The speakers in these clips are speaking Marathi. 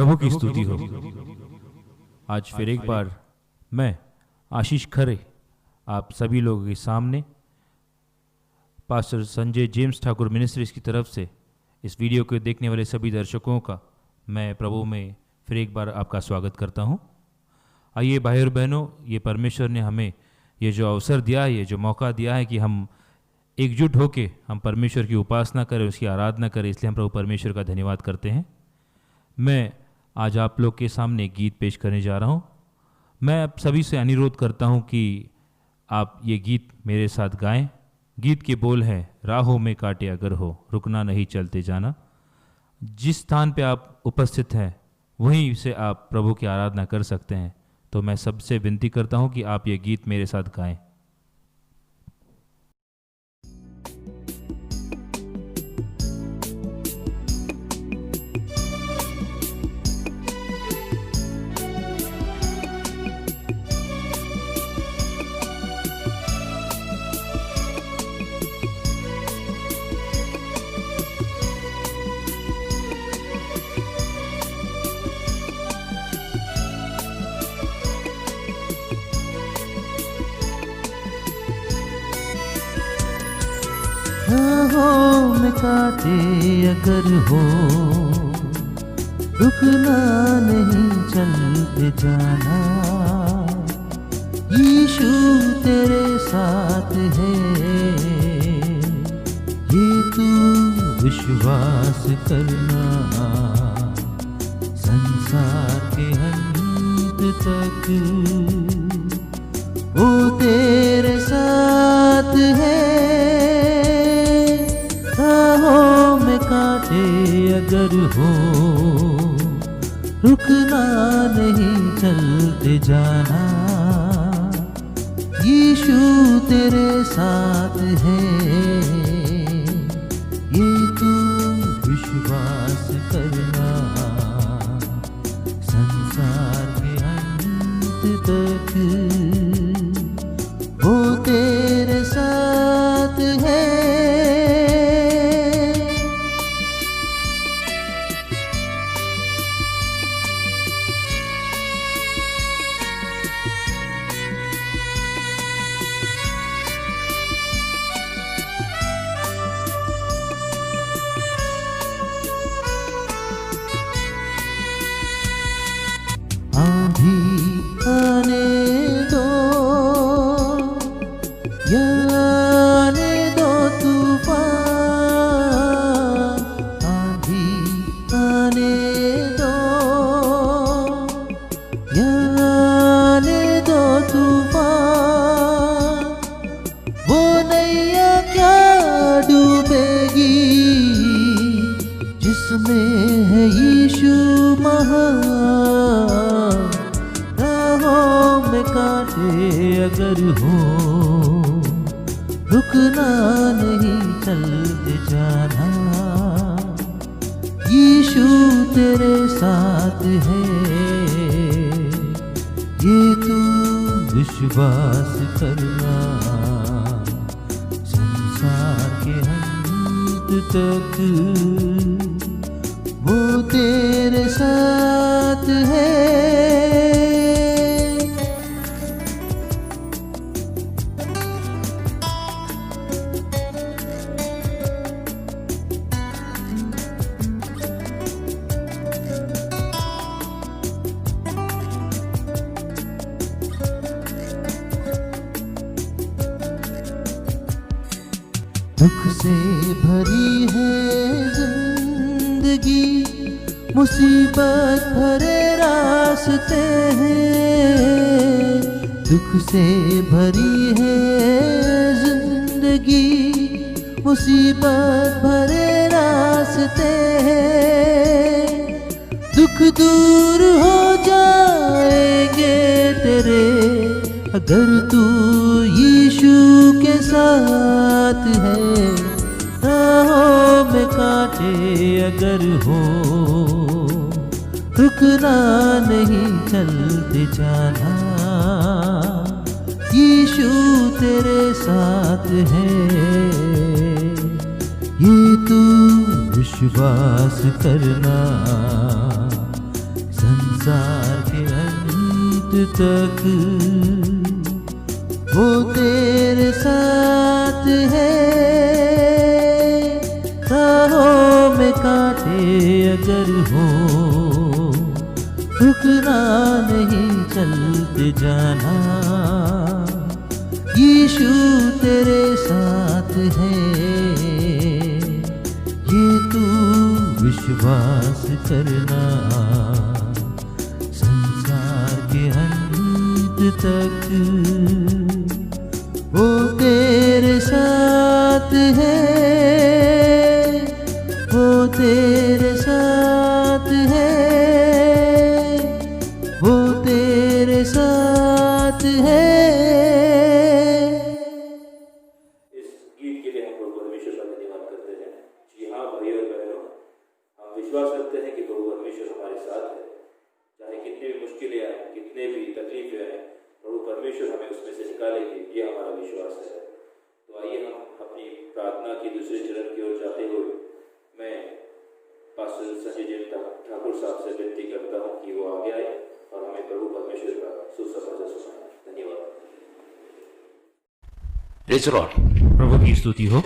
प्रभु की स्तुति हो। आज फिर एक बार मैं आशीष खरे आप सभी लोगों के सामने pastor Sanjay James Thakur ministries की तरफ से इस वीडियो को देखने वाले सभी दर्शकों का मैं प्रभु में फिर एक बार आपका स्वागत करता हूं। आइए भाई और बहनों, ये परमेश्वर ने हमें ये जो अवसर दिया है, ये जो मौका दिया है कि हम एकजुट होके हम परमेश्वर की उपासना करें, उसकी आराधना करें, इसलिए हम प्रभु परमेश्वर का धन्यवाद करते हैं। मैं आज आप लोग के सामने एक गीत पेश करने जा रहा हूँ। मैं आप सभी से अनुरोध करता हूँ कि आप ये गीत मेरे साथ गाएं। गीत के बोल हैं, राहों में कांटे अगर हो, रुकना नहीं चलते जाना। जिस स्थान पे आप उपस्थित हैं वहीं से आप प्रभु की आराधना कर सकते हैं। तो मैं सबसे विनती करता हूँ कि आप ये गीत मेरे साथ गाएं। राहों में कांटे अगर हो, रुकना नहीं चलते जाना। यीशु तेरे साथ है, ये तू विश्वास करना। संसार के अंत तक वो तेरे साथ है। राहों में कांटे अगर हो, रुकना नहीं चलते जाना। यीशु तेरे साथ है, ये तू विश्वास करना। संसार के अंत तक वो तेरे साथ है। आंधी आने दो, आने दो तूफान। आंधी आने दो, आने दो तूफान। वो नैया क्या डूबेगी जिसमें है यीशु महान। कांटे अगर हो, रुकना नहीं चलते जाना। यीशु तेरे साथ है, ये तू विश्वास करना। संसार के अंत तक वो तेरे साथ है। दुख से भरी है जिंदगी, मुसीबत भरे रास्ते हैं। दुख से भरी है जिंदगी, मुसीबत भरे रास्ते हैं। दुख दूर हो जाएंगे तेरे अगर तू यीशु के साथ है। राहों में कांटे अगर हो, रुकना नहीं चलते जाना। यीशु तेरे साथ है, ये तू विश्वास करना। संसार के अंत तक वो तेरे साथ है। राहों में कांटे अगर हो रुकना नहीं, चलते जाना। यीशु तेरे साथ है, ये तू विश्वास करना। संसार के अंत तक वो तेरे साथ है, वो तेरे साथ है, वो तेरे साथ है। इस गीत के लिए हम प्रभु परमेश्वर का धन्यवाद करते हैं। जी हाँ भाई और बहनों, हम विश्वास करते हैं कि प्रभु परमेश्वर हमारे साथ है। चाहे कितनी भी मुश्किलें आए, कितने भी तकलीफें आए, प्रभु परमेश्वर हमें उसमें से निकालेंगे, ये हमारा विश्वास है। तो आइए हम अपनी प्रार्थना की दूसरे चरण की ओर जाते हुए मैं पास्टर संजय जेम्स ठाकुर साहब से विनती करता हूँ कि वो आगे आए और हमें प्रभु परमेश्वर का सुसमाचार सुनाए। धन्यवाद। Praise the Lord. प्रभु की स्तुति हो।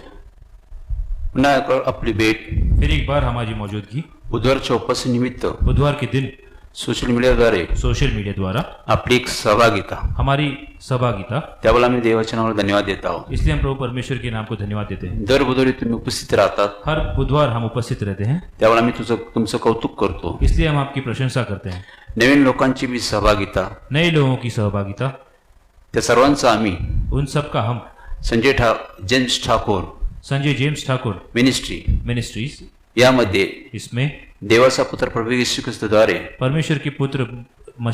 पुन्हा आपली भेट फिर एक बार हमारी मौजूदगी बुधवारच्या उपस्थितीनिमित्त बुधवार के दिन सोशल मीडियाद्वारे सोशल मीडिया द्वारा आपली एक सहभागिता, हमारी सहभागिता, त्यावेळेला आम्ही देवाच्या नावाला धन्यवाद देत आहोत। इसलिए हम प्रभु परमेश्वर के नाम को धन्यवाद देते हैं। दर बुधवारी तुम्ही उपस्थित राहतात, हर बुधवार हम उपस्थित रहते हैं, त्यावेळेला आम्ही तुमचं कौतुक करतो। इसलिए हम आपकी प्रशंसा करते हैं। नवीन लोकांची बी सहभागिता, नए लोगों की सहभागिता, त्या सर्वांचा आम्ही उन सब का हम James Thakur Sanjay James Thakur ministries यामध्ये इसमें देवाचा पुत्र प्रभू येशू ख्रिस्ताद्वारे परमेश्वर के पुत्र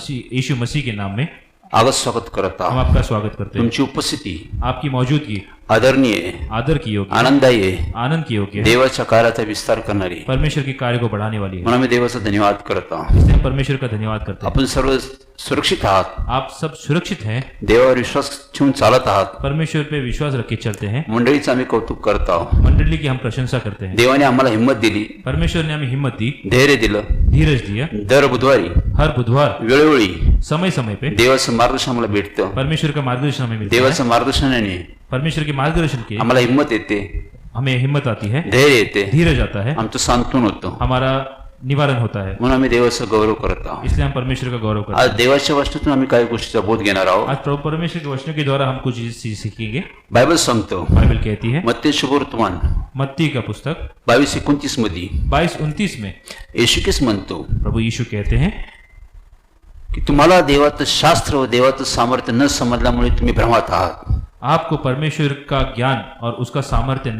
यीशु मसीह के नाम में आगत स्वागत करत हम आहोत। आपका स्वागत करते हैं। तुमची उपस्थिती आपकी मौजूदगी आदरणीय, आदर की योग्य, आनंदायी आहे, आनंद की योग्य है, देवाच्या कार्याचा विस्तार करणारी, परमेश्वर के कार्य को बढ़ाने वाली है। म्हणून आम्ही देवाचा धन्यवाद करत आहोत। इसलिए हम परमेश्वर का धन्यवाद करते हैं। आपण सर्व सुरक्षित आहात, आप सब सुरक्षित हैं, देवावर विश्वास ठेवून चालत आहात। परमेश्वर पे विश्वास रख के चलते हैं। मंडळीचं आम्ही कौतुक करत आहोत। मंडली की हम प्रशंसा करते हैं। देवाने आम्हाला हिंमत दिली, परमेश्वर ने हमें हिम्मत दी, धैर्य दिलं। धीरज दिया। दर बुधवारी हर बुधवार वेळोवेळी समय समय पे देवाचं मार्गदर्शन आम्हाला भेटतं। परमेश्वर का मार्गदर्शन हमें मिलता है। देवाच्या मार्गदर्शनाने परमेश्वर के मार्गदर्शन के आम्हाला हिंमत येते, हमें हिम्मत आती है, धैर्य येते, धीरज आता है, आमचं सांत्वन होतं। हमारा निवारण होता है। म्हणून आम्ही देवाचा गौरव करत आहोत। इसलिए हम परमेश्वर का गौरव करते आज हैं। देवाच्या वचनातून आम्ही काही गोष्टीचा बोध घेणार आहोत। आज प्रभु परमेश्वर के वचनों के द्वारा हम कुछ चीज सीखेंगे। बायबल सांगतो, बाइबल कहती है, मत्ती शुभवर्तमान मत्ती का पुस्तक 22:29 मध्ये 22:29 में येशू ख्रिस्त म्हणतो प्रभु यीशु कहते हैं की तुम्हाला देवाचं शास्त्र व देवाचं सामर्थ्य न समजल्यामुळे तुम्ही भ्रमात आहात। आपको परमेश्वर का ज्ञान और उसका सामर्थ्य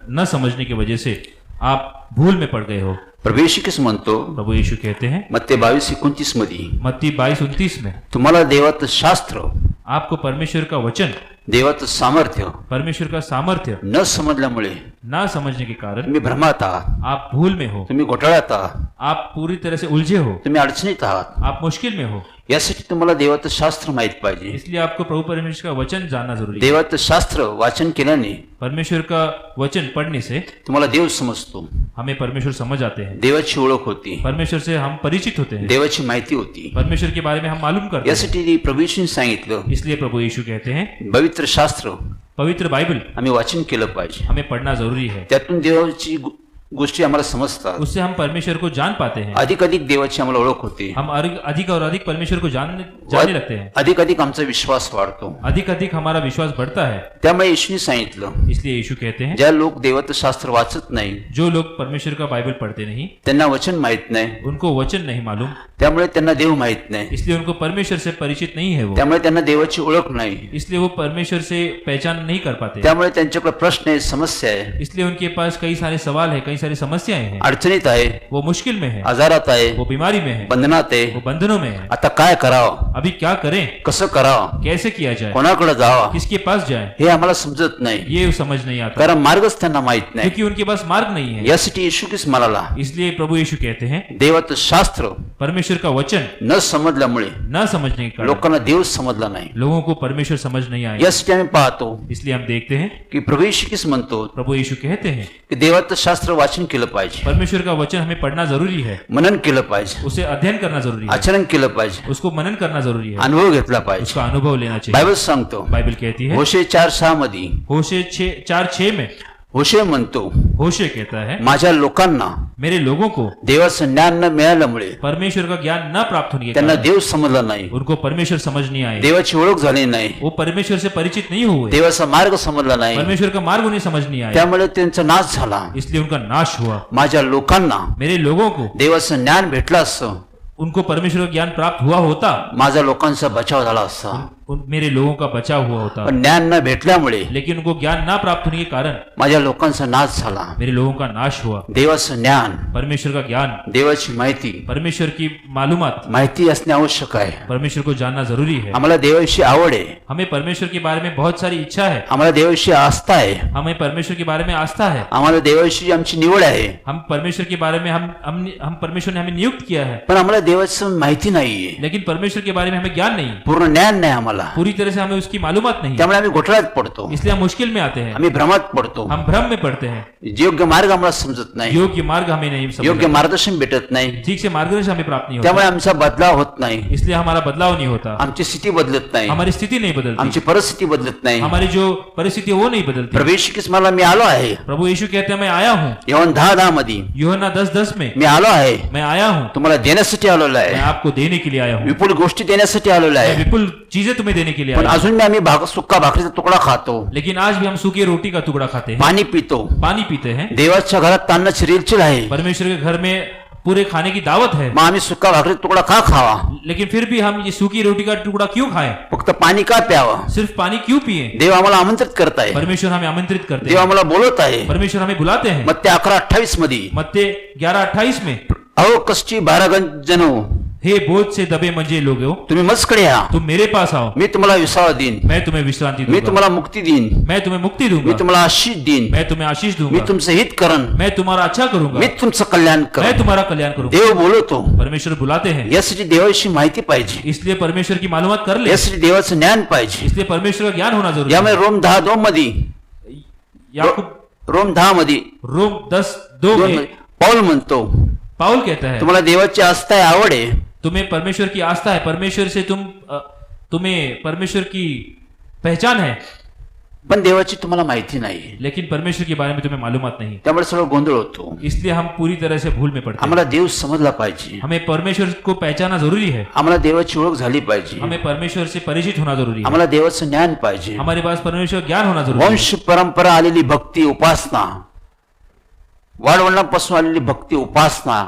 न समझने की वजह से आप भूल में पड़ गए हो। प्रभू येशू ख्रिस्त म्हणतो प्रभु यीशु कहते हैं मत्ती 22:29 मध्ये मत्ती 22:29 में तुम्हाला देवाचं शास्त्र, आपको परमेश्वर का वचन, देवाचं सामर्थ्य परमेश्वर का सामर्थ्य न समजल्यामुळे ना समझने के कारण तुम्ही भ्रमात आहात, आप भूल में हो, तुम्ही घोटाळ्यात आहात, आप पूरी तरह से उलझे हो, तुम्ही अडचणीत आहात। आप मुश्किल में हो। यासाठी तुम्हाला देवाचं शास्त्र माहित पाहिजे। इसलिए आपको प्रभु परमेश्वर का वचन जानना जरूरी है। देवाचं शास्त्र वाचन केल्याने परमेश्वर का वचन पढ़ने से तुम्हाला देव समजतो, हमें परमेश्वर समझ आते हैं, देवाची ओळख होती, परमेश्वर से हम परिचित होते हैं, देवाची माहिती होती। परमेश्वर के बारे में हम मालूम करते हैं। यासाठी प्रभू येशूने सांगितलं इसलिए प्रभु यीशु कहते हैं पवित्र शास्त्र पवित्र बाइबल आम्ही वाचन केलं पाहिजे। हमें पढ़ना जरूरी है। त्यातून देवाची गोष्टी आम्हाला समजतात, उससे हम परमेश्वर को जान पाते हैं। अधिक देवाची आम्हाला ओळख होते, हम अधिक और अधिक परमेश्वर को जानने लगते हैं। अधिक आमचा विश्वास वाढतो, अधिक हमारा विश्वास बढ़ता है। त्यामुळे येशूने सांगितलं इसलिए यीशु कहते हैं ज्या लोक देवाचं शास्त्र वाचत नाही, जो लोग परमेश्वर का बाइबल पढ़ते नहीं, त्यांना वचन माहित नाही, उनको वचन नहीं मालूम, त्यामुळे त्यांना देव माहित नाही, इसलिए उनको परमेश्वर से परिचित नहीं है वो, त्यामुळे त्यांना देवाची ओळख नाही, इसलिए वो परमेश्वर से पहचान नहीं कर पाते, त्यामुळे त्यांच्याकडे प्रश्न आहे, समस्या आहे, इसलिए उनके पास कई सारे सवाल है, कई सारी समस्याएं हैं, अडचणीत आहे, वो मुश्किल में है, आजारात आहे, वो बीमारी में है, बंधनात आहे। वो बंधनों में है। आता काय करावं अभी क्या करें, कसं करावं, कैसे किया जाए, कोणाकडे जावं, किसके पास जाए, हे आम्हाला समजत नाही. ये समझ नहीं आता, कारण मार्गच त्यांना माहित नाही. क्योंकि उनके पास मार्ग नहीं है. यासाठी येशू ख्रिस्त म्हणाला, इसलिए प्रभु यीशु कहते हैं, देवाचं शास्त्र परमेश्वर का वचन न समजल्यामुळे न समझने के कारण लोकांना देव समजला नाही. लोगों को परमेश्वर समझ नहीं आया. यासाठी आम्ही पाहतो इसलिए हम देखते हैं की प्रभू येशू ख्रिस्त म्हणतो प्रभु यीशु कहते हैं की देवाचं शास्त्र वाचन केलं पाहिजे, परमेश्वर का वचन हमें पढ़ना जरूरी है, मनन केलं पाहिजे, उसे अध्ययन करना जरूरी है, आचरण केलं पाहिजे, उसको मनन करना जरूरी है, अनुभव घेतला पाहिजे. उसका अनुभव लेना चाहिए. बायबल सांगतो बाइबल कहती है होशे 4:6 मध्ये, होशे 4:6 में होशे म्हणतो होशे कहता है, माझ्या लोकांना मेरे लोगों को देवाचं ज्ञान न मिळाल्यामुळे परमेश्वर का ज्ञान न प्राप्त होने के त्यांना कारण देव समजला नाही, उनको परमेश्वर समझ नहीं आए, देवाची ओळख झाली नाही, वो परमेश्वर से परिचित नहीं हुए, देवाचा मार्ग समजला नाही, परमेश्वर का मार्ग उन्हें समझ नहीं आया, त्यामुळे त्यांचा नाश झाला. इसलिए उनका नाश हुआ. माझ्या लोकांना मेरे लोगों को देवाचं ज्ञान भेटलं असतं, उनको परमेश्वर का ज्ञान प्राप्त हुआ होता, माझ्या लोकांचा बचाव झाला असता. मेरे लोगों का बचाव हुआ होता. पण ज्ञान न भेटल्यामुळे लेकिन उनको ज्ञान ना प्राप्त होने के कारण माझ्या लोकांचा नाश झाला. मेरे लोगों का नाश हुआ. देवाचं ज्ञान, परमेश्वर का ज्ञान, देवाची माहिती परमेश्वर की मालूमात, माहिती असणे आवश्यक आहे. परमेश्वर को जानना जरूरी है. आम्हाला देवाविषयी आवड आहे, हमें परमेश्वर के बारे में बहुत सारी इच्छा है, आम्हाला देवाविषयी आस्था आहे, हमें परमेश्वर के बारे में आस्था है, आम्हाला देवाविषयी आमची निवड आहे. हम परमेश्वर के बारे में हम परमेश्वर ने हमें नियुक्त किया है, पण आम्हाला देवाचं माहिती नाहीये, लेकिन परमेश्वर के बारे में हमें ज्ञान नहीं, पूर्ण ज्ञान नाही आम्हाला. पूरी तरह से हमें उसकी मालूमात नहीं, त्यामुळे आम्ही घोटाळ्यात पडतो, इसलिए हम मुश्किल में आते हैं, आम्ही भ्रमात पडतो. हम भ्रम में पड़ते हैं, योग्य मार्ग आम्हाला समजत नाही, योग्य मार्ग हमें नहीं योग्य समझ, मार्गदर्शन भेटत नाही, ठीक से मार्गदर्शन हमें प्राप्त नहीं होता, त्यामुळे आमचा बदलाव होत नाही, इसलिए हमारा बदलाव नहीं होता, आमची स्थिती बदलत नाही, हमारी स्थिति नहीं बदलती, आमची परिस्थिती बदलत नाही. हमारी जो परिस्थिति है वो नहीं बदलती. प्रवेश किस्माला मी आलो आहे. प्रभु यीशु कहते हैं मैं आया हूँ. योहन 10:10 मध्ये यूहन्ना 10:10 में मी आलो आहे, मैं आया हूँ, तुम्हाला देण्यासाठी आलेलो मैं आहे, आपको देने के लिए आया हूँ, विपुल गोष्टी देण्यासाठी आलेलो मैं आहे. विपुल चीजें तुम्हें देने के लिए पण आया हूँ. अजून मी आम्ही सुक्का भाकरीचा तुकडा खातो, लेकिन आज भी हम सूखी रोटी का टुकड़ा खाते हैं, पाणी पितो. पानी पीते हैं. देवाच्या घरात तान्नाची रेलचेल आहे, परमेश्वर के घर में पूरे खाने की दावत है, मग आम्ही सुक्का भाकरीचा तुकडा का खावा, लेकिन फिर भी हम ये सूखी रोटी का टुकड़ा क्यों खाएं, फक्त पाणी का प्यावं. सिर्फ पानी क्यों पिए. देव आम्हाला आमंत्रित करताय, परमेश्वर हमें आमंत्रित करते देव हैं, आम्हाला बोलत आहे. परमेश्वर हमें बुलाते हैं. मग ते 11:28 मध्ये, मत्ते 11:28 में, अहो कष्टी भारागण जनो, हे बोझ से दबे मंजे लोगो, तुम्ही मजकडे या, तुम मेरे पास आओ, मी तुम्हाला विसावा देईन, मैं तुम्हें विश्रांति मी दूंगा, तुम्हाला मुक्ती देईन, मैं तुम्हें मुक्ती मी दूंगा, तुम्हाला आशीष देईन, मैं तुम्हें आशीष मी दूंगा, तुमचं हित करन, मैं तुम्हारा अच्छा करूंगा, मी तुमचं कल्याण मैं करन. तुम्हारा कल्याण करूंगा. देव बोलतो. परमेश्वर बुलाते हैं, यासाठी देवाविषयी माहिती पाहिजे, इसलिए परमेश्वर की मालूमात कर ले, यासाठी देवाचं ज्ञान पाहिजे. इसलिए परमेश्वर का ज्ञान होना जरूरी यामुळे है. रोम 10:2 मध्ये, याकूब रोम 10 मध्ये रोम 10:2 में पौल म्हणतो, पाउल कहता है, तुम्हाला देवाची आस्था आहे, आवड आहे, तुम्हें परमेश्वर की आस्था है, परमेश्वर से तुम्हें परमेश्वर की पहचान है, पण देवाची तुम्हाला माहिती नाही, लेकिन परमेश्वर के बारे में तुम्हें मालूमात नहीं, त्यामुळे सगळं गोंधळ होतो. इसलिए हम पूरी तरह से भूल में पड़ते हैं. आम्हाला देव समजला पाहिजे, हमें परमेश्वर को पहचाना जरूरी है, आम्हाला देवाची ओळख झाली पाहिजे, हमें परमेश्वर से परिचित होना जरूरी है, आम्हाला देवाचं ज्ञान पाहिजे. हमारे पास परमेश्वर ज्ञान होना जरूरी है. वंश परंपरा आलेली भक्ती उपासना, वाडवडिलांपासून आलेली भक्ती उपासना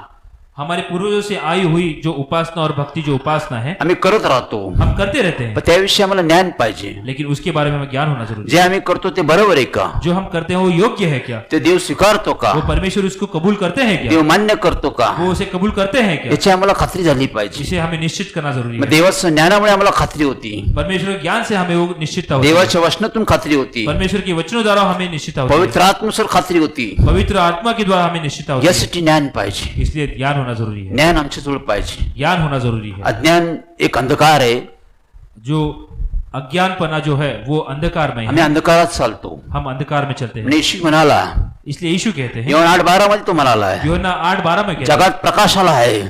हमारे पूर्वजों से आई हुई जो उपासना और भक्ति जो उपासना है आम्ही करत राहतो, हम करते रहते पण हैं, त्याविषयी आम्हाला ज्ञान पाहिजे. लेकिन उसके बारे में हमें ज्ञान होना जरूरी जे आम्ही करतो ते बरोबर आहे का, है. जो हम करते हैं वो योग्य है क्या, ते देव स्वीकारतो का, वो परमेश्वर उसको कबूल करते हैं क्या, देव मान्य करतो का, वो उसे कबूल करते हैं क्या, याची आम्हाला खात्री झाली पाहिजे. इसे हमें निश्चित करना जरूरी मग है. देवाचं ज्ञानामुळे आम्हाला खात्री होती, परमेश्वर के ज्ञान से हमें वो निश्चितता होती है, देवाच्या वचनातून खात्री होती, परमेश्वर के वचनों द्वारा हमें निश्चितता होती है, पवित्र आत्म्यानुसार खात्री होती. पवित्र आत्मा के द्वारा हमें निश्चितता होती है. यासाठी ज्ञान पाहिजे, इसलिए ज्ञान होना जरूरी है, ज्ञान आमच्या जवळ पाहिजे. ज्ञान होना जरूरी है. अज्ञान एक अंधकार आहे, जो अज्ञानपना जो है वो अंधकार में आम्ही है, अंधकारात चालतो. हम अंधकार में चलते हैं. येशू म्हणाला, इसलिए यीशु कहते हैं, योहन 8:12 मध्ये तो म्हणाला आहे, यूहन्ना 8:12 में कहते हैं, जगात प्रकाश आला आहे,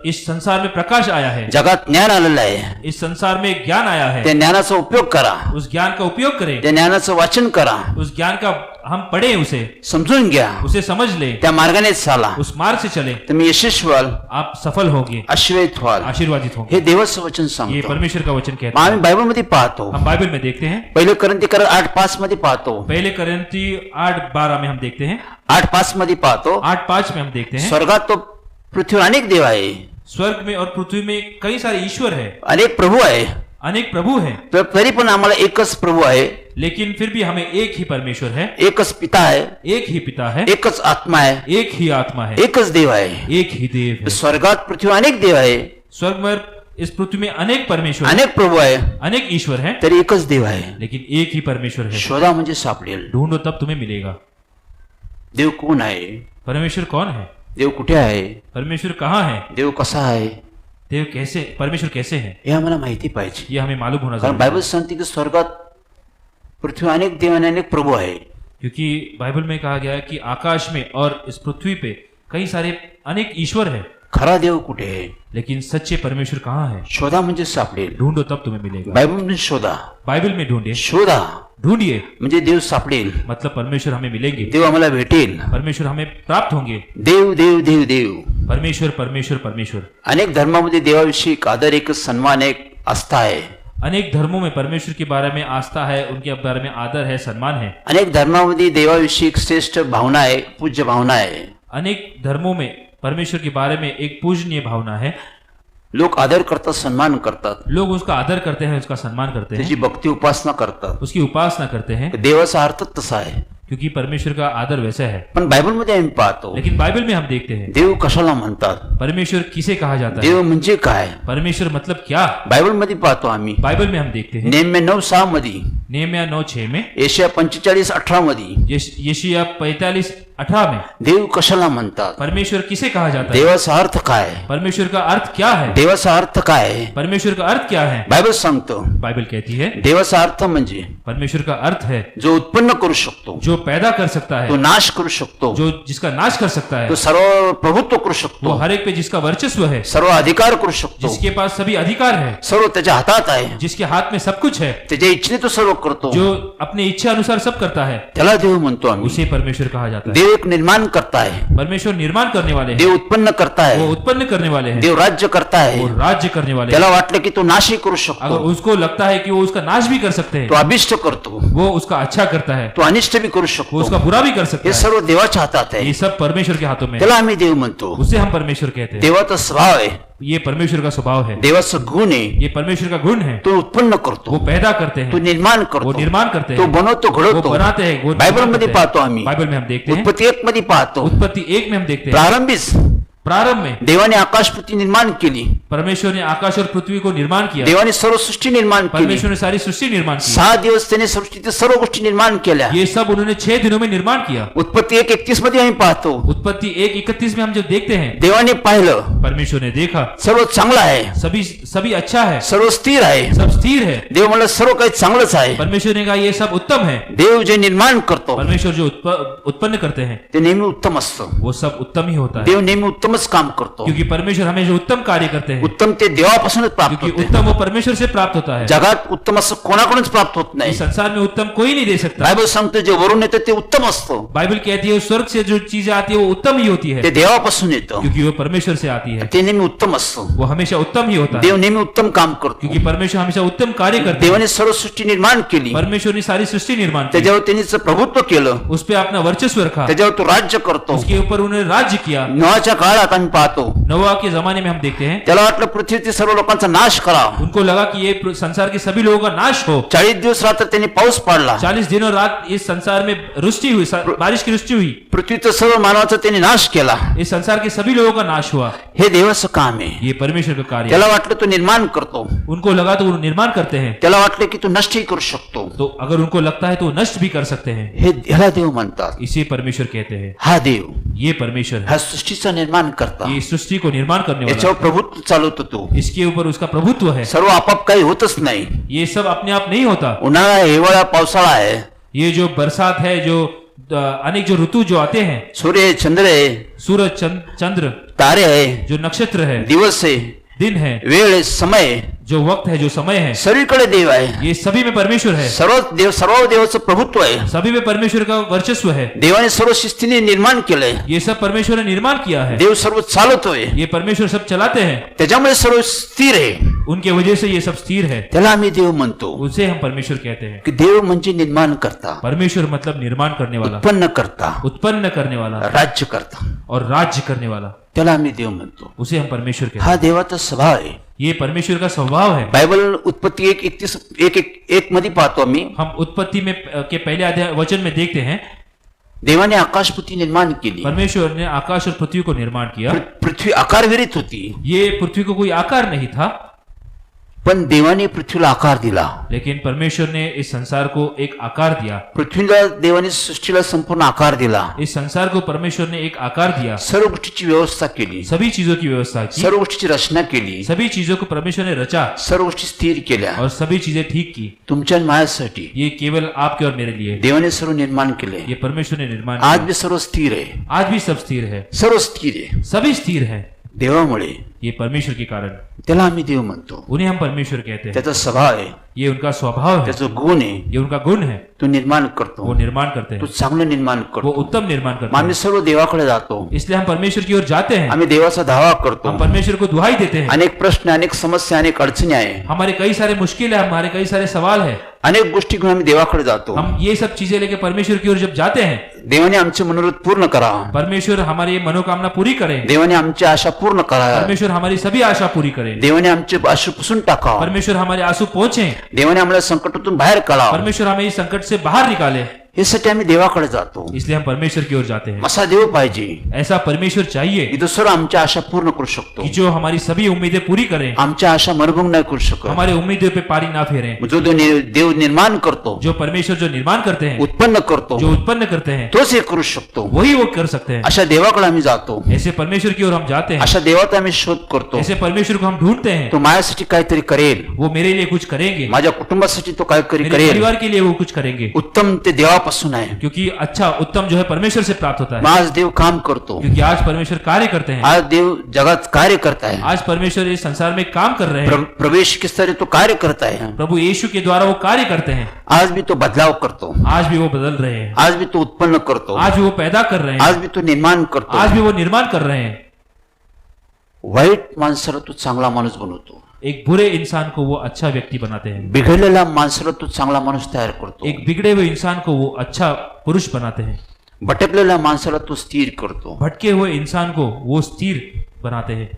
इस संसार में प्रकाश आया है, जगात ज्ञान आलेलं आहे, इस संसार में ज्ञान आया है, त्या ज्ञानाचा उपयोग करा, उस ज्ञान का उपयोग करें, त्या ज्ञानाचं वाचन करा, उस ज्ञान का हम पढ़े, उसे समजून घ्या, उसे समझ ले, त्या मार्गाने चाला, उस मार्ग से चले, तुम्ही यशस्वी व्हाल, आप सफल होंगे, आशीर्वादित व्हाल. आशीर्वादित होंगे. हे देवाचं वचन ये सांगतो. परमेश्वर का वचन मग कहता है. आम्ही बायबलमध्ये पाहतो, हम बाइबल में देखते हैं, पहिले करंथीकर 8:5 मध्ये पाहतो, पहले करंती 8:12 में हम देखते हैं, 8:5 मध्ये पाहतो, 8:5 में हम देखते हैं, स्वर्गात तो पृथ्वीवर अनेक देव आहे, स्वर्ग में और पृथ्वी में कई सारे ईश्वर है, अनेक प्रभू आहे, अनेक प्रभु है, तर तरी पण आम्हाला एकच प्रभू आहे, लेकिन फिर भी हमें एक ही परमेश्वर है, एकच पिता आहे, एक ही पिता है, एकच आत्मा आहे, एक ही आत्मा है, एकच देव आहे. एक ही देव है. स्वर्गात पृथ्वीवर अनेक देव आहे, स्वर्ग में इस पृथ्वी में अनेक परमेश्वर, अनेक प्रभू आहे, अनेक ईश्वर हैं, तरी एकच देव आहे. लेकिन एक ही परमेश्वर है. शोधा म्हणजे सापडेल. ढूंढो तब तुम्हें मिलेगा. देव कोण आहे? परमेश्वर कौन है? देव कुठे आहे? परमेश्वर कहाँ है? देव कसा आहे? देव कैसे, परमेश्वर कैसे है, हे आम्हाला माहिती पाहिजे. ये हमें मालूम होना कारण जरूरी है. बायबल सांगते की स्वर्गात पृथ्वी अनेक देव आणि अनेक प्रभू आहे. क्योंकि बाइबल में कहा गया है कि आकाश में और इस पृथ्वी पे कई सारे अनेक ईश्वर है, खरा देव कुठे आहे? लेकिन सच्चे परमेश्वर कहाँ है? शोधा म्हणजे सापडेल. ढूंढो तब तुम्हें मिलेगा. बायबल म्हणजे शोधा. बाइबल में ढूंढिए, शोधा ढूंढिए म्हणजे देव सापडेल. मतलब परमेश्वर हमें मिलेंगे, देव आम्हाला भेटेल. परमेश्वर हमें प्राप्त होंगे. देव देव देव देव. परमेश्वर परमेश्वर परमेश्वर. अनेक धर्मामध्ये देवाविषयी एक आदर, एक सन्मान, एक आस्था आहे. अनेक धर्मों में परमेश्वर के बारे में आस्था है, उनके बारे में आदर है, सम्मान है. अनेक धर्मामध्ये देवाविषयी एक श्रेष्ठ भावना आहे, पूज्य भावना आहे. अनेक धर्मों में परमेश्वर के बारे में एक पूजनीय भावना है. लोक आदर करतात, सन्मान करतात, लोग उसका आदर करते हैं, उसका सम्मान करते हैं, त्याची भक्ती उपासना करतात. उसकी उपासना करते हैं, देवाचा अर्थ तसा आहे. क्योंकि परमेश्वर का आदर वैसा है. पण बायबलमध्ये आम्ही पाहतो लेकिन बाइबल में हम देखते हैं देव कशाला म्हणतात, परमेश्वर किसे कहा जाता है, देव म्हणजे काय. परमेश्वर मतलब क्या. बायबलमध्ये पाहतो आम्ही बाइबल में हम देखते हैं नेहम्या 9:6 मध्ये, नेहम्या 9:6 में, एशिया 45:18 मध्ये यशायाह 45:18 में देव कशाला म्हणतात, परमेश्वर किसे कहा जाता है, देवाचा अर्थ काय, परमेश्वर का अर्थ क्या है, देवाचा अर्थ काय. परमेश्वर का अर्थ क्या है. बायबल सांगतो बाइबल कहती है देवाचा अर्थ म्हणजे परमेश्वर का अर्थ है जो उत्पन्न करू शकतो, जो पैदा कर सकता तो है, नाश करू शकतो, जो जिसका नाश कर सकता है, तो सर्व प्रभुत्व करू वो शकतो, हर एक पे जिसका वर्चस्व है, सर्व अधिकार करू शकतो, जिसके पास सभी अधिकार है, सर्व त्याच्या हातात आहे, जिसके हाथ में सब कुछ है, त्याच्या इच्छेने तो सर्व करतो, जो अपने इच्छा अनुसार सब करता है, त्याला देव म्हणतो आम्ही. उसे परमेश्वर कहा जाता है. देव एक निर्माण करता है, परमेश्वर निर्माण करने वाले हैं, देव उत्पन्न करता वो है, उत्पन्न करने वाले हैं, देव राज्य करता वो है. राज्य करने वाले हैं. त्याला वाटलं की तो नाशही करू अगर शकतो, उसको लगता है कि वो उसका नाश भी कर सकते तो हैं, अभिष्ट करतो, वो उसका अच्छा करता है, तो अनिष्ट भी करू वो शकतो. उसका बुरा भी कर सकता हे है. सर्व देवाच्या हातात ये आहे. सब परमेश्वर के हाथों में है. त्याला आम्ही देव म्हणतो. उसे हम परमेश्वर कहते हैं. देवाचा स्वभाव आहे, ये परमेश्वर का स्वभाव है, देवाचा गुण आहे. ये परमेश्वर का गुण है. तो उत्पन्न वो करतो, पैदा करते तो हैं, निर्माण वो करतो, निर्माण करते तो हैं, बनवतो, वो घडवतो. बनाते हैं, वो बायबल निर्माण मध्ये करते हैं. पाहतो आम्ही, बाइबल में हम देखते हैं, उत्पत्ती 1 मध्ये पाहतो, उत्पत्ति 1 में हम देखते हैं, प्रारंभीच प्रारंभ में देवाने आकाश पृथ्वी निर्माण केली, परमेश्वर ने आकाश और पृथ्वी को निर्माण किया, देवाने सर्व सृष्टी निर्माण केली. परमेश्वर ने सारी सृष्टि निर्माण की. 6 दिवस त्याने सृष्टीतील सर्व गोष्टी निर्माण केल्या. ये सब उन्होंने 6 दिनों में निर्माण किया. उत्पत्ती 1:31 मध्ये आम्ही पाहतो उत्पत्ति 1:31 में हम जो देखते हैं, देवाने पाहिलं परमेश्वर ने देखा सर्व चांगलं आहे, सभी सभी अच्छा है, सर्व स्थिर आहे. सब स्थिर है. देव म्हणलं सर्व काही चांगलंच आहे. परमेश्वर ने कहा ये सब उत्तम है. देव जे निर्माण करतो परमेश्वर जो उत्पन्न करते हैं ते नेहमी उत्तम असतं. वो सब उत्तम ही होता है, देव नेहमी उत्तमच काम करतो. क्योंकि परमेश्वर हमें जो उत्तम कार्य करते हैं, उत्तम ते देवापासूनच प्राप्त क्योंकि होते. उत्तम वो परमेश्वर से प्राप्त होता है. जगात उत्तम असं कोणाकडूनच प्राप्त होत नाही. इस संसार में उत्तम कोई नहीं दे सकता. बायबल सांगतो जे वरून येतं ते उत्तम असतं, बाइबल कहती है स्वर्ग से जो चीजें आती है वो उत्तम ही होती है, ते देवापासून येतं, क्योंकि वो परमेश्वर से आती है. ते नेहमी उत्तम असतं. वो हमेशा उत्तम ही होता है, देव नेहमी उत्तम काम करतो. क्योंकि परमेश्वर हमेशा उत्तम कार्य करते हैं. देवाने सर्व सृष्टी निर्माण केली, परमेश्वर ने सारी सृष्टि निर्माण की, त्याच्यावर त्यांनीच प्रभुत्व केलं, उस पे अपना वर्चस्व रखा, त्याच्यावर तो राज्य करतो. उसके ऊपर उन्होंने राज्य किया. नोआच्या काळात आम्ही पाहतो नोआ के जमाने में हम देखते हैं, त्याला वाटलं पृथ्वीतील सर्व लोकांचा नाश करावा. उनको लगा कि ये संसार के सभी लोगों का नाश हो. 40 दिवस रात्र त्यांनी पाऊस पाडला, 40 दिनों रात इस संसार में रुष्टि हुई, बारिश की रुष्टि हुई. पृथ्वीचा सर्व मानवाचा त्यांनी नाश केला. इस संसार के सभी लोगों का नाश हुआ. हे देवाचं काम आहे. ये परमेश्वर का कार्य है. त्याला वाटलं तो निर्माण करतो, उनको लगा तो वो निर्माण करते हैं, त्याला वाटलं की तो नष्टही करू शकतो. तो अगर उनको लगता है तो वो नष्ट भी कर सकते हैं. हे ह्याला देव म्हणतात. इसे परमेश्वर कहते हैं. हा देव ये परमेश्वर है, ह्या सृष्टीचा निर्माण करता, ये सृष्टि को निर्माण करने वाला याच्यावर है. प्रभुत्व चालवतो तो. इसके ऊपर उसका प्रभुत्व है. सर्व आपाप काही होतच नाही. ये सब अपने आप नहीं होता. उन्हाळा, हिवाळा, पावसाळा आहे, ये जो बरसात है, जो अनेक जो ऋतु जो आते हैं, सूर्य आहे, चंद्र आहे, सूरज चंद्र, तारे आहे, जो नक्षत्र है, दिवस आहे, दिन है, वेळ आहे, समय आहे, जो वक्त है, जो समय है, सगळीकडे देव आहे. ये सभी में परमेश्वर है. सर्व देवाचं प्रभुत्व आहे. सभी में परमेश्वर का वर्चस्व है. देवाने सर्व शिस्तीने निर्माण केलंय. ये सब परमेश्वर ने निर्माण किया है. देव सर्व चालवतोय, ये परमेश्वर सब चलाते हैं. त्याच्यामुळे सर्व स्थिर आहे. उनके वजह से ये सब स्थिर है. त्याला आम्ही देव म्हणतो. उसे हम परमेश्वर कहते हैं. की देव म्हणजे निर्माण करता, परमेश्वर मतलब निर्माण करने वाला, उत्पन्न करता, उत्पन्न करने वाला राज्य करता, और राज्य करने वाला. त्याला आम्ही देव म्हणतो. उसे हम परमेश्वर कहते हैं. हा देवाचा स्वभाव आहे. ये परमेश्वर का स्वभाव है. बायबल उत्पत्ती 1:31 मध्ये पाहतो आम्ही. हम उत्पत्ति में के पहले अध्याय वचन में देखते हैं, देवाने आकाश पृथ्वी निर्माण केली. परमेश्वर ने आकाश और पृथ्वी को निर्माण किया. पृथ्वी आकारविरहित होती. ये पृथ्वी को कोई आकार नहीं था. पण देवाने पृथ्वीला आकार दिला. लेकिन परमेश्वर ने इस संसार को एक आकार दिया. पृथ्वीला देवाने सृष्टीला संपूर्ण आकार दिला. इस संसार को परमेश्वर ने एक आकार दिया. सर्व गोष्टीची व्यवस्था केली. सभी चीजों की व्यवस्था की. सर्व गोष्टीची रचना केली. सभी चीजों को परमेश्वर ने रचा सर्व गोष्टी स्थिर केल्या. और सभी चीजें ठीक की. तुमच्या आणि माझ्यासाठी ये केवल आपके और मेरे लिए. देवाने सर्व निर्माण केले. ये परमेश्वर ने निर्माण आज किया. भी सर्व स्थिर आहे. आज भी सब स्थिर है. सर्व स्थिर आहे सभी स्थिर है. देवामुळे. ये परमेश्वर के कारण. त्याला आम्ही देव म्हणतो. उन्हें हम परमेश्वर कहते हैं. त्याचा स्वभाव आहे. ये उनका स्वभाव है. त्याचा गुण आहे. ये उनका गुण है. तो निर्माण वो करतो. निर्माण करते तो हैं. चांगलं निर्माण वो करतो. उत्तम निर्माण मग करते हैं. आम्ही सर्व देवाकडे जातो. इसलिए हम परमेश्वर की ओर जाते हैं. आम्ही देवाचा धावा करतो. हम परमेश्वर को दुहाई देते हैं. अनेक प्रश्न, अनेक समस्या, अनेक अडचणी आहे. हमारे कई सारे मुश्किल है, हमारे कई सारे सवाल है. अनेक गोष्टी घेऊन आम्ही देवाकडे जातो. हम ये सब चीजें लेके परमेश्वर की ओर जब जाते हैं, देवाने आमचे मनोरथ पूर्ण करा. परमेश्वर हमारी ये मनोकामना पूरी करे. देवाने आमची आशा पूर्ण करा. परमेश्वर हमारी सभी आशा पूरी करे. देवाने आमचे आशू पुसून टाका. परमेश्वर हमारे आंसू पोंछे. देवाने आम्हाला संकटातून बाहेर काढा. परमेश्वर हमें इस संकट से बाहर निकाले. यासाठी आम्ही देवाकडे जातो. इसलिए हम परमेश्वर की ओर जाते हैं. असा देव पाहिजे ऐसा परमेश्वर चाहिए की तो सर्व आमच्या आशा पूर्ण करू शकतो. कि जो हमारी सभी उम्मीदें पूरी करे. आमच्या आशा मरभंग नाही करू शकत. हमारे उम्मीदों पे पारी ना फेरे. जो देव निर्माण करतो, जो परमेश्वर जो निर्माण करते हैं, उत्पन्न करतो, जो उत्पन्न करते हैं, तोच हे करू शकतो. वही वो कर सकते हैं. अशा देवाकडे आम्ही जातो. ऐसे परमेश्वर की ओर हम जाते हैं. अशा देवाचा आम्ही शोध करतो. ऐसे परमेश्वर को हम ढूंढते हैं. तो माझ्यासाठी काहीतरी करेल. वो मेरे लिए कुछ करेंगे. माझ्या कुटुंबासाठी तो काहीतरी मेरे करेल. परिवार के लिए वो कुछ करेंगे. उत्तम ते देवापासून आहे. क्योंकि अच्छा उत्तम जो है परमेश्वर से प्राप्त होता है. आज देव काम करतो. क्योंकि आज परमेश्वर कार्य करते हैं. आज देव जगात कार्य करताय. आज परमेश्वर इस संसार में काम कर रहे हैं. प्रवेश किस तरह तो कार्य करताय. प्रभु यीशु के द्वारा वो कार्य करते हैं. आज भी तो बदलाव करतो. आज भी वो बदल रहे हैं. आज भी तो उत्पन्न करतो. आज भी वो पैदा कर रहे हैं. आज भी तो निर्माण करतो. आज भी वो निर्माण कर रहे हैं. वाईट माणसाला तो चांगला माणूस बनवतो. एक बुरे इंसान को वो अच्छा व्यक्ति बनाते हैं. बिघडलेला माणसाला तो चांगला माणूस तयार करतो. एक बिगड़े हुए इंसान को वो अच्छा पुरुष बनाते हैं. भटकलेल्या माणसाला तो स्थिर करतो. भटके हुए इंसान को वो स्थिर बनाते हैं.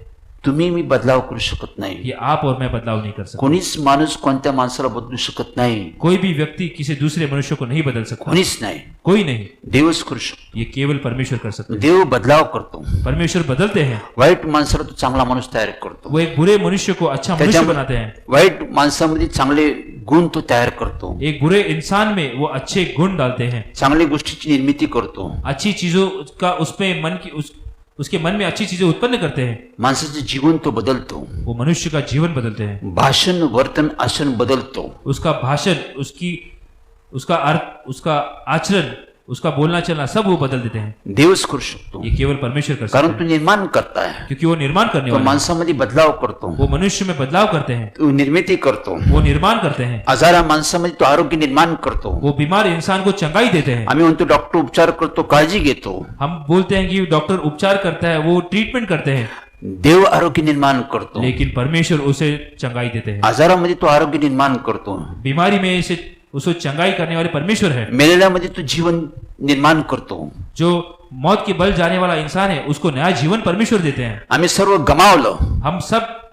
तुम्ही मी बदलाव करू शकत नाही. ये आप और मैं बदलाव नहीं कर सकते. कोणीच माणूस कोणत्या माणसाला बदलू शकत नाही. कोई भी व्यक्ति किसी दूसरे मनुष्य को नहीं बदल सकता. कोणीच नाही. कोई नहीं. देवच करू शकतो. ये केवल परमेश्वर कर सकते हैं. देव बदलाव करतो. परमेश्वर बदलते हैं. वाईट माणसाला तो चांगला माणूस तयार करतो. वो एक बुरे मनुष्य को अच्छा मनुष्य बनाते हैं. वाईट माणसामध्ये चांगले गुण तो तयार करतो. एक बुरे इंसान में वो अच्छे गुण डालते हैं. चांगली गोष्टीची निर्मिती करतो. अच्छी चीजों का उसपे मन की उसके मन में अच्छी चीजें उत्पन्न करते हैं. माणसाचे जीवन तो बदलतो. वो मनुष्य का जीवन बदलते हैं. भाषण, वर्तन, आचरण बदलतो. उसका भाषण, उसका अर्थ, उसका आचरण, उसका बोलना चलना सब वो बदल देते हैं. देवच करू शकतो. ये केवल परमेश्वर कर सकते कारण हैं. तो निर्माण करताय. क्योंकि वो निर्माण करने तो वाले हैं. माणसामध्ये बदलाव करतो. वो मनुष्य में बदलाव करते हैं. तो निर्मिती करतो. वो निर्माण करते हैं. आजारा माणसामध्ये तो आरोग्य निर्माण करतो. वो बीमार इंसान को चंगाई देते हैं. आम्ही म्हणतो डॉक्टर उपचार करतो, काळजी घेतो. हम बोलते हैं कि डॉक्टर उपचार करता है, वो ट्रीटमेंट करते हैं. देव आरोग्य निर्माण करतो. लेकिन परमेश्वर उसे चंगाई देते हैं. आजारामध्ये तो आरोग्य निर्माण करतो. बीमारी में इसे उसको चंगाई करने वाले परमेश्वर है. मेलेल्यामध्ये तो जीवन निर्माण करतो. जो मौत के बल जाने वाला इंसान है उसको नया जीवन परमेश्वर देते हैं. आम्ही सर्व गमावलं.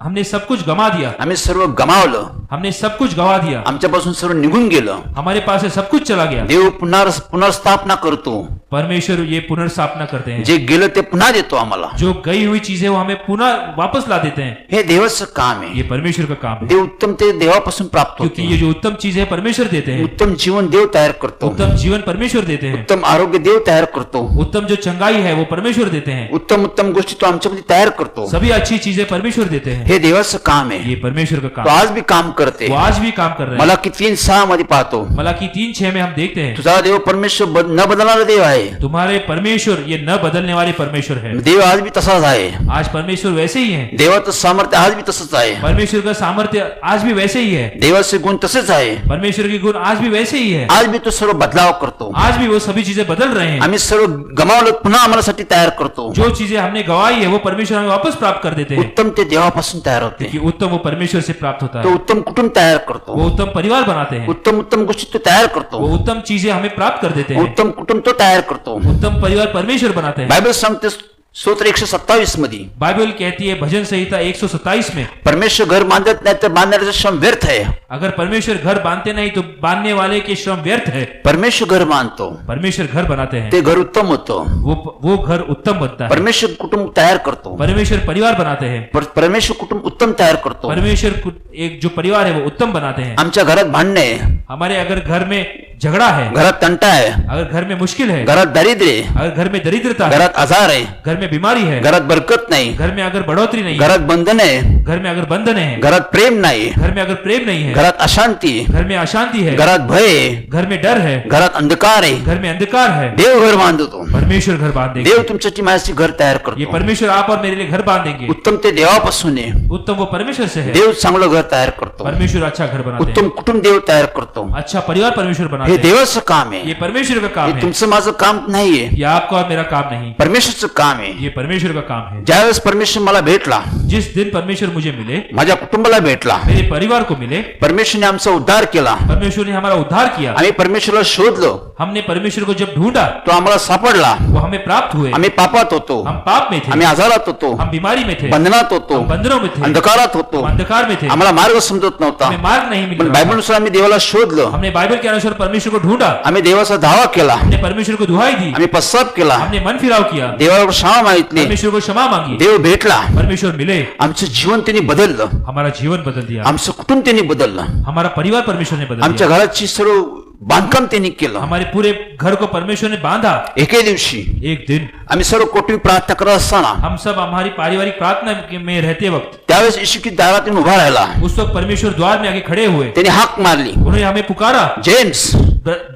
हमने सब कुछ गमा दिया. आम्ही सर्व गमावलं. हमने सब कुछ गवा दिया. आमच्यापासून सर्व निघून गेलं. हमारे पास से सब कुछ चला गया. देव पुनर्स्थापना करतो. परमेश्वर ये पुनर्स्थापना करते हैं. जे गेलं ते पुन्हा देतो आम्हाला. जो गई हुई चीजें वो हमें पुनः वापस ला देते हैं. हे देवाचं काम आहे. ये परमेश्वर का काम है. देव उत्तम ते देवापासून प्राप्त क्योंकि होते. ये जो उत्तम चीज है परमेश्वर देते हैं. उत्तम जीवन देव तयार करतो. उत्तम जीवन परमेश्वर देते हैं. उत्तम आरोग्य देव तयार करतो. उत्तम जो चंगाई है वो परमेश्वर देते हैं. उत्तम उत्तम गोष्टी तो आमच्यामध्ये तयार करतो. सभी अच्छी चीजें परमेश्वर देते हैं. हे देवाचं काम आहे. ये परमेश्वर का तो काम. आज भी काम करते. वो आज भी काम कर रहे हैं. मला की 3:6 मध्ये पाहतो. मलाकी 3:6 में हम देखते हैं. तुझा देव परमेश्वर न बदलणारा देव आहे. तुम्हारे परमेश्वर ये न बदलने वाले परमेश्वर है. देव आज भी तसाच आहे. आज परमेश्वर वैसे ही है. देवाचं सामर्थ्य आज भी तसंच आहे. परमेश्वर का सामर्थ्य आज भी वैसे ही है. देवाचे गुण तसेच आहे. परमेश्वर के गुण आज भी वैसे ही है. आज भी तो सर्व बदलाव करतो. आज भी वो सभी चीजें बदल रहे हैं. आम्ही सर्व गमावलं पुन्हा आम्हासाठी तयार करतो. जो चीजें हमने गवाई है वो परमेश्वर हमें वापस प्राप्त कर देते हैं. उत्तम ते देवापासून तयार होते. कि उत्तम वो परमेश्वर से प्राप्त होता तो है. उत्तम कुटुंब तयार करतो. वो उत्तम परिवार बनाते हैं. उत्तम उत्तम गोष्टी तो तयार करतो. वो उत्तम चीजें हमें प्राप्त कर देते हैं. उत्तम कुटुंब तो तयार करतो. उत्तम परिवार परमेश्वर बनाते हैं. बायबल सांगते स्तोत्र 127 मध्ये बाइबल कहती है भजन संहिता 127 में, परमेश्वर घर बांधत नाही तर बांधण्याचा श्रम व्यर्थ आहे. अगर परमेश्वर घर बांधते नहीं तो बांधने वाले के श्रम व्यर्थ है. परमेश्वर घर बांधतो, परमेश्वर घर बनाते हैं, ते घर उत्तम होतं. वो घर उत्तम बनता है. परमेश्वर कुटुंब तयार करतो. परमेश्वर परिवार बनाते हैं. परमेश्वर कुटुंब उत्तम तयार करतो. परमेश्वर एक जो परिवार है वो उत्तम बनाते हैं. आमच्या घरात भांडणे, हमारे अगर घर में झगड़ा है, घरात तंटा आहे, अगर घर में मुश्किल है, घरात दारिद्र्य आहे, अगर घर में दरिद्रता है, घरात आजार आहे, घर में बीमारी है, घरात बरकत नाही, घर में अगर बढ़ोतरी नहीं है, घरात बंधन आहे, घर में अगर बंधन है, घरात प्रेम नाही, घर में अगर प्रेम नहीं है, घरात अशांती, घर में अशांति है, घरात भय आहे, घर में डर है, घरात अंधकार आहे, घर में अंधकार है, देव घर बांधतो. परमेश्वर घर बांधेंगे. देव तुमच्यासाठी माझ्यासाठी घर तयार ये करतो. परमेश्वर आप और मेरे लिए घर बांधेंगे. उत्तम ते देवापासून आहे. उत्तम वो परमेश्वर से है. देव चांगलं घर तयार करतो. परमेश्वर अच्छा घर बनाते उत्तम हैं. कुटुंब देव तयार करतो. अच्छा परिवार परमेश्वर बनाते हे हैं. देवाचं काम आहे. ये परमेश्वर का काम हे है. तुमचं माझं काम नाहीये, ये आपका और मेरा काम नहीं, परमेश्वरचं काम आहे. ये परमेश्वर का काम है. ज्यावेळेस परमेश्वर मला भेटला, जिस दिन परमेश्वर मुझे मिले, माझ्या कुटुंबाला भेटला, मेरे परिवार को मिले, परमेश्वरने आमचा उद्धार केला. परमेश्वर ने हमारा उद्धार किया. आम्ही परमेश्वरला शोधलो, हमने परमेश्वर को जब ढूंढा तो आम्हाला सापडला. वो हमें प्राप्त हुए. आम्ही पापात होतो, हम पाप में थे, आम्ही आजारात होतो, हम बीमारी में थे, बंधनात होतो, हम बंधनों में थे, अंधकारात होतो, हम अंधकार में थे, आम्हाला मार्ग समजत नव्हता. हमें मार्ग नहीं मिल पण रहा था. बायबलनुसार आम्ही देवाला शोधलं, हमने बाइबल के अनुसार परमेश्वर को ढूंढा, आम्ही देवाचा धावा केला, हमने परमेश्वर को दुहाई दी, आम्ही पश्चाताप केला, हमने मन फिराव किया, देवावर क्षमा मागितली, परमेश्वर को क्षमा मांगी, देव भेटला, परमेश्वर मिले, आमचं जीवन त्यांनी बदललं, हमारा जीवन बदल दिया, आमचं कुटुंब त्यांनी बदललं, हमारा परिवार परमेश्वर ने बदल आमच्या दिया, घराची सर्व बांधकाम त्यांनी केलं. हमारे पूरे घर को परमेश्वर ने बांधा. एके दिवशी एक दिन आम्ही सर्व कोटी प्रार्थना करत असताना हम सब हमारी पारिवारिक प्रार्थना में रहते वक्त त्यावेळेस येशू ख्रिस्त दारात येऊन उभा राहिला. उस वक्त परमेश्वर द्वार में आके खड़े हुए, त्याने हाक मारली, उन्होंने हमें पुकारा, जेम्स,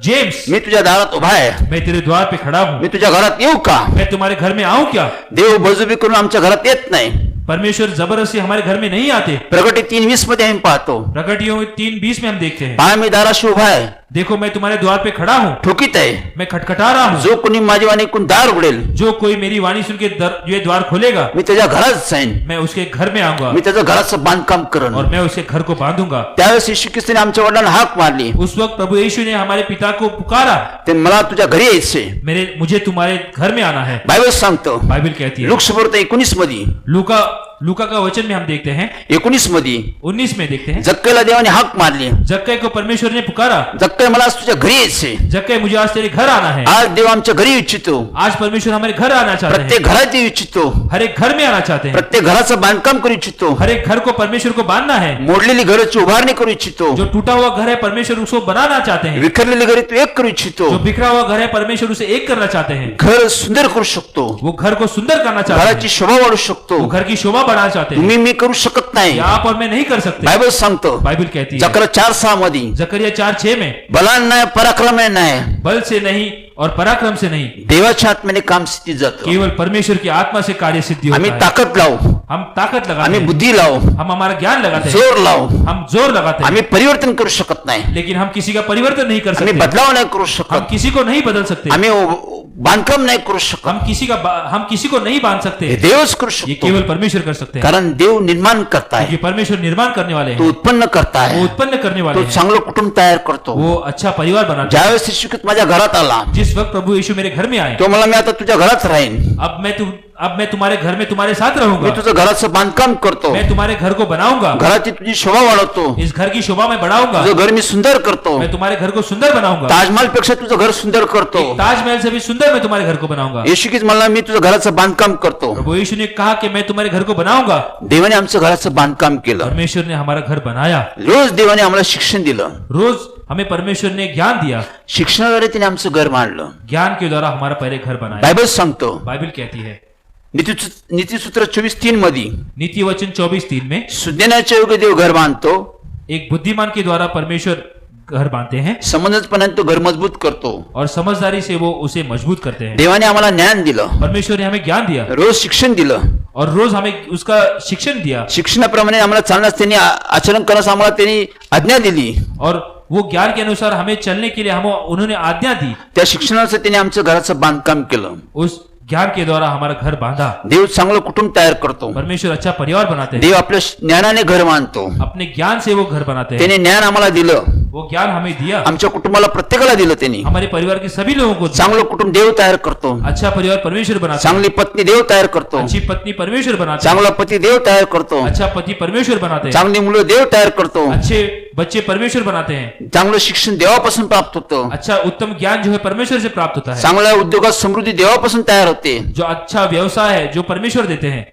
जेम्स मी तुझ्या दारात उभा आहे, मैं तेरे द्वार पे खड़ा हूँ, मी तुझ्या घरात येऊ का? मैं तुम्हारे घर में आऊं क्या? देव बळजुबी करून आमच्या घरात येत नाही. परमेश्वर जबरदस्ती हमारे घर में नहीं आते. प्रगटी 3:20 मध्ये आम्ही पाहतो, प्रकटियों 3:20 में हम देखते हैं, पहा मी दाराशी उभा आहे, देखो मैं तुम्हारे द्वार पे खड़ा हूँ, ठोकीत आहे, मैं खटखटा रहा हूँ, जो कोणी माझी वाणी ऐकून दार उघडेल, जो कोई मेरी वाणी सुन के ये द्वार खोलेगा, मी त्याच्या घरात जाईन, मैं उसके घर में आऊंगा मी त्याचं घराचं बांधकाम करेन. और मैं उसके घर को बांधूंगा. त्यावेळेस येशू ख्रिस्ताने आमच्या वडिलांना हाक मारली, उस वक्त प्रभु यीशु ने हमारे पिता को पुकारा, ते मला तुझ्या घरी यायचे. मुझे तुम्हारे घर में आना है. बायबल सांगतो, बाइबल कहती है, लूक 19 मध्ये, लूका का वचन में हम देखते हैं, 19 मध्ये 19 में देखते हैं, जक्कईला देवाने हाक मारली, जक्कई को परमेश्वर ने पुकारा, जक्कई मला आज तुझ्या घरी यायचे. जक्कई मुझे आज तेरे घर आना है. आज देव आमच्या घरी इच्छितो, आज परमेश्वर हमारे घर आना चाहते हैं, प्रत्येक घरात येऊ इच्छितो, हर एक घर में आना चाहते हैं, प्रत्येक घराचं बांधकाम करू इच्छितो, हर एक घर को परमेश्वर को बांधना है. मोडलेली घराची उभारणी करू इच्छितो, जो टूटा हुआ घर है परमेश्वर उसको बनाना चाहते हैं, विखरलेली घरी तू एक करू इच्छितो. जो बिखरा हुआ घर है परमेश्वर उसे एक करना चाहते हैं, घर सुंदर करू शकतो, वो घर को सुंदर करना चाहते घराची हैं, शोभा वाढू शकतो. वो घर की शोभा बढ़ाना चाहते हैं. तुम्ही मी करू शकत नाही. ये आप और मैं नहीं कर सकते. बायबल सांगतो, बाइबल कहती है, जकरा 4:6 मध्ये, जकरिया 4:6 में, बलान नाही, पराक्रम नाही, बल से नहीं और पराक्रम से नहीं, देवाच्या आत्म्याने काम सिद्धी जातं. केवल परमेश्वर की आत्मा से कार्य सिद्धि होता आम्ही है. ताकद लावू, हम ताकत लगाते आम्ही हैं, बुद्धी लावू, हम हमारा ज्ञान लगाते हैं, जोर लावू, हम जोर लगाते हैं, आम्ही परिवर्तन करू शकत नाही, लेकिन हम किसी का परिवर्तन नहीं कर आम्ही सकते, बदलाव नाही करू हम शकत, किसी को नहीं बदल सकते, आम्ही बांधकाम नाही करू शकत. हम किसी को नहीं बांध हे सकते. देवच करू ये शकतो, केवल परमेश्वर कर सकते हैं, कारण देव निर्माण करता क्योंकि है, परमेश्वर निर्माण करने वाले तो हैं, उत्पन्न करता वो है, उत्पन्न करने वाले तो हैं, चांगलं कुटुंब तयार करतो. वो अच्छा परिवार बनाते हैं. ज्यावेळेस येशू ख्रिस्त माझ्या घरात आला, जिस वक्त प्रभु यीशु मेरे घर में आए, तो मला मी आता तुझ्या घरात राहीन, अब मैं तुम्हारे घर में तुम्हारे साथ मी रहूंगा, तुझं घराचं बांधकाम करतो, मैं तुम्हारे घर को बनाऊंगा, घराची तुझी शोभा वाढवतो, इस घर की शोभा में बढ़ाऊंगा, तुझं घर मी सुंदर करतो, मैं तुम्हारे घर को सुंदर बनाऊंगा, ताजमहल पेक्षा तुझं घर सुंदर करतो. ताजमहल से भी सुंदर मैं तुम्हारे घर को बनाऊंगा. येशू ख्रिस्त मला मी तुझं घराचं बांधकाम करतो. प्रभु यीशु ने कहा कि मैं तुम्हारे घर को बनाऊंगा. देवाने आमचं घराचं बांधकाम केलं. परमेश्वर ने हमारा घर बनाया. रोज देवाने आम्हाला शिक्षण दिलं, रोज हमें परमेश्वर ने ज्ञान दिया, शिक्षणाद्वारे त्याने आमचं घर मांडलं. ज्ञान के द्वारा हमारा पहले घर बनाया. बायबल सांगतो, बाइबल कहती है, नीतिसूत्र 24:3 मध्ये, नीति वचन 24:3 में, सुज्ञानाच्या योग्य देव घर बांधतो, एक बुद्धिमान के द्वारा परमेश्वर घर बांधते हैं समंजसपणाने तो घर मजबूत करतो. और समझदारी से वो उसे मजबूत करते हैं. देवाने आम्हाला ज्ञान दिलं, परमेश्वर ने हमें ज्ञान दिया रोज शिक्षण दिलं, और रोज हमें उसका शिक्षण दिया, शिक्षणाप्रमाणे आम्हाला चालण्यास त्यांनी आचरण करण्यास आम्हाला त्यांनी आज्ञा दिली. और वो ज्ञान के अनुसार हमें चलने के लिए उन्होंने आज्ञा दी. त्या शिक्षणाचं त्यांनी आमचं घराचं बांधकाम केलं. उस ज्ञान के द्वारा हमारा घर बांधा. देव चांगलं कुटुंब तयार करतो. परमेश्वर अच्छा परिवार बनाते हैं. देव आपल्या ज्ञानाने घर बांधतो. अपने ज्ञान से वो घर बनाते हैं. त्याने ज्ञान आम्हाला दिलं, वो ज्ञान हमें दिया, आमच्या कुटुंबाला प्रत्येकाला दिलं त्यांनी. हमारे परिवार के सभी लोगों को दिया. चांगलं कुटुंब देव तयार करतो, अच्छा परिवार परमेश्वर बनाता है, चांगली पत्नी देव तयार करतो, अच्छी पत्नी परमेश्वर बनाता है, चांगला पती देव तयार करतो, अच्छा पति परमेश्वर बनाते हैं, चांगली मुलं देव तयार करतो, अच्छे बच्चे परमेश्वर बनाते हैं, चांगलं शिक्षण देवापासून प्राप्त होतं, अच्छा उत्तम ज्ञान जो है परमेश्वर से प्राप्त होता है, चांगल्या उद्योगात समृद्धी देवापासून तयार होते, जो अच्छा व्यवसाय है जो परमेश्वर देते हैं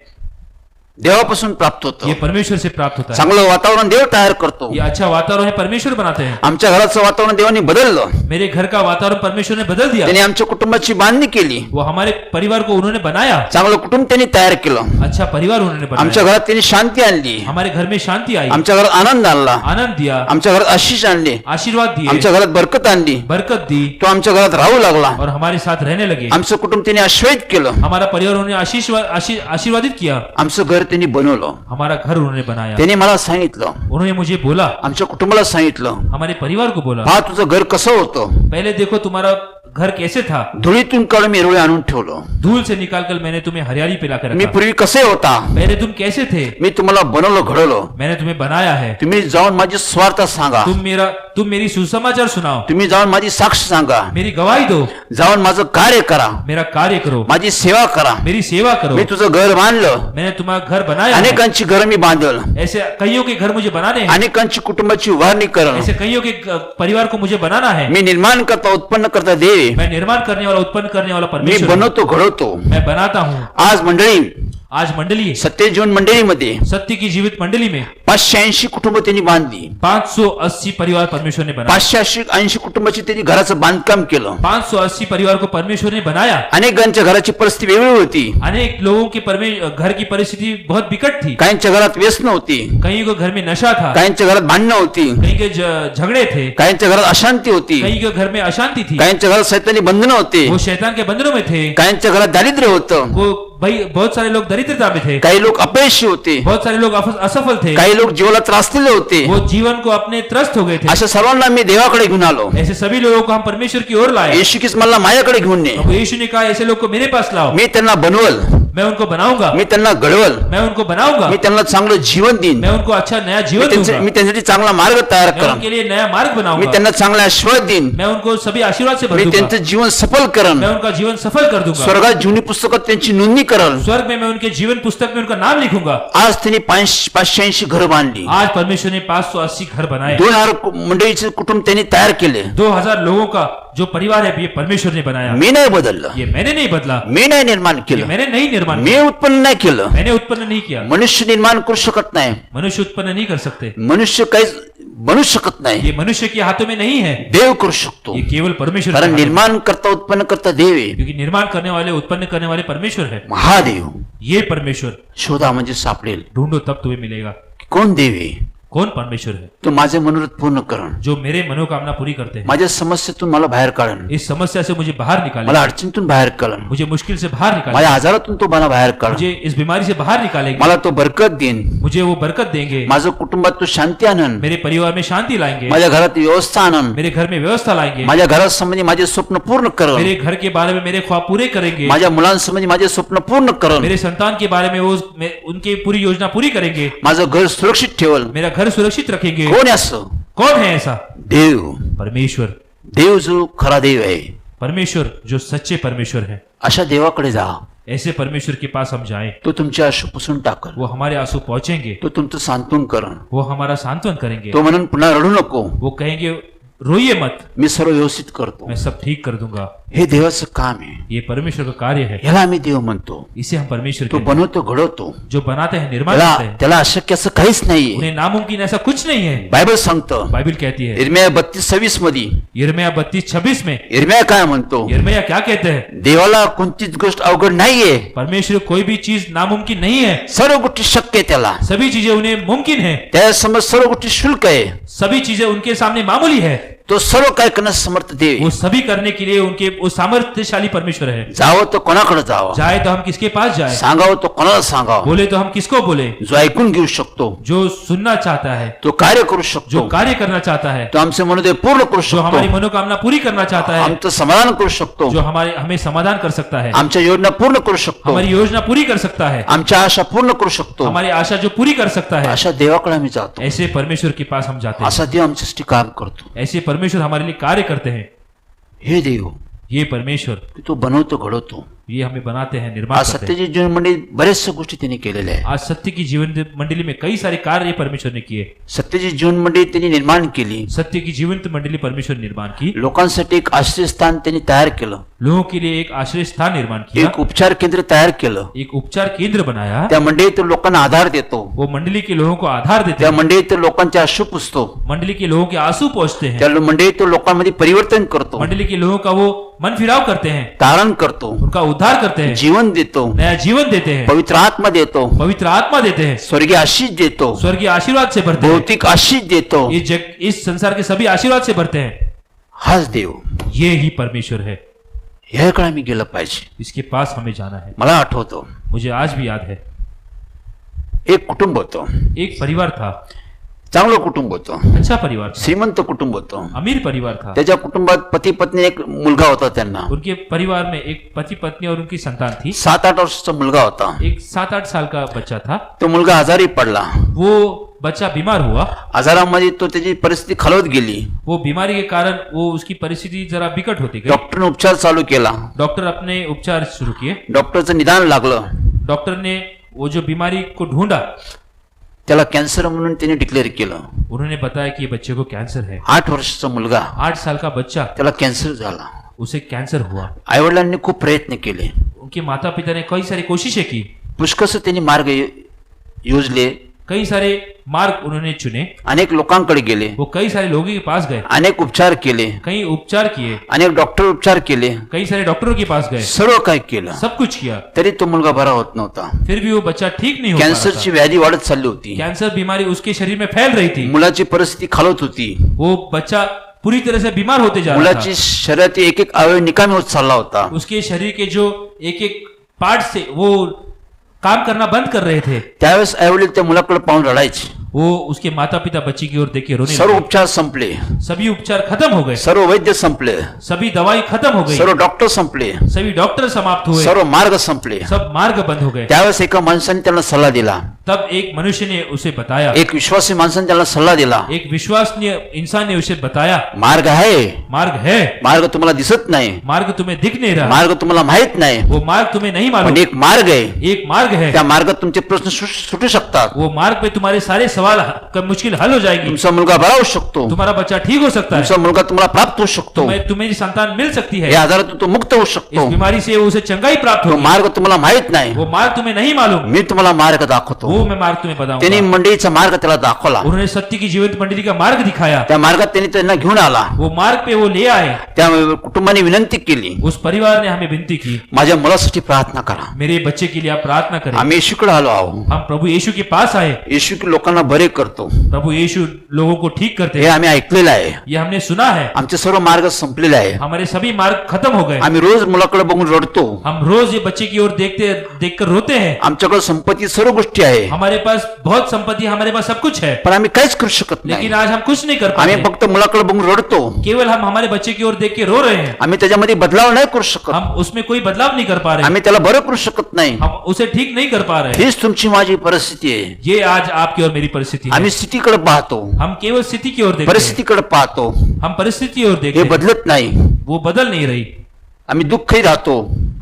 देवापासून प्राप्त होतं, ये परमेश्वर से प्राप्त होता है, चांगलं वातावरण देव तयार करतो. ये अच्छा वातावरण है परमेश्वर बनाते हैं. आमच्या घराचं वातावरण देवाने बदललं, मेरे घर का वातावरण परमेश्वर ने बदल दिया, त्यांनी आमच्या कुटुंबाची बांधणी केली, वो हमारे परिवार को उन्होंने बनाया, चांगलं कुटुंब त्यांनी तयार केलं, अच्छा परिवार उन्होंने आमच्या बनाया, घरात त्यांनी शांती आणली, हमारे घर में शांति आई, आमच्या घरात आनंद आणला, आनंद दिया, आमच्या घरात आशीष आणली, आशीर्वाद दिए, आमच्या घरात बरकत आणली, बरकत दी तो आमच्या घरात राहू लागला, और हमारे साथ रहने लगे. आमचं कुटुंब त्यांनी आश्वस्त केलं, हमारा परिवार उन्होंने आशीर्वादित किया, आमचं घर त्यांनी बनवलं. हमारा घर उन्होंने बनाया. त्याने मला सांगितलं, उन्होंने मुझे बोला, आमच्या कुटुंबाला सांगितलं, हमारे परिवार को बोला, पहा तुझं घर कसं होतं, पहले देखो तुम्हारा घर कैसे था, धुळीतून काढून मी रोळे आणून ठेवलं, धूल से निकालकर मैंने तुम्हें हरियाली पे लाकर मी रखा. पूर्वी कसे होता, पहले तुम कैसे थे, मी तुम्हाला बनवलं घडवलं, मैंने तुम्हें बनाया है. तुम्ही जाऊन माझी स्वार्थ सांगा, तुम मेरी सुसमाचार सुनाओ, तुम्ही जाऊन माझी साक्ष सांगा, मेरी गवाही दो, जाऊन माझं कार्य करा, मेरा कार्य करो, माझी सेवा करा. मेरी सेवा करो. मी तुझं घर बांधलं, मैंने तुम्हारा घर बनाया है. अनेकांची घर मी बांधल, ऐसे कईयों के घर मुझे बनाने हैं, अनेकांची कुटुंबाची उभारणी करण, ऐसे कईयों के परिवार को मुझे बनाना है. मी निर्माण करता उत्पन्न करता देव, मैं निर्माण करने वाला उत्पन्न करने वाला मी परमेश्वर हूं. बनवतो घडवतो. मैं बनाता हूँ. आज मंडळी, आज मंडली, सत्य जीवन मंडळीमध्ये सत्य की जीवित मंडली में 580 कुटुंब त्यांनी बांधली, 580 परिवार परमेश्वर ने बनाया. 580 कुटुंबाची त्यांनी घराचं बांधकाम केलं. 580 परिवार को परमेश्वर ने बनाया. अनेकांच्या घराची परिस्थिती वेगळी होती, अनेक लोगों के घर की परिस्थिति बहुत बिकट थी. काहींच्या घरात व्यसन होती, कहीं को घर में नशा था, काहींच्या घरात भांडणं होती, कहीं के झगड़े थे, काहींच्या घरात अशांती होती, कहीं के घर में अशांति थी, काहींच्या घरात सैतानी बंधनं होते, वो शैतान के बंधनों में थे, काहींच्या घरात दारिद्र्य होतं, वो भाई बहुत सारे लोग दरिद्रता में थे, काही लोक अपयशी होते, बहुत सारे लोग असफल थे, काही लोक जीवाला त्रासलेले होते. वो जीवन को अपने त्रस्त हो गए थे. अशा सर्वांना मी देवाकडे घेऊन आलो. ऐसे सभी लोगों को हम परमेश्वर की ओर लाए. येशू ख्रिस्त मला माझ्याकडे घेऊन ये, प्रभु यीशु ने कहा ऐसे लोग को मेरे पास लाओ, मी त्यांना बनवल, मैं उनको बनाऊंगा, मी त्यांना घडवल, मैं उनको बनाऊंगा, मी त्यांना चांगलं जीवन देईन, मैं उनको अच्छा नया जीवन दूंगा, मी त्यांच्यासाठी चांगला मार्ग तयार मैं करन, उनके लिए नया मार्ग मी बनाऊंगा, त्यांना चांगला आशीर्वाद देईन, मैं उनको सभी आशीर्वाद से भर मी दूंगा, त्यांचं जीवन सफल करन, मैं उनका जीवन सफल कर दूंगा, स्वर्गात जीवनी पुस्तकात त्यांची नोंदणी करल. स्वर्ग में मैं उनके जीवन पुस्तक में उनका नाम लिखूंगा. आज त्यांनी 580 घर बांधली, आज परमेश्वर ने 580 घर बनाए. 2000 मंडळीचे कुटुंब त्यांनी तयार केले. 2000 लोगों का जो परिवार है ये परमेश्वर ने बनाया. मी नाही बदललं, ये मैंने नहीं बदला, मी नाही निर्माण ये केलं, मैंने नहीं निर्माण मी किया, उत्पन्न नाही केलं. मैंने उत्पन्न नहीं किया. मनुष्य निर्माण करू शकत नाही, मनुष्य उत्पन्न नहीं कर सकते, मनुष्य काहीच बनू शकत नाही, ये मनुष्य के हाथों में नहीं है, देव करू शकतो. ये केवल परमेश्वर के कारण हाथों में है. निर्माण करता उत्पन्न करता देव आहे, क्योंकि निर्माण करने वाले उत्पन्न करने वाले परमेश्वर है. महादेव. ये परमेश्वर शोधा म्हणजे सापडेल, ढूंढो तब तुम्हें मिलेगा. कोण देव आहे, कौन परमेश्वर है तो माझे मनोरथ पूर्ण करण, जो मेरे मनोकामना पूरी करते हैं. माझ्या समस्येतून मला बाहेर काढण, इस समस्या से मुझे बाहर निकाले, मला अडचणीतून बाहेर काढण, मुझे मुश्किल से बाहर निकाले, माझ्या आजारातून तो मला बाहेर काढ, मुझे इस बीमारी से बाहर निकालेंगे, मला तो बरकत देईन, मुझे वो बरकत देंगे, माझं कुटुंबात तो शांती आणन, मेरे परिवार में शांति लाएंगे, माझ्या घरात व्यवस्था आणन, मेरे घर में व्यवस्था लाएंगे, माझ्या घरासंबंधी माझे स्वप्न पूर्ण कर, मेरे घर के बारे में मेरे ख्वाब पूरे करेंगे, माझ्या मुलांसंबंधी माझे स्वप्न पूर्ण कर, मेरे संतान के बारे में वो उनकी पूरी योजना पूरी करेंगे, माझं घर सुरक्षित ठेवल. मेरा घर सुरक्षित रखेंगे. कोण आहे असं? कौन है ऐसा? देव. परमेश्वर. देव जो खरा देव आहे, परमेश्वर जो सच्चे परमेश्वर है, अशा देवाकडे जा, ऐसे परमेश्वर के पास हम जाएं, तो तुमचे आशु पुसून टाकल, वो हमारे आंसू पहुंचेंगे, तो तुमचं सांत्वन करण, वो हमारा सांत्वन करेंगे, तो म्हणून पुन्हा रडू नको, वो कहेंगे रोइए मत, मी सर्व व्यवस्थित करतो. मैं सब ठीक कर दूंगा. हे देवाचं काम आहे, ये परमेश्वर का कार्य है, याला आम्ही देव म्हणतो. इसे हम परमेश्वर तो कहते हैं. बनवतो घडवतो, जो बनाते हैं, निर्माण करते त्याला हैं, त्याला अशक्य असं काहीच नाहीये. उन्हें नामुमकिन ऐसा कुछ नहीं है. बायबल सांगतं बाइबल कहती है इर्मिया 32:26 मध्ये, यिर्मयाह 32:26 में इर्मिया काय म्हणतो, यिर्मयाह क्या कहते हैं? देवाला कोणतीच गोष्ट अवघड नाहीये, परमेश्वर कोई भी चीज नामुमकिन नहीं है, सर्व गोष्टी शक्य आहे त्याला, सभी चीजें उन्हें मुमकिन है, त्यासमोर सर्व गोष्टी शुल्क आहे. सभी चीजें उनके सामने मामूली है. तो सर्व काय करण्यास समर्थ देव वो सभी करने के लिए उनके वो सामर्थ्यशाली परमेश्वर है। जावं तो कोणाकडे जावं, जाए तो हम किसके पास जाए, सांगावं तो कोणाला सांगावं, बोले तो हम किसको बोले, जो ऐकून घेऊ शकतो, जो सुनना चाहता है, तो कार्य करू जो शकतो, कार्य करना चाहता है, तो आमचे मनोदय पूर्ण करू जो हमारी शकतो, मनोकामना पूरी करना चाहता है, आमचं समाधान करू शकतो, जो हमें समाधान कर सकता है, आमच्या योजना पूर्ण करू शकतो, हमारी योजना पूरी कर सकता है, आमच्या आशा पूर्ण करू शकतो, हमारी आशा जो पूरी कर सकता है, अशा देवाकडे आम्ही जातो. ऐसे परमेश्वर के पास हम जाते हैं, असा देव आमच्यासाठी काम करतो. ऐसे परमेश्वर हमारे लिए कार्य करते हैं। हे देव ये परमेश्वर की तो बनवतो घडवतो. ये हमें बनाते हैं, निर्माण आज करते हैं। सत्यची जीवन मंडळी बऱ्याचशा गोष्टी त्यांनी केलेल्या आहे. आज सत्य की जीवन मंडली में कई सारे कार्य ये परमेश्वर ने किए। सत्यची जीवन मंडळी त्यांनी निर्माण केली. सत्य की जीवंत मंडली परमेश्वर ने निर्माण की, लोकांसाठी एक आश्रयस्थान त्यांनी तयार केलं, लोगों के लिए एक आश्रय स्थान निर्माण किया, एक उपचार केंद्र तयार केलं. एक उपचार केंद्र बनाया। त्या मंडळीत लोकांना आधार देतो, वो मंडली के लोगों को आधार देते त्या हैं, मंडळीत लोकांचे अश्रू पुसतो, मंडली के लोगों के आंसू पहुंचते हैं, त्या मंडळीत लोकांमध्ये परिवर्तन करतो, मंडली के लोगों का वो मन फिराव करते हैं, तारण करतो, उनका उद्धार करते हैं, जीवन देतो, नया जीवन देते हैं, पवित्र आत्मा देतो, पवित्र आत्मा देते हैं, स्वर्गीय आशीष देतो, स्वर्गीय आशीर्वाद से भरते हैं, भौतिक आशीष देतो. इस संसार के सभी आशीर्वाद से भरते हैं। हाच देव, ये ही परमेश्वर है, ह्याकडे आम्ही गेलं पाहिजे. इसके पास हमें जाना है। मला आठवतो मुझे आज भी याद है, एक कुटुंब होतं, एक परिवार था, चांगलं कुटुंब होतं, अच्छा परिवार था, श्रीमंत कुटुंब होतं. अमीर परिवार था। त्याच्या कुटुंबात पती पत्नी एक मुलगा होता. त्यांना उनके परिवार में एक पति पत्नी और उनकी संतान थी। 7-8 वर्षाचा मुलगा होता. एक 7-8 साल का बच्चा था। तो मुलगा आजारी पडला. वो बच्चा बीमार हुआ। आजारामध्ये तो त्याची परिस्थिती खालवत गेली. वो बीमारी के कारण वो उसकी परिस्थिति जरा बिकट होती गई। डॉक्टरने उपचार चालू केला. डॉक्टर अपने उपचार शुरू किए। डॉक्टरचं निदान लागलं. डॉक्टर ने वो जो बीमारी को ढूंढा, त्याला कॅन्सर म्हणून त्याने डिक्लेअर केलं. उन्होंने बताया कि ये बच्चे को कैंसर है। 8 वर्षाचा मुलगा, 8 साल का बच्चा, त्याला कॅन्सर झाला. उसे कैंसर हुआ। आईवडिलांनी खूप प्रयत्न केले. उनके माता पिता ने कई सारी कोशिशें की, पुष्कळ त्यांनी मार्ग योजले. कई सारे मार्ग उन्होंने चुने, अनेक लोकांकडे गेले, वो कई सारे लोगों के पास गए, अनेक उपचार केले, कई उपचार किए, अनेक डॉक्टर उपचार केले, कई सारे डॉक्टरों के पास गए, सर्व काय केलं. सब कुछ किया, तरी तो मुलगा बरा होत नव्हता. फिर भी वो बच्चा ठीक नहीं हो पा रहा कॅन्सरची था। व्याधी वाढत चालली होती. कैंसर बीमारी उसके शरीर में फैल रही थी। मुलाची परिस्थिती खालवत होती. वो बच्चा पूरी तरह से बीमार होते जा रहा मुलाची था। शरीरातील एक एक अवयव निकामी होत चालला होता. उसके शरीर के जो एक एक पार्ट से वो काम करना बंद कर रहे थे। त्यावेळेस आईवडील त्या मुलाकडे पाहून रडायचे. वो उसके माता पिता बच्चे की ओर देख के रोने सर्व लगे। उपचार संपले, सभी उपचार खत्म हो गए, सर्व वैद्य संपले, सभी दवाई खत्म हो गई, सर्व डॉक्टर संपले, सभी डॉक्टर समाप्त हुए, सर्व मार्ग संपले. सब मार्ग बंद हो गए। त्यावेळेस एका माणसाने त्यांना सल्ला दिला. तब एक मनुष्य ने उसे बताया, एक विश्वासी माणसाने त्याला सल्ला दिला. एक विश्वसनीय इंसान ने उसे बताया, मार्ग आहे, मार्ग है, मार्ग तुम्हाला दिसत नाही, मार्ग तुम्हें दिख नहीं रहा, मार्ग तुम्हाला माहित नाही, वो मार्ग तुम्हें नहीं मालूम, पण एक मार्ग आहे. एक मार्ग है, त्या मार्गात तुमचे प्रश्न सुटू शकतात. वो मार्ग पे तुम्हारे सारे सवाल मुश्किल हल हो जाएगी, तुमचा मुलगा बरा होऊ शकतो, तुम्हारा बच्चा ठीक हो सकता है, तुमचा मुलगा तुम्हाला प्राप्त होऊ शकतो, तुम्हें संतान मिल सकती है, या आजारातून तो मुक्त होऊ इस शकतो. बीमारी से उसे चंगाई प्राप्त तो होगी। मार्ग तुम्हाला माहित नाही, वो मार्ग तुम्हें नहीं मालूम, मी तुम्हाला मार्ग दाखवतो. वो मैं मार्ग तुम्हें त्यांनी बताऊंगा। मंडळीचा मार्ग त्याला दाखवला. उन्होंने सत्य की जीवित मंडली का मार्ग दिखाया, त्या मार्गात त्यांनी त्यांना घेऊन आला. वो मार्ग पे वो ले आए। त्या कुटुंबाने विनंती केली, उस परिवार ने हमें विनती की, माझ्या मुलासाठी प्रार्थना करा. मेरे बच्चे के लिए आप प्रार्थना करें। आम्ही येशूकडे आलो आहो. हम प्रभु यीशु के पास आए, येशू की लोकांना बरे करतो, प्रभु यीशु लोगों को ठीक करते हे हैं, आम्ही ऐकलेलं आहे. ये हमने सुना है। आमचे सर्व मार्ग संपलेले आहे. हमारे सभी मार्ग खत्म हो गए। आम्ही रोज मुलाकडे बघून रडतो. हम रोज ये बच्चे की ओर देखकर रोते हैं। आमच्याकडे संपत्ती सर्व गोष्टी आहे, हमारे पास बहुत संपत्ति, हमारे पास सब कुछ है, पण आम्ही काहीच करू शकत नाही. लेकिन आज हम कुछ नहीं कर आम्ही पाते। फक्त मुलाकडे बघून रडतो. केवल हम हमारे बच्चे की ओर देख के रो रहे हैं। आम्ही त्याच्यामध्ये बदलाव नाही करू शकत. हम उसमें कोई बदलाव नहीं कर पा रहे, आम्ही त्याला बरं करू शकत नाही. हम उसे ठीक नहीं कर पा रहे। हीच तुमची माझी परिस्थिती आहे. ये आज आपकी और मेरी परिस्थिति है। आम्ही स्थितीकडे पाहतो, हम केवल स्थिति की ओर देखते हैं, परिस्थितीकडे पाहतो. हम परिस्थिति की ओर हे देखते हैं, बदलत नाही. वो बदल नहीं रही। आम्ही दुःखी राहतो,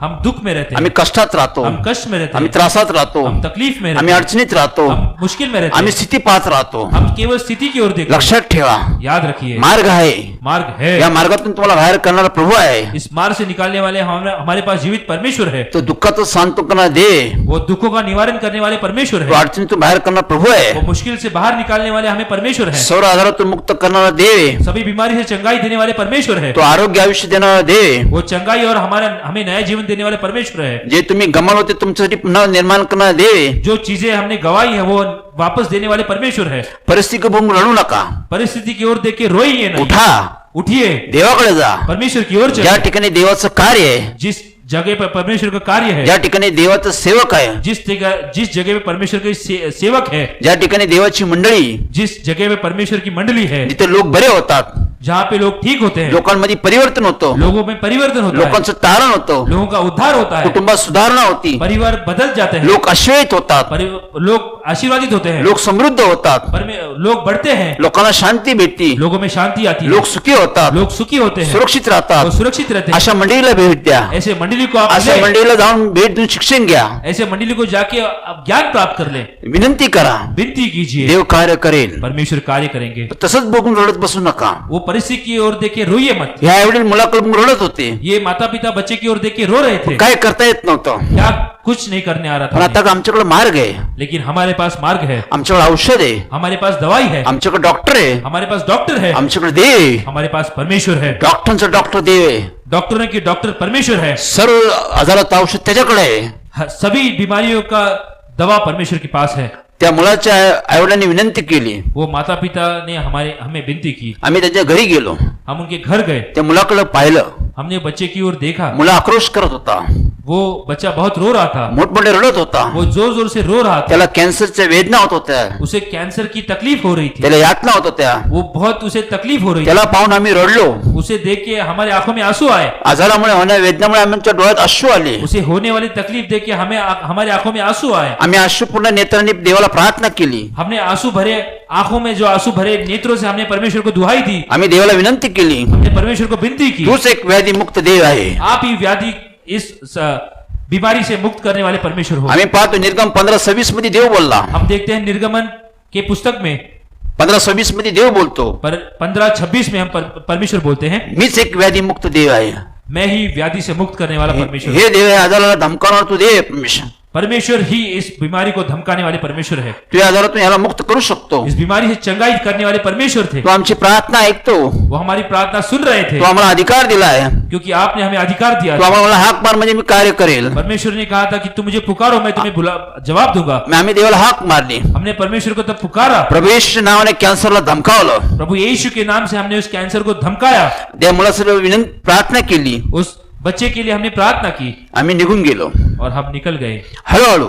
हम दुख में रहते आम्ही हैं, कष्टात राहतो, हम कष्ट में रहते आम्ही हैं, त्रासात राहतो, हम तकलीफ में आम्ही रहते हैं, अडचणीत राहतो, हम मुश्किल में रहते आम्ही हैं, स्थिती पाहत राहतो. हम केवल स्थिति की ओर देखते हैं। लक्षात ठेवा, याद रखिए, मार्ग आहे. मार्ग है, या मार्गातून तुम्हाला बाहेर करणारा प्रभू आहे. इस मार्ग से निकालने वाले हमारे पास जीवित परमेश्वर है। तो दुःखाचं सांत्वना दे. वो दुखों का निवारण करने वाले परमेश्वर तो है। अडचणीतून बाहेर करणारा प्रभू आहे. वो मुश्किल से बाहर निकालने वाले हमें परमेश्वर है। सर्व आजारातून मुक्त करणारा देव. सभी बीमारी से चंगाई देने वाले परमेश्वर है। तो आरोग्य आयुष्य देणारा देव. वो चंगाई और हमें नया जीवन देने वाले परमेश्वर है। जे तुम्ही गमावले ते तुमच्यासाठी पुन्हा निर्माण करणारा देव. जो चीजें हमने गवाई है वो वापस देने वाले परमेश्वर है। परिस्थिती बघून रडू नका, परिस्थिति की ओर देख के रोइए नहीं, उठा. उठिए, देवाकडे जा. परमेश्वर की ओर ज्या चलिए. ठिकाणी देवाचं कार्य आहे, जिस जगह पर परमेश्वर का कार्य है, ज्या ठिकाणी देवाचं सेवक आहे, जिस जगह पे परमेश्वर के सेवक है, ज्या ठिकाणी देवाची मंडळी, जिस जगह पे परमेश्वर की मंडली है, जिथे लोक बरे होतात, जहाँ पे लोग ठीक होते हैं, लोकांमध्ये परिवर्तन होतं, लोगों में परिवर्तन होता है, लोकांचं तारण होतं, लोगों का उद्धार होता है, कुटुंबात सुधारणा होती, परिवार बदल जाते हैं, लोक आश्रयित होतात, लोग आशीर्वादित होते हैं, लोक समृद्ध होतात, लोग बढ़ते हैं, लोकांना शांती भेटती, लोगों में शांति आती है, लोक सुखी होतात, लोग सुखी होते हैं, सुरक्षित और राहतात. सुरक्षित रहते हैं. अशा मंडळीला भेट द्या. ऐसे मंडली को आप अशा ले, मंडळीला जाऊन भेट देऊन शिक्षण घ्या. ऐसे मंडली को जाके आप ज्ञान प्राप्त कर ले, विनंती करा. विनती कीजिए, देव कार्य करेल. परमेश्वर कार्य करेंगे. तसंच बघून रडत बसू नका. वो परिस्थिति की ओर देख के रोइए मत. ह्या आईवडील मुलाकडे बघून रडत होते, ये माता पिता बच्चे की ओर देख के रो रहे थे, काय करता येत नव्हतं. क्या कुछ नहीं करने आ रहा पण था, आता आमच्याकडे मार्ग आहे, लेकिन हमारे पास मार्ग है, आमच्याकडे औषध आहे, हमारे पास दवाई है, आमच्याकडे डॉक्टर आहे, हमारे पास डॉक्टर है, आमच्याकडे देव आहे. हमारे पास परमेश्वर है, डॉक्टरचा डॉक्टर देव आहे. डॉक्टरों की डॉक्टर परमेश्वर है, सर्व आजाराचं औषध त्याच्याकडे आहे. सभी बीमारियों का दवा परमेश्वर के पास है. त्या मुलाच्या आईवडिलांनी विनंती केली. वो माता पिता ने हमें विनती की. आम्ही त्याच्या घरी गेलो, हम उनके घर गए, त्या मुलाकडे पाहिलं. हमने बच्चे की ओर देखा, मुला आक्रोश करत होता, वो बच्चा बहुत रो रहा था, मोठमोठे रडत होता. वो जोर जोर से रो रहा था, त्याला कॅन्सरच्या वेदना होत होत्या, उसे कैंसर की तकलीफ हो रही थी, त्याला यातना होत होत्या. वो बहुत उसे तकलीफ हो रही थी. त्याला पाहून आम्ही रडलो. उसे देख के हमारे आंखों में आंसू आए, आजारामुळे होणाऱ्या वेदनामुळे आमच्या डोळ्यात अश्रू आले. उसे होने वाली तकलीफ देख के हमारे आंखों में आंसू आए. आम्ही अश्रुपूर्ण नेत्रांनी देवाला प्रार्थना केली. हमने आंसू भरे आंखों में जो आंसू भरे नेत्रों से हमने परमेश्वर को दुहाई दी, आम्ही देवाला विनंती केली, हमने परमेश्वर को विनती की, तूच एक व्याधी मुक्त देव आहे. आप ही व्याधि इस बीमारी से मुक्त करने वाले परमेश्वर हो. आम्ही पाहतो निर्गम 15:26 मध्ये देव बोलला. हम देखते हैं निर्गमन के पुस्तक में 15:26 मध्ये देव बोलतो, 15:26 में हम परमेश्वर बोलते हैं, मीच एक व्याधी मुक्त देव आहे. मैं ही व्याधि से मुक्त करने वाला परमेश्वर. हे देव आहे, आजाराला धमकावणार तू देव आहे परमेश्वर. परमेश्वर ही इस बीमारी को धमकाने वाले परमेश्वर है. तू या आजारातून याला मुक्त करू शकतो. इस बीमारी से चंगाई करने वाले परमेश्वर थे. तू आमची प्रार्थना ऐकतो. वो हमारी प्रार्थना सुन रहे थे, तू आम्हाला अधिकार दिलाय. क्योंकि आपने हमें अधिकार दिया तू था. आम्हाला हाक मार म्हणजे मी कार्य करेल. परमेश्वर ने कहा था कि तुम मुझे पुकारो, मैं तुम्हें जवाब दूंगा. आम्ही देवाला हाक मारली. हमने परमेश्वर को तब पुकारा, प्रभू येशूच्या नावाने कॅन्सरला धमकावलं. प्रभु यीशु के नाम से हमने उस कैंसर को धमकाया, त्या मुलासाठी विनंती प्रार्थना केली. उस बच्चे के लिए हमने प्रार्थना की आम्ही निघून गेलो. और हम निकल गए. हळूहळू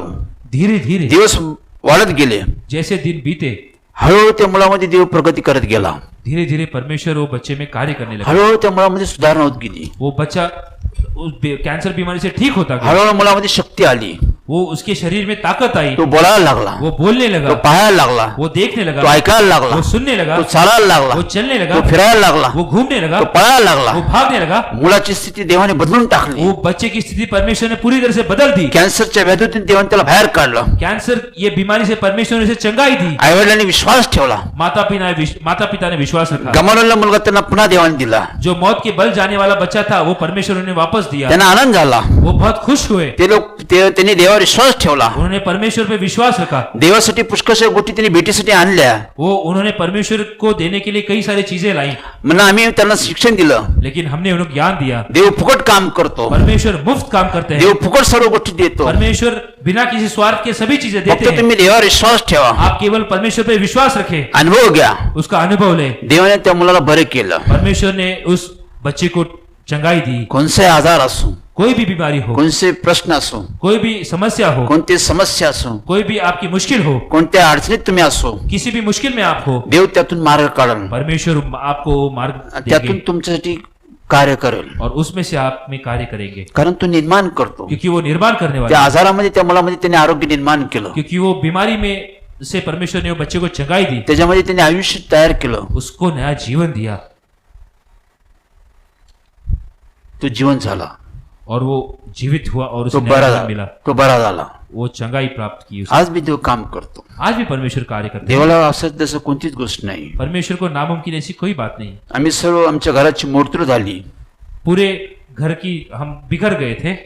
धीरे धीरे दिवस वाढत गेले. जैसे दिन बीते, हळूहळू त्या मुलामध्ये देव प्रगती करत गेला. धीरे धीरे परमेश्वर वो बच्चे में कार्य करने लगा. हळूहळू त्या मुलामध्ये सुधारणा होत गेली. वो बच्चा उस कैंसर बीमारी से ठीक होता गया. हळूहळू मुलामध्ये शक्ती आली. वो उसके शरीर में ताकत आई, तो बोलायला लागला, वो बोलने तो लगा, पाहायला लागला, वो देखने तो लगा, ऐकायला लागला, वो सुनने लगा, तो चालायला लागला, वो चलने लगा, तो फिरायला लागला, वो घूमने लगा, तो पळायला लागला. वो भागने लगा. मुलाची स्थिती देवाने बदलून टाकली. वो बच्चे की स्थिति परमेश्वर ने पूरी तरह से बदल दी. कॅन्सरच्या व्याधीतून देवाने त्याला बाहेर काढलं. कैंसर ये बीमारी से परमेश्वर ने उसे चंगाई दी. आईवडिलांनी विश्वास ठेवला. माता पिता ने विश्वास रखा. गमावलेला मुलगा त्यांना पुन्हा देवाने दिला. जो मौत के बल जाने वाला बच्चा था वो परमेश्वर ने वापस दिया. त्यांना आनंद झाला. वो बहुत खुश हुए. त्यांनी देवावर विश्वास ठेवला. उन्होंने परमेश्वर पे विश्वास रखा. देवासाठी पुष्कळशा गोष्टी त्यांनी भेटीसाठी आणल्या. वो उन्होंने परमेश्वर को देने के लिए कई सारी चीजें लाई, म्हणून आम्ही त्यांना शिक्षण दिलं. लेकिन हमने उन्हें ज्ञान दिया. देव फुकट काम करतो. परमेश्वर मुफ्त काम करते हैं. देव फुकट सर्व गोष्टी देतो. परमेश्वर बिना किसी स्वार्थ के सभी चीजें देते फक्त हैं. तुम्ही देवावर विश्वास ठेवा. आप केवल परमेश्वर पे विश्वास रखें, अनुभव घ्या. उसका अनुभव ले. देवाने त्या मुलाला बरे केलं. परमेश्वर ने उस बच्चे को चंगाई दी. कोणते आजार असो, कोई भी बीमारी हो, कोणते प्रश्न असो, कोई भी समस्या हो, कोणती समस्या असो, कोई भी आपकी मुश्किल हो, कोणत्या अडचणीत तुम्ही असो, किसी भी मुश्किल में आप हो, देव त्यातून मार्ग काढल. परमेश्वर आपको मार्ग त्यातून देंगे तुमच्यासाठी कार्य करेल. और उसमें से आप में कार्य करेंगे, कारण तो निर्माण करतो. क्योंकि वो निर्माण करने वाला त्या है. आजारामध्ये त्या मुलामध्ये त्याने आरोग्य निर्माण केलं. क्योंकि वो बीमारी में से परमेश्वर ने वो बच्चे को चंगाई दी, त्याच्यामध्ये त्याने आयुष्य तयार केलं. उसको नया जीवन दिया तो जीवन झाला. और वो जीवित हुआ और तो उसे बरा नया जीवन झाला. मिला. तो बरा झाला. वो चंगाई प्राप्त की उसने. आज भी देव काम करतो. आज भी परमेश्वर कार्य करते हैं. देवाला असं तसं कोणतीच गोष्ट नाही. परमेश्वर को नामुमकिन ऐसी कोई बात नहीं. आम्ही सर्व आमच्या घराची मोडतूड झाली. पूरे घर की हम बिखर गए थे.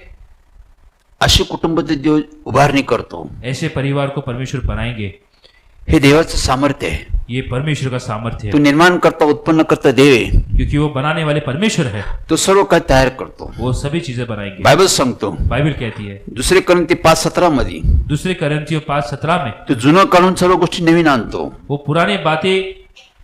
अशी कुटुंबातील देव उभारणी करतो. ऐसे परिवार को परमेश्वर बनाएंगे. हे देवाचं सामर्थ्य आहे. ये परमेश्वर का सामर्थ्य तो है, निर्माण करता उत्पन्न करता देव आहे. क्योंकि वो बनाने वाले परमेश्वर है. तो सर्व काय तयार करतो. वो सभी चीजें बनाएंगे. बायबल सांगतो बाइबल कहती है दुसरे करंती 5:17 मध्ये, दूसरे करंथियों 5:17 में, तो जुनं काढून सर्व गोष्टी नवीन आणतो. वो पुराने बातें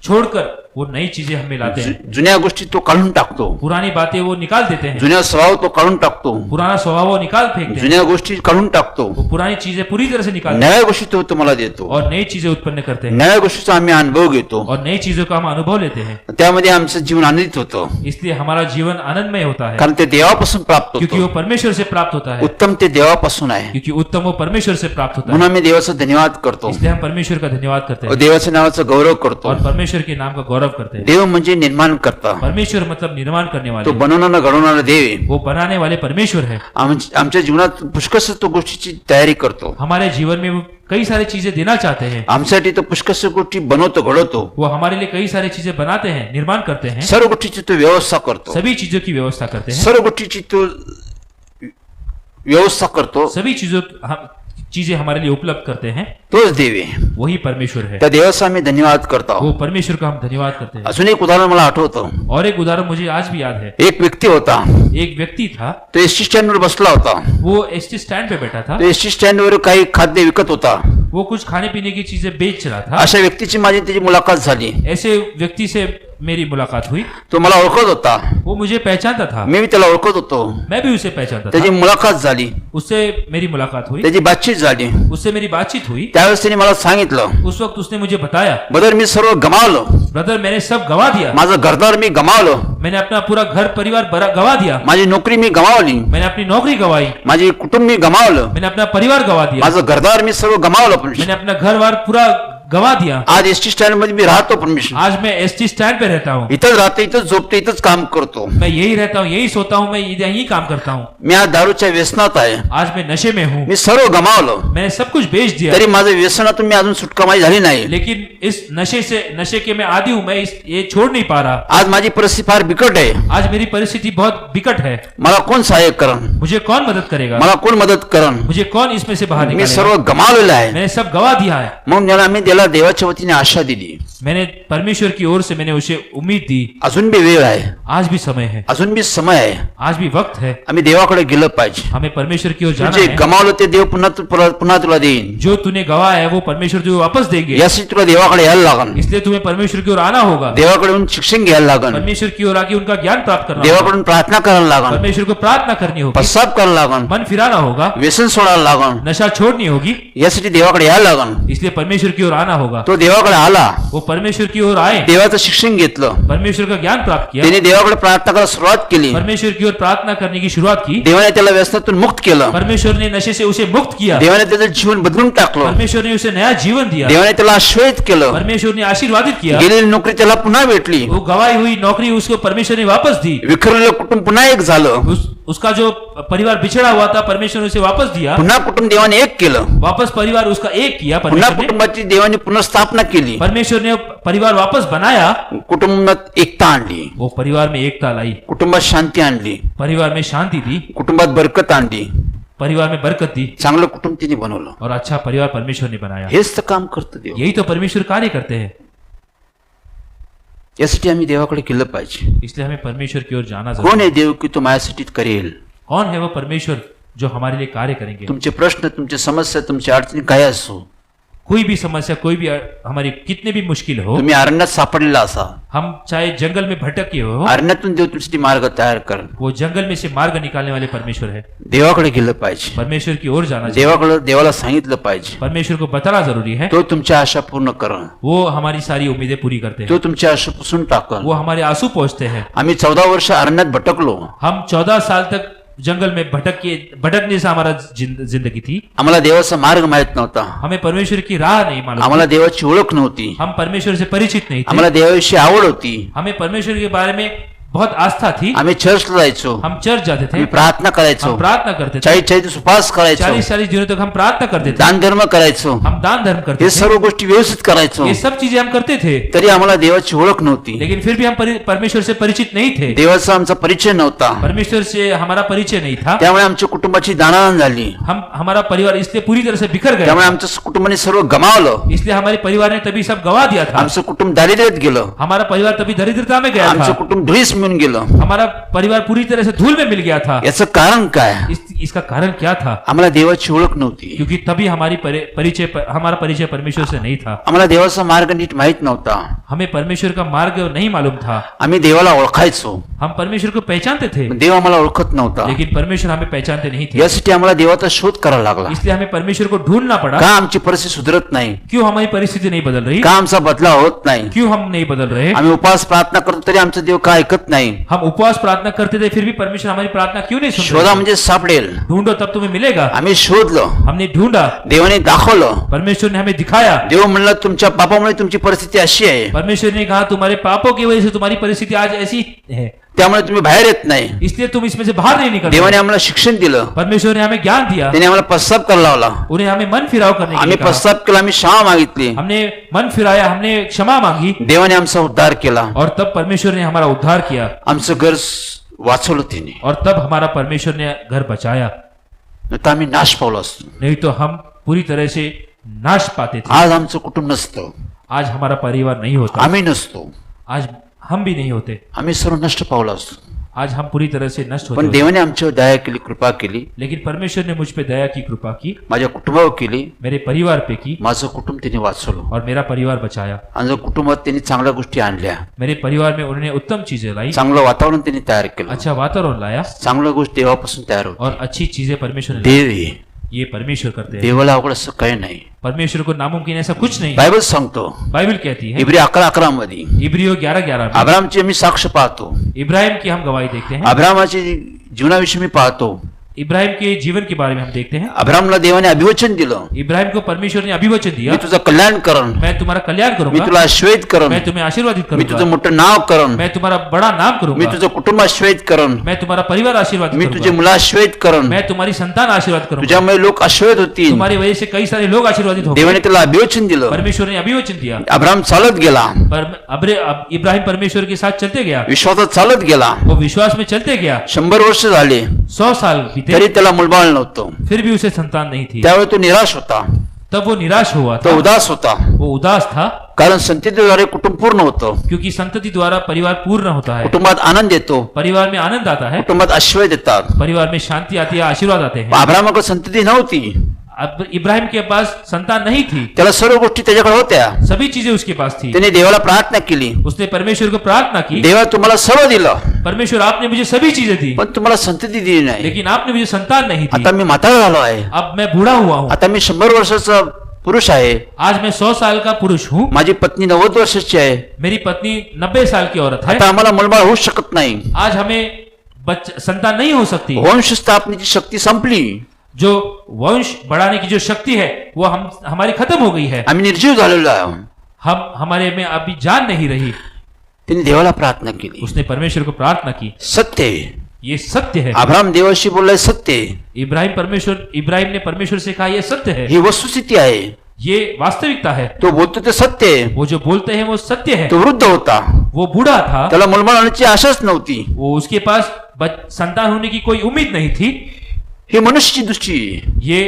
छोड़कर वो नई चीजें हमें लाते हैं, जुन्या गोष्टी तो काढून टाकतो, पुरानी बातें वो निकाल देते हैं, जुन्या स्वभाव तो काढून टाकतो, पुराना स्वभाव वो निकाल फेंकते हैं, जुन्या गोष्टी काढून टाकतो, वो पुरानी चीजें पूरी तरह से निकालते नव्या गोष्टी तो तुम्हाला देतो, हैं और नई चीजें उत्पन्न करते हैं नव्या गोष्टीचा आम्ही अनुभव घेतो, और नई चीजों का हम अनुभव लेते हैं। त्यामध्ये आमचं जीवन आनंदित होतं, इसलिए हमारा जीवन आनंदमय होता है, कारण ते देवापासून प्राप्त क्योंकि होतं, वो परमेश्वर से प्राप्त होता है, उत्तम ते देवापासून आहे, क्योंकि उत्तम वो परमेश्वर से प्राप्त होता म्हणून है। आम्ही देवाचा धन्यवाद करतो इसलिए हम परमेश्वर का धन्यवाद करते व हैं देवाच्या नावाचा गौरव करतो. और परमेश्वर के नाम का गौरव करते हैं। देव म्हणजे निर्माण करता, परमेश्वर मतलब निर्माण करने तो वाले, बनवणारा घडवणारा देव आहे. वो बनाने वाले परमेश्वर है। आमच्या जीवनात पुष्कळ तो गोष्टीची तयारी करतो, हमारे जीवन में वो कई सारी चीजें देना चाहते हैं, आमच्यासाठी तो पुष्कळ गोष्टी बनवतो घडवतो, वो हमारे लिए कई सारी चीजें बनाते हैं, निर्माण करते हैं, सर्व गोष्टीची तो व्यवस्था करतो, सभी चीजों की व्यवस्था करते हैं, सर्व गोष्टीची तो व्यवस्था करतो. सभी चीजें हमारे लिए उपलब्ध करते हैं, तोच देव आहे. वही परमेश्वर है। त्या देवाचा आम्ही धन्यवाद करतो. वो परमेश्वर का हम धन्यवाद करते हैं। अजून एक उदाहरण मला आठवतं. और एक उदाहरण मुझे आज भी याद है। एक व्यक्ती होता, एक व्यक्ती था, तो एसटी स्टँड वर बसला होता. वो एसटी स्टैंड पे बैठा था, तो एसटी स्टँड वर काही खाद्य विकत होता. वो कुछ खाने पीने की चीजें बेच रहा था। अशा व्यक्तीची माझी त्याची मुलाखत झाली. ऐसे व्यक्ति से मेरी मुलाकात हुई, तो मला ओळखत होता, वो मुझे पहचानता था, मी त्याला ओळखत होतो. मैं भी उसे पहचानता त्याची था, मुलाखत झाली, उससे मेरी मुलाकात हुई, त्याची बातचीत झाली. उससे मेरी बातचीत हुई। त्यावेळेस त्याने मला सांगितलं, उस वक्त उसने मुझे बताया, बदर मी सर्व गमावलं, ब्रदर मैंने सब गवा दिया, माझं घरदार मी गमावलं, मैंने अपना पूरा घर परिवार गवा दिया, माझी नोकरी मी गमावली, मैंने अपनी नौकरी गवाई, माझे कुटुंब मी गमावलं, मैंने अपना परिवार गवा दिया, माझं घरदार मी सर्व गमावलं. पण मैंने अपना घर वार पूरा गवा दिया। आज एसटी स्टँड मध्ये मी राहतो, परमेश्वर आज मैं एसटी स्टैंड पे रहता हूँ, इथंच राहतो, इथंच झोपतो, इथंच काम करतो. मैं यही रहता हूँ, यही सोता हूँ, मैं यही काम करता हूँ। मी आज दारूच्या व्यसनात आहे, आज मैं नशे में हूँ, मी सर्व गमावलं, मैंने सब कुछ बेच दिया, तरी माझं व्यसनातून मी अजून सुटका माझी झाली नाही. लेकिन इस नशे के मैं आदी हूँ, मैं ये छोड़ नहीं पा रहा। आज माझी परिस्थिती फार बिकट आहे. आज मेरी परिस्थिति बहुत बिकट है, मला कोण सहाय्य करण, मुझे कौन मदद करेगा, मला कोण मदत करण, मुझे कौन इसमें से बाहर मी निकालेगा? सर्व गमावलेलं आहे. मैंने सब गवा दिया है। म्हणून त्याला आम्ही त्याला देवाच्या वतीने आशा दिली. मैंने परमेश्वर की ओर से मैंने उसे उम्मीद दी। अजून बी वेळ आहे, आज भी समय है, अजून बी समय आहे. आज भी वक्त है, आम्ही देवाकडे गेलं पाहिजे. हमें परमेश्वर की ओर जाना म्हणजे है। गमावलं ते देव पुन्हा तुला देईन. जो तूने गवा है वो परमेश्वर तुझे वापस देंगे, यासाठी तुला देवाकडे यायला लागन, इसलिए तुम्हें परमेश्वर की ओर आना होगा, देवाकडून शिक्षण घ्यायला लागन, परमेश्वर की ओर आके उनका ज्ञान प्राप्त करना होगा, देवाकडून प्रार्थना करायला लागन, परमेश्वर को प्रार्थना करनी होगी, पश्चाताप करायला लागन, मन फिराना होगा, व्यसन सोडायला लागन. नशा छोड़नी होगी, यासाठी देवाकडे यायला लागन. इसलिए परमेश्वर की ओर आना होगा। तो देवाकडे आला, वो परमेश्वर की ओर आए, देवाचं शिक्षण घेतलं, परमेश्वर का ज्ञान प्राप्त किया, त्याने देवाकडे प्रार्थना करायला सुरुवात केली. परमेश्वर की ओर प्रार्थना करने की शुरुआत की, देवाने त्याला व्यसनातून मुक्त केलं, परमेश्वर ने नशे से उसे मुक्त किया, देवाने त्याचं जीवन बदलून टाकलं, परमेश्वर ने उसे नया जीवन दिया, देवाने त्याला आश्वस्त केलं, परमेश्वर ने आशीर्वादित किया, गेलेली नोकरी त्याला पुन्हा भेटली, वो गवाई हुई नौकरी उसको परमेश्वर ने वापस दी, विखरलेलं कुटुंब पुन्हा एक झालं, उसका जो परिवार बिछड़ा हुआ था परमेश्वर ने उसे वापस दिया, पुन्हा कुटुंब देवाने एक केलं, वापस परिवार उसका एक किया, पुन्हा परमेश्वर ने कुटुंबाची देवाने पुनर्स्थापना केली, परमेश्वर ने परिवार वापस बनाया, कुटुंबात एकता आणली, वो परिवार में एकता लाई, कुटुंबात शांती आणली, परिवार में शांति दी, कुटुंबात बरकत आणली, परिवार में बरकत दी, चांगलं कुटुंब तिने बनवलं. और अच्छा परिवार परमेश्वर ने बनाया। हेच तर काम करतं देव. यही तो परमेश्वर कार्य करते हैं, यासाठी आम्ही देवाकडे गेलं पाहिजे. इसलिए हमें परमेश्वर की ओर जाना कोण जरूरी है। आहे देव की तो माझ्यासाठी करेल. कौन है वो परमेश्वर जो हमारे लिए कार्य करेंगे? तुमचे प्रश्न, तुमच्या समस्या, तुमच्या अडचणी काय असो, कोई भी समस्या, कोई भी हमारी कितने भी मुश्किल हो, तुम्ही अरण्यात सापडलेला असा, हम चाहे जंगल में भटके हो, अरण्यातून देव तुमच्यासाठी मार्ग तयार कर. वो जंगल में से मार्ग निकालने वाले परमेश्वर है। देवाकडे गेलं पाहिजे, परमेश्वर की ओर जाना चाहिए, देवाकडे देवाला सांगितलं पाहिजे. परमेश्वर को बताना जरूरी है। तो तुमच्या आशा पूर्ण कर, वो हमारी सारी उम्मीदें पूरी करते हैं, तो तुमच्या आशा पुसून टाकल. वो हमारे आंसू पोंछते हैं। आम्ही 14 वर्ष अरण्यात भटकलो, हम 14 साल तक जंगल में भटकने से हमारा जिंदगी थी। आम्हाला देवाचा मार्ग माहित नव्हता, हमें परमेश्वर की राह नहीं मालूम, आम्हाला देवाची ओळख नव्हती, हम परमेश्वर से परिचित नहीं थे, आम्हाला देवाविषयी आवड होती, हमें परमेश्वर के बारे में बहुत आस्था थी, आम्ही चर्चला जायचो, हम चर्च जाते थे, आम्ही प्रार्थना करायचो, हम प्रार्थना करते थे, 40 दिवस उपवास करायचो, 40 दिनों तक हम प्रार्थना करते थे, दान धर्म करायचो, हम दान धर्म करते हे थे, सर्व गोष्टी व्यवस्थित करायचो. ये सब चीजें हम करते थे, तरी आम्हाला देवाची ओळख नव्हती, लेकिन फिर भी हम परमेश्वर से परिचित नहीं थे, देवाचा आमचा परिचय नव्हता. परमेश्वर से हमारा परिचय नहीं था। त्यामुळे आमच्या कुटुंबाची दानादान झाली, हमारा परिवार इसलिए पूरी तरह से बिखर त्यामुळे गया, आमच्या कुटुंबाने सर्व गमावलं, इसलिए हमारे परिवार ने तभी सब गवा दिया था, आमचं कुटुंब दारिद्र्यात गेलं, हमारा परिवार तभी दरिद्रता में गया आमचं था, कुटुंब धुळीस मिळून गेलं. हमारा परिवार पूरी तरह से धूल में मिल गया था। याचं कारण काय? इसका कारण क्या था? आम्हाला देवाची ओळख नव्हती. क्योंकि तभी हमारा परिचय परमेश्वर से नहीं था. आम्हाला देवाचा मार्ग नीट माहित नव्हता. हमें परमेश्वर का मार्ग नहीं मालूम था. आम्ही देवाला ओळखायचो, हम परमेश्वर को पहचानते थे, देव आम्हाला ओळखत नव्हता. लेकिन परमेश्वर हमें पहचानते नहीं थे. यासाठी आम्हाला देवाचा शोध करावा लागला. इसलिए हमें परमेश्वर को ढूंढना पड़ा. का आमची परिस्थिती सुधरत नाही? क्यों हमारी परिस्थिति नहीं बदल रही? का आमचा बदलाव होत नाही? क्यों हम नहीं बदल रहे? आम्ही उपवास प्रार्थना करतो तरी आमचा देव का ऐकत नाही? हम उपवास प्रार्थना करते थे फिर भी परमेश्वर हमारी प्रार्थना क्यों नहीं सुन शोधा रहे? म्हणजे सापडेल. ढूंढो तब तुम्हें मिलेगा. आम्ही शोधलो, हमने ढूंढा, देवाने दाखवलं. परमेश्वर ने हमें दिखाया. देव म्हणलं तुमच्या पापामुळे तुमची परिस्थिती अशी आहे, परमेश्वर ने कहा तुम्हारे पापों की वजह से तुम्हारी परिस्थिति आज ऐसी है, त्यामुळे तुम्ही बाहेर येत नाही. इसलिए तुम इसमें से बाहर नहीं निकल देवाने रहे. आम्हाला शिक्षण दिलं, परमेश्वर ने हमें ज्ञान दिया, त्याने आम्हाला पश्चाताप करायला लावला. उन्हें हमें मन फिराव करने के आम्ही लिए कहा. पश्चाताप केला, आम्ही क्षमा मागितली. हमने मन फिराया, हमने क्षमा मांगी, देवाने आमचा उद्धार केला. और तब परमेश्वर ने हमारा उद्धार किया, आमचं घर वाचवलं त्याने. और तब हमारा परमेश्वर ने घर बचाया. तर आम्ही नाश पावलो असतो. नहीं तो हम पूरी तरह से नाश पाते थे. आज आमचं कुटुंब नसतं, आज हमारा परिवार नहीं होता, आम्ही नसतो, आज हम भी नहीं होते, आम्ही सर्व नष्ट पावलो असतो. आज हम पूरी तरह से नष्ट पण होते. देवाने आमच्यावर दया केली, कृपा केली. लेकिन परमेश्वर ने मुझ पे दया की, कृपा की, माझ्या कुटुंबावर केली. मेरे परिवार पे की, माझं कुटुंब त्यांनी वाचवलं. और मेरा परिवार बचाया. माझ्या कुटुंबात त्यांनी चांगल्या गोष्टी आणल्या, मेरे परिवार में उन्होंने उत्तम चीजें लाई, चांगलं वातावरण त्यांनी तयार केलं, अच्छा वातावरण लाया, चांगल्या गोष्टी देवापासून तयार होत. और अच्छी चीजें परमेश्वर ने लाई. देव आहे, ये परमेश्वर करते हैं. देवाला अवघड असं काही नाही. परमेश्वर को नामुमकिन ऐसा कुछ नहीं. बायबल सांगतो, बाइबल कहती है, इब्री 11:11 मध्ये इब्रियो 11:11 में, अब्रामची आम्ही साक्ष पाहतो. इब्राहिम की हम गवाही देखते हैं. अब्रामाची जीवनाविषयी मी पाहतो. इब्राहिम के जीवन के बारे में हम देखते हैं. अब्रामला देवाने अभिवचन दिलं, इब्राहिम को परमेश्वर ने अभिवचन दिया, मी तुझं कल्याण करन, मैं तुम्हारा कल्याण मी करूंगा, तुला आश्वस्त करन, मैं तुम्हें आशीर्वादित मी तुझं करूंगा, मोठं नाव करन, मैं तुम्हारा बड़ा नाम मी करूंगा, तुझं कुटुंब आश्वस्त करन, मैं तुम्हारा परिवार आशीर्वादित मी तुझे करूंगा, मुलं आश्वस्त करन, मैं तुम्हारी संतान आशीर्वाद करूंगा, तुझ्यामुळे लोक आश्वस्त होतील. तुम्हारी वजह से कई सारे लोग आशीर्वादित होंगे. देवाने त्याला अभिवचन दिलं. परमेश्वर ने अभिवचन दिया. अब्राम चालत गेला, इब्राहिम परमेश्वर के साथ चलते गया, विश्वासात चालत गेला. वो विश्वास में चलते गया. 100 वर्ष झाले 100 साल बीते, तरी त्याला मुलबाळ नव्हतं. फिर भी उसे संतान नहीं थी. त्यावेळी तो निराश होता, तब वो निराश हुआ तो था, उदास होता, वो उदास था, कारण संततीद्वारे कुटुंब पूर्ण होतं. क्योंकि संतति द्वारा परिवार पूर्ण होता है. कुटुंबात आनंद येतो, परिवार में आनंद आता है, कुटुंबात आश्रय देतात. परिवार में शांति आती है, आशीर्वाद आते हैं. अब्रामाकडे संतती नव्हती, अब इब्राहिम के पास संतान नहीं थी, त्याला सर्व गोष्टी त्याच्याकडे होत्या. सभी चीजें उसके पास थी. त्याने देवाला प्रार्थना केली, उसने परमेश्वर को प्रार्थना की, देवा तुम्हाला सर्व दिलं, परमेश्वर आपने मुझे सभी चीजें दी, पण तुम्हाला संतती दिली नाही. लेकिन आपने मुझे संतान नहीं दी. आता मी म्हातारा झालो आहे, अब मैं बूढ़ा हुआ हूँ, आता मी 100 वर्षाचा पुरुष आहे, आज मैं 100 साल का पुरुष हूँ, माझी पत्नी 90 वर्षाची आहे. मेरी पत्नी 90 साल की औरत है. आता आम्हाला मुलबाळ होऊ शकत नाही. आज हमें संतान नहीं हो सकती. वंश स्थापनेची शक्ती संपली, जो वंश बढ़ाने की जो शक्ती है वो हमारी खत्म हो गई है. आम्ही निर्जीव झालेलो आहोत. हम हमारे में अभी जान नहीं रही. त्यांनी देवाला प्रार्थना केली. उसने परमेश्वर को प्रार्थना की. सत्य आहे, ये सत्य है. अब्राम देवाशी बोललाय सत्य आहे. इब्राहिम ने परमेश्वर से कहा ये सत्य है, ही वस्तुस्थिती आहे. ये वास्तविकता है. तो बोलतो ते सत्य आहे. वो जो बोलते हैं वो सत्य है. तो वृद्ध होता, वो बूढ़ा था, त्याला मुलबाळ होण्याची आशाच नव्हती. वो उसके पास संतान होने की कोई उम्मीद नहीं थी. ही मनुष्याची दृष्टी आहे. ये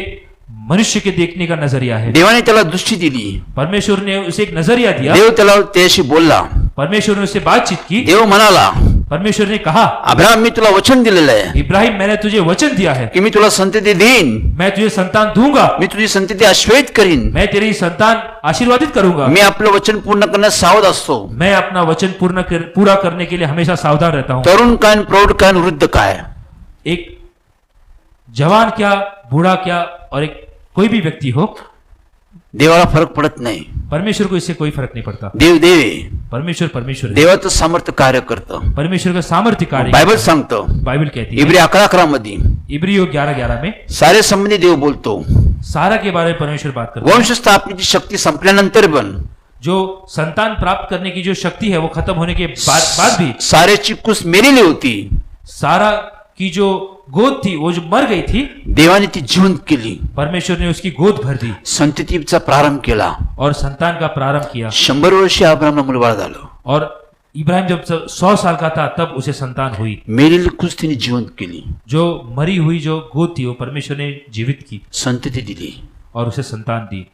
मनुष्य के देखने का नजरिया है. देवाने त्याला दृष्टी दिली, परमेश्वर ने उसे एक नजरिया दिया. देव त्याला त्याशी बोलला. परमेश्वर ने उससे बातचीत की. देव म्हणाला, परमेश्वर ने कहा, अब्राम मी तुला वचन दिलेलं आहे इब्राहिम मैंने तुझे वचन दिया है की मी तुला संतती देईन, मैं तुझे संतान दूंगा, मी तुझी संतती आश्वस्त करीन. मैं तेरी संतान आशीर्वादित करूंगा. मी आपलं वचन पूर्ण करण्यास सावध असतो. मैं अपना वचन पूरा करने के लिए हमेशा सावधान रहता हूं. तरुण काय, प्रौढ काय, वृद्ध काय, एक जवान क्या, बूढ़ा क्या, और एक कोई भी व्यक्ति हो, देवाला फरक पडत नाही. परमेश्वर को इससे कोई फर्क नहीं पड़ता. देव देव आहे. परमेश्वर है. देवाचं सामर्थ्य कार्य करतं. परमेश्वर का सामर्थ्य कार्य. बायबल सांगतो, बाइबल कहती है इब्री 11:11 मध्ये, इब्रियो 11:11 में सारे संबंधी देव बोलतो. सारा के बारे में परमेश्वर बात करता है. वंश स्थापनेची शक्ती संपल्यानंतर पण, जो संतान प्राप्त करने की जो शक्ति है वो खत्म होने के बाद भी, सारेची कुस मेलेली होती, सारा की जो गोद थी वो जो मर गई थी, देवाने ती जिवंत केली. परमेश्वर ने उसकी गोद भर दी संततीचा प्रारंभ केला. और संतान का प्रारंभ किया. 100 वर्षी अब्रामला मुलबाळ झालं. और इब्राहिम जब 100 साल का था तब उसे संतान हुई. मेलेली कुस तिने जिवंत केली. जो मरी हुई जो गोद थी वो परमेश्वर ने जीवित की संतती दिली. और उसे संतान दी.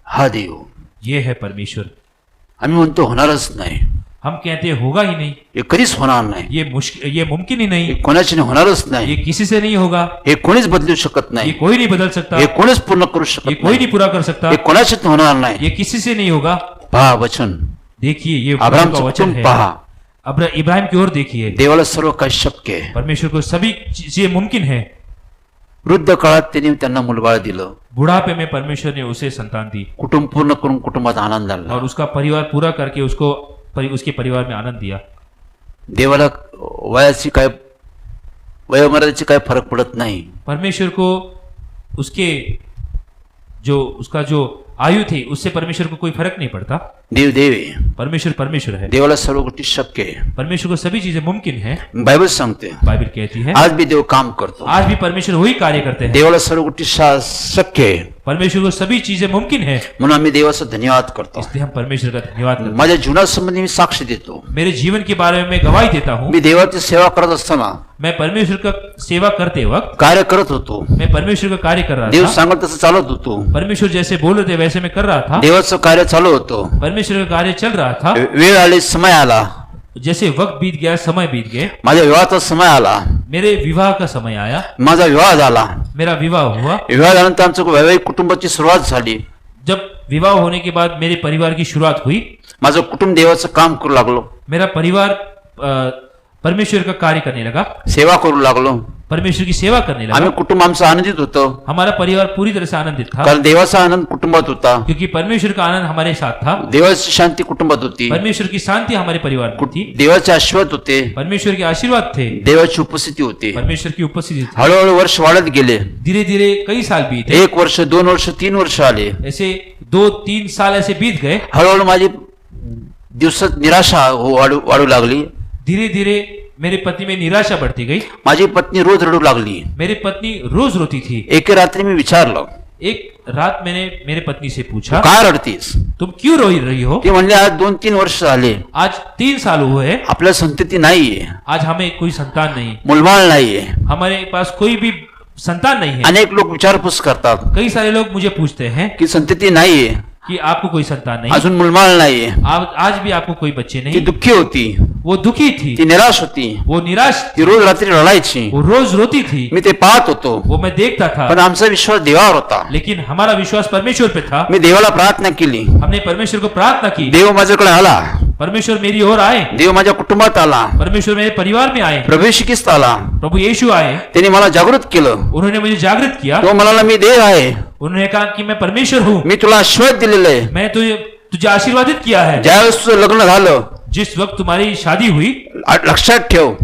हा देव, ये है परमेश्वर. आम्ही म्हणतो होणारच नाही. हम कहते हैं होगा ही नहीं, हे कधीच होणार नाही, ये मुमकिन ही हे नहीं, कोणाच्याने होणारच नाही, ये किसी से नहीं होगा, हे कोणीच बदलू शकत ये नाही, कोई नहीं बदल सकता, हे कोणीच पूर्ण करू ये शकत कोई नाही, नहीं पूरा कर सकता, हे कोणाच्यात होणार नाही. ये किसी से नहीं होगा. पहा वचन, देखिए ये प्रभु अब्राहमचं का वचन कुटुंब है. पहा, इब्राहिम की ओर देखिए. देवाला सर्व काही शक्य आहे. परमेश्वर को सभी चीजें मुमकिन है. वृद्ध काळात त्यांनी त्यांना मुलबाळ दिलं, बुढ़ापे में परमेश्वर ने उसे संतान दी कुटुंब पूर्ण करून कुटुंबात आनंद आला. और उसका परिवार पूरा करके उसके परिवार में आनंद दिया. देवाला वयाची काय वयोमर्यादेची काय फरक पडत नाही. परमेश्वर को उसका जो आयु थी उससे परमेश्वर को कोई फर्क नहीं पड़ता. देव देव आहे, परमेश्वर है. देवाला सर्व गोष्टी शक्य आहे. परमेश्वर को सभी चीजें मुमकिन है. बायबल सांगते बाइबल कहती है आज भी देव काम करतो. आज भी परमेश्वर वही कार्य करते हैं. देवाला सर्व गोष्टी शक्य आहे, परमेश्वर को सभी चीजें मुमकिन है. म्हणून आम्ही देवाचा धन्यवाद करतो. इसलिए हम परमेश्वर का धन्यवाद करते हैं. माझ्या जीवनासंबंधी मी साक्ष देतो. मेरे जीवन के बारे में मैं गवाही देता हूँ. मी देवाची सेवा करत असताना मैं परमेश्वर का सेवा करते वक्त कार्य करत होतो. मैं परमेश्वर का कार्य कर रहा देव था. सांगत तसं चालत होतो. परमेश्वर जैसे बोल रहे थे वैसे मैं कर रहा था. देवाचं कार्य चालू होतं. परमेश्वर का कार्य चल रहा था. वेळ आली, समय आला, जैसे वक्त बीत गया, समय बीत गए, माझ्या विवाहाचा समय आला, मेरे विवाह का समय आया, माझा विवाह झाला. मेरा विवाह हुआ. विवाह झाल्यानंतर आमचं वैवाहिक कुटुंबाची सुरुवात झाली. जब विवाह होने के बाद मेरे परिवार की शुरुआत हुई. माझं कुटुंब देवाचं काम करू लागलो, मेरा परिवार परमेश्वर का कार्य करने लगा, सेवा करू लागलो. परमेश्वर की सेवा करने आम्ही लगा. कुटुंब आमचं आनंदित होतं, हमारा परिवार पूरी तरह से आनंदित था कारण देवाचा आनंद कुटुंबात होता. क्योंकि परमेश्वर का आनंद हमारे साथ था. देवाची शांती कुटुंबात होती. परमेश्वर की शांति हमारे परिवार में थी. देवाचे आशीर्वाद होते, परमेश्वर के आशीर्वाद थे. देवाची उपस्थिती होती. परमेश्वर की उपस्थिति थी. हळूहळू वर्ष वाढत गेले. धीरे धीरे कई साल बीते. 1 वर्ष, 2 वर्ष, 3 वर्ष आले. ऐसे 2-3 साल ऐसे बीत गए. हळूहळू माझी दिवसात निराशा वाढू लागली. धीरे धीरे मेरी पत्नी में निराशा बढ़ती गई. माझी पत्नी रोज रडू लागली. मेरी पत्नी रोज रोती थी. एके रात्री मी विचारलं, एक रात मैंने मेरे पत्नी से पूछा, काय रडतीस? तुम क्यों रो रही हो? ती म्हणली, आज 2-3 वर्ष झाले, आज 3 साल हुए हैं, आपल्या संतती नाहीये, आज हमें कोई संतान नहीं, मुलबाळ नाहीये. हमारे पास कोई भी संतान नहीं है. अनेक लोक विचारपूस करतात कई सारे लोग मुझे पूछते हैं की संतती नाहीये, कि आपको कोई संतान नहीं, अजून मुलबाळ नाहीये. आज भी आपको कोई बच्चे ती नहीं. दुःखी होती, वो दुखी थी, ती निराश होती, वो निराश, ती रोज रात्री रडायची. वो रोज रोती थी. मी ते पाहत होतो, वो मैं देखता था. पण आमचा विश्वास देवावर होता. लेकिन हमारा विश्वास परमेश्वर पे था. मी देवाला प्रार्थना केली, हमने परमेश्वर को प्रार्थना की. देव माझ्याकडे आला, परमेश्वर मेरी ओर आए. देव माझ्या कुटुंबात आला, परमेश्वर मेरे परिवार में आए. प्रभू येशू ख्रिस्त आला. प्रभु यीशु आए. त्यांनी मला जागृत केलं. उन्होंने मुझे जागृत किया. तो म्हणाला, मी देव आहे, उन्होंने कहा कि मैं परमेश्वर हूँ. मी तुला आशीर्वाद दिलेलं आहे. मैं तुझे आशीर्वादित किया है. ज्यावेळेस तुझं लग्न झालं, जिस वक्त तुम्हारी शादी हुई, लक्षात ठेव,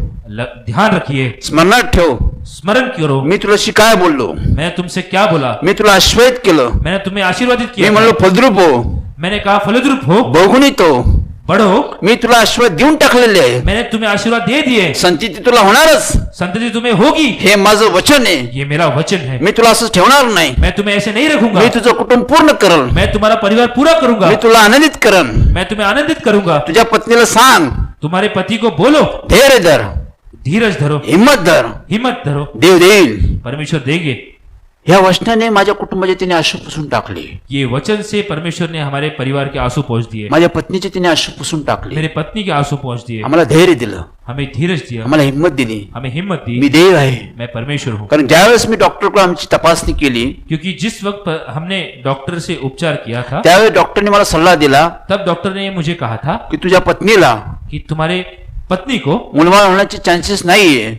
ध्यान रखिए, स्मरणात ठेव, स्मरण करो, मी तुलाशी काय बोललो, मैं तुमसे क्या बोला. मी तुला आशीर्वाद केलं, मैंने तुम्हें आशीर्वादित मी किया. म्हणलो फलद्रूप हो, मैंने कहा फलद्रूप हो, बहुगुणित हो, बढ़ो. मी तुला आशीर्वाद देऊन टाकलेले आहे. मैंने तुम्हें आशीर्वाद दे दिए. संतती तुला होणारच, संतति तुम्हें होगी. हे माझं वचन आहे. ये मेरा वचन है. मी तुला असंच ठेवणार नाही. मैं तुम्हें ऐसे नहीं रखूंगा. मी तुझं कुटुंब पूर्ण करल, मैं तुम्हारा परिवार पूरा करूंगा. मी तुला आनंदित करन. मैं तुम्हें आनंदित करूंगा. तुझ्या पत्नीला सांग, तुम्हारे पति को बोलो, धैर्य धर, धीरज धरो, हिम्मत धर, हिम्मत धरो, देव देईल. परमेश्वर देंगे. या वचनाने माझ्या कुटुंबाचे तिने आशू पुसून टाकले. ये वचन से परमेश्वर ने हमारे परिवार के आंसू पोंछ दिए. माझ्या पत्नीचे तिने आशू पुसून टाकले. मेरे पत्नी के आंसू पोंछ दिए. आम्हाला धैर्य दिलं, हमें धीरज दिया, आम्हाला हिंमत दिली. हमें हिम्मत मी दी. देव आहे. मैं परमेश्वर हूँ. कारण ज्यावेळेस मी डॉक्टरकडे आमची तपासणी केली, क्योंकि जिस वक्त हमने डॉक्टर से उपचार किया था, त्यावेळेस डॉक्टरने मला सल्ला दिला तब डॉक्टर ने मुझे कहा था की तुझ्या पत्नीला कि तुम्हारे पत्नी को मुलबाळ होण्याचे चान्सेस नाहीये.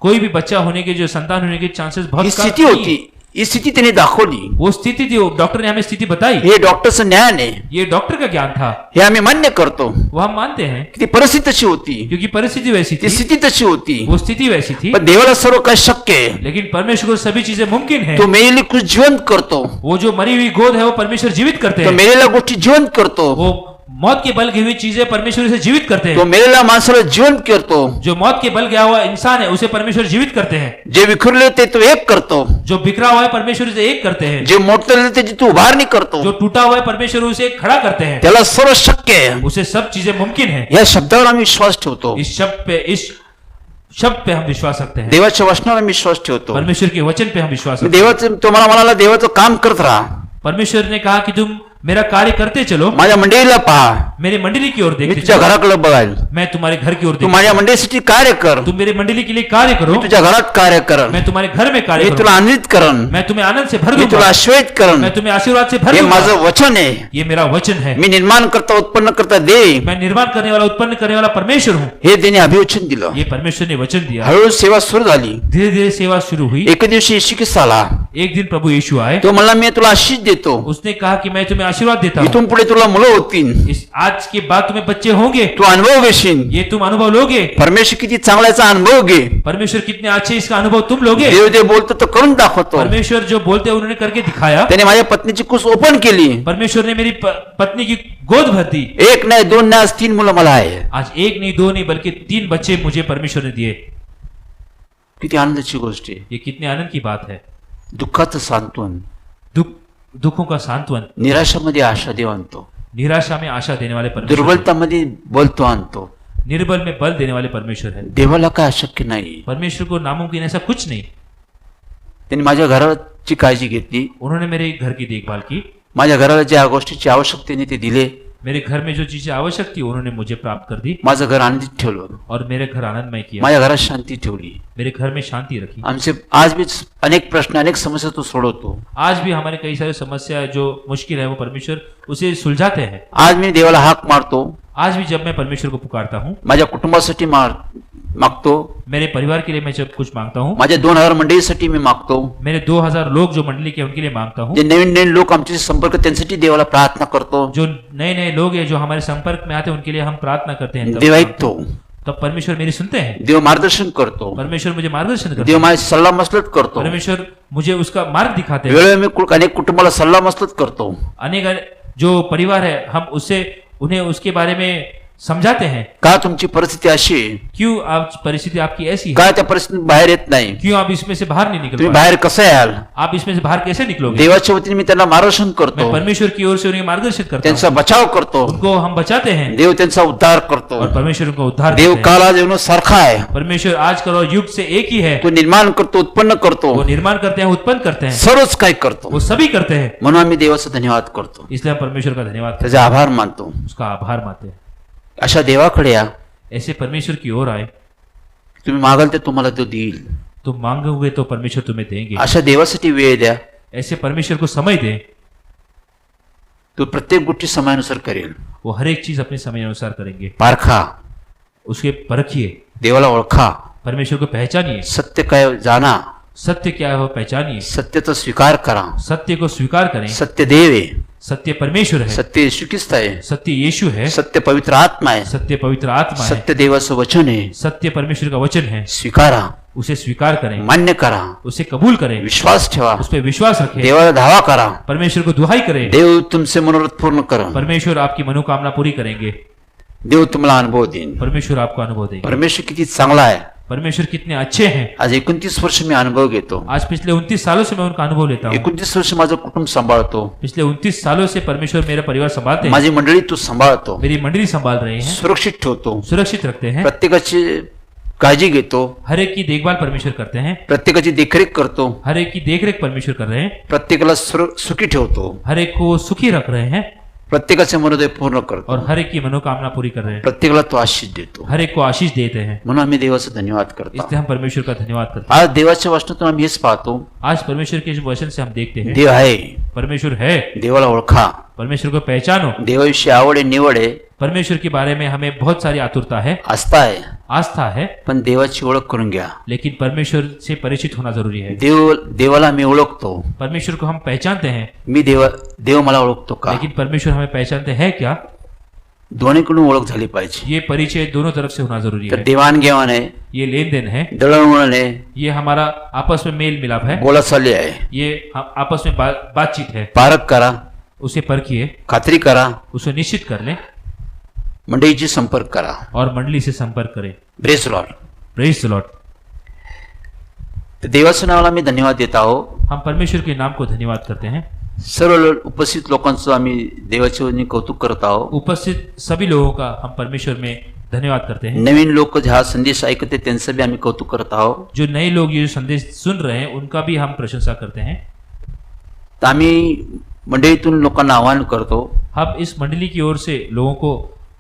कोई भी बच्चा होने के, जो संतान होने के चांसेस ही बहुत कम स्थिती नहीं. होती, ही स्थिती त्याने दाखवली. वो स्थिति थी. डॉक्टर ने हमें स्थिति बताई. हे डॉक्टरचं ज्ञान आहे, ये डॉक्टर का ज्ञान था. हे आम्ही मान्य करतो. वो हम मानते हैं की ती परिस्थिती तशी होती, क्योंकि परिस्थिति वैसी ती थी, स्थिती तशी होती. वो स्थिति वैसी थी. पण देवाला सर्व काही शक्य आहे. लेकिन परमेश्वर को सभी चीजें मुमकिन है. तो मेलेली कुछ जिवंत करतो, वो जो मरी हुई गोद है वो परमेश्वर जीवित करते तो हैं. मेलेल्या गोष्टी जिवंत करतो, वो मौत के बल गई हुई चीजें परमेश्वर से जीवित करते तो हैं. मेलेल्या माणसाला जिवंत करतो. जो मौत के बल गया हुआ इंसान है उसे परमेश्वर जीवित करते हैं. जे विखुरले ते तो एक करतो, जो बिखरा हुआ है परमेश्वर उसे एक करते हैं. जे मोडलेले त्याची तू उभारणी करतो. जो टूटा हुआ है परमेश्वर उसे खड़ा करते हैं. त्याला सर्व शक्य आहे. उसे सब चीजें मुमकिन है. या शब्दावर आम्ही विश्वास ठेवतो. इस शब्द पे हम विश्वास रखते हैं. देवाच्या वचनावर आम्ही विश्वास ठेवतो. परमेश्वर के वचन पे हम विश्वास रखते हैं. देवाचं तुम्हाला म्हणाला, देवाचं काम करत राहा. परमेश्वर ने कहा कि तुम मेरा कार्य करते चलो, माझ्या मंडळीला पहा, मेरी मंडली की ओर मी देखते तुझ्या चलो, घराकडे बघाल, मैं तुम्हारे घर की ओर तू देखता माझ्या मंडळीसाठी कार्य कर, हूं। तुम मेरी मंडली के लिए कार्य करो, तुझ्या घरात कार्य कर, मैं तुम्हारे घर में कार्य मी तुला करूं, आनंदित करन, मैं तुम्हें आनंद से भर मी तुला दूंगा, आश्वस्त करन, मैं तुम्हें आशीर्वाद से भर हे दूंगा। माझं वचन आहे, ये मेरा वचन है, मी निर्माण करता उत्पन्न करता दे, मैं निर्माण करने वाला उत्पन्न करने वाला परमेश्वर हूँ। हे त्याने अभिवचन दिलं। ये परमेश्वर ने वचन दिया। हळूहळू सेवा सुरू झाली। धीरे धीरे सेवा शुरू हुई। एक दिवशी यीशु ख्रिस्त आला, एक दिन प्रभु यीशु आए, तो म्हणला मी तुला आशीष देतो, उसने कहा कि मैं तुम्हें आशीर्वाद देता हूँ, इथून पुढे तुला मुलं होतील, इस आज के बाद तुम्हें बच्चे होंगे, तू अनुभव घेशील, ये तुम अनुभव लोगे। परमेश्वर किती चांगल्याचा अनुभव घे। परमेश्वर कितने अच्छे इसका अनुभव तुम लोगे। देव जे बोलतो तो करून दाखवतो। परमेश्वर जो बोलते हैं उन्होंने करके दिखाया। त्याने माझ्या पत्नीची कुस ओपन केली, परमेश्वर ने मेरी पत्नी की गोद भर दी। एक नाही दोन नाही आज 3 मुलं मला आहे। आज एक नहीं दो नहीं बल्कि 3 बच्चे मुझे परमेश्वर ने दिए। किती आनंदाची गोष्ट आहे। ये कितने आनंद की बात है। दुःखाचं सांत्वन, दुखों का सांत्वन, निराशामध्ये आशा देव आणतो, निराशा में आशा देने वाले परमेश्वर, दुर्बलतामध्ये बल तो आणतो। निर्बल में बल देने वाले परमेश्वर है। देवाला काय अशक्य नाही। परमेश्वर को नामुमकिन ऐसा कुछ नहीं। त्यांनी माझ्या घराची काळजी घेतली, उन्होंने मेरे घर की देखभाल की, माझ्या घराला ज्या गोष्टीची आवश्यकतेने ते दिले, मेरे घर में जो चीजें आवश्यक थी उन्होंने मुझे प्राप्त कर दी, माझं घर आनंदित ठेवलं, और मेरे घर आनंदमय किया, माझ्या घरात शांती ठेवली। मेरे घर में शांति रखी। आमचे आज भी अनेक प्रश्न अनेक समस्या तो सोडवतो। आज भी हमारे कई सारे समस्या जो मुश्किल है वो परमेश्वर उसे सुलझाते हैं। आज मी देवाला हाक मारतो, आज भी जब मैं परमेश्वर को पुकारता हूँ, माझ्या कुटुंबासाठी मागतो, मेरे परिवार के लिए मैं जब कुछ मांगता हूँ, माझ्या 2000 मंडळीसाठी मी मागतो, मेरे 2000 लोग जो मंडली के उनके लिए मांगता हूँ, जे नवीन नवीन लोक आमचे संपर्क त्यांच्यासाठी देवाला प्रार्थना करतो। जो नए नए लोग हैं जो हमारे संपर्क में आते हैं उनके लिए हम प्रार्थना करते हैं। देव ऐकतो, तब परमेश्वर मेरी सुनते हैं। देव मार्गदर्शन करतो, परमेश्वर मुझे मार्गदर्शन करते देव हैं। माझी सल्ला मसलत करतो। परमेश्वर मुझे उसका मार्ग दिखाते हैं। वेळोवेळी मी अनेक कुटुंबाला सल्ला मसलत करतो। अनेक जो परिवार है हम उससे उन्हें उसके बारे में समझाते हैं। का तुमची परिस्थिती अशी आहे, क्यों आप परिस्थिति आपकी ऐसी है, का त्या परिस्थितीतून बाहेर येत नाही, क्यों आप इसमें से बाहर नहीं निकल तुम्ही पा रहे? बाहेर कसं याल। आप इसमें से बाहर कैसे निकलोगे? देवाच्या वतीने मी त्यांना मार्गदर्शन करतो, मैं परमेश्वर की ओर से उन्हें मार्गदर्शित करता त्यांचा हूं। बचाव करतो, उनको हम बचाते हैं देव त्यांचा उद्धार करतो। और परमेश्वर उनको उद्धार देव करते हैं। काला देव सारखा आहे, परमेश्वर आजकल और युग से एक ही है। तो निर्माण करतो, उत्पन्न करतो, वो निर्माण करते हैं, उत्पन्न करते हैं, सर्वच काही करतो। वो सभी करते हैं। म्हणून आम्ही देवाचा धन्यवाद करतो, इसलिए हम परमेश्वर का धन्यवाद करते त्याचे आभार मानतो। हैं, उसका आभार मानते हैं। अशा देवाकडे या, ऐसे परमेश्वर की ओर आए, तुम्ही मागाल ते तुम्हाला तो देईल। तुम मांगोगे तो परमेश्वर तुम्हें देंगे। अशा देवासाठी वेळ द्या, ऐसे परमेश्वर को समय दे, तो प्रत्येक गोष्टी समयानुसार करेल। वो हर एक चीज अपने समय अनुसार करेंगे। पारखा, उसके परखिए, देवाला ओळखा, परमेश्वर को पहचानिए, सत्य काय जाना, सत्य क्या है वो पहचानिए, सत्याचा स्वीकार करा। सत्य को स्वीकार करें। सत्य देव आहे, सत्य परमेश्वर है, सत्य येशू ख्रिस्त आहे, सत्य यीशु है, सत्य पवित्र आत्मा आहे, सत्य पवित्र आत्मा है, सत्य देवाचं वचन आहे। सत्य परमेश्वर का वचन है। स्वीकारा, उसे स्वीकार करें, मान्य करा, उसे कबूल करें, विश्वास ठेवा, उस पर विश्वास रखें, देवाला धावा करा। परमेश्वर को दुहाई करें। देव तुमचे मनोरथ पूर्ण करा, परमेश्वर आपकी मनोकामना पूरी करेंगे। देव तुम्हाला अनुभव देईन। परमेश्वर आपको अनुभव देंगे। परमेश्वर किती चांगला आहे। परमेश्वर कितने अच्छे हैं। आज 29 वर्ष मी अनुभव घेतो, आज पिछले 29 सालों से मैं उनका अनुभव लेता हूँ। 29 वर्ष माझं कुटुंब सांभाळतो, पिछले 29 सालों से परमेश्वर मेरा परिवार संभालते हैं, माझी मंडळी तू सांभाळतो, मेरी मंडली संभाल रहे हैं, सुरक्षित ठेवतो, सुरक्षित रखते हैं, प्रत्येकाची काळजी घेतो, हर एक की देखभाल परमेश्वर करते हैं, प्रत्येकाची देखरेख करतो, हर एक की देखरेख परमेश्वर कर रहे हैं, प्रत्येकाला सुखी ठेवतो, हर एक को सुखी रख रहे हैं, प्रत्येकाचे मनोदय पूर्ण करतो, और हर एक की मनोकामना पूरी कर रहे हैं, प्रत्येकाला तो आशीष देतो। हर एक को आशीष देते हैं। म्हणून आम्ही देवाचा धन्यवाद करतो। इसलिए हम परमेश्वर का धन्यवाद करते हैं। आज देवाच्या वचनातून आम्ही हेच पाहतो, आज परमेश्वर के वचन से हम देखते हैं देव आहे, परमेश्वर है। देवाला ओळखा, परमेश्वर को पहचानो। देवाविषयी आवड आहे, निवड आहे, परमेश्वर के बारे में हमें बहुत सारी आतुरता है, आस्था आहे, आस्था है, पण देवाची ओळख करून घ्या। लेकिन परमेश्वर से परिचित होना जरूरी है। देवाला मी ओळखतो, परमेश्वर को हम पहचानते हैं, मी देव मला ओळखतो का? लेकिन परमेश्वर हमें पहचानते हैं क्या? दोन्हीकडून ओळख झाली पाहिजे। ये परिचय दोनों तरफ से होना जरूरी तर है। देवाणघेवाण आहे, ये लेन देन है, दळणवळण आहे, ये हमारा आपस में मेल मिलाप है, बोलाचाली आहे। ये हम आपस में बातचीत है। पारख करा, उसे परखिए, खात्री करा, उसे निश्चित कर लें, मंडळीची संपर्क करा। और मंडली से संपर्क करें। Praise Lord. Praise the Lord. तर देवाच्या नावाला मी धन्यवाद देत आहो। हम परमेश्वर के नाम को धन्यवाद करते हैं। सर्व उपस्थित लोकांचं आम्ही देवाच्या वतीने कौतुक करत आहोत। उपस्थित सभी लोगों का हम परमेश्वर में धन्यवाद करते हैं। नवीन लोक जे हा संदेश ऐकते त्यांचं बी आम्ही कौतुक करत आहोत। जो नए लोग ये संदेश सुन रहे हैं उनका भी हम प्रशंसा करते हैं। तर आम्ही मंडळीतून लोकांना आवाहन करतो, हम इस मंडली की ओर से लोगों को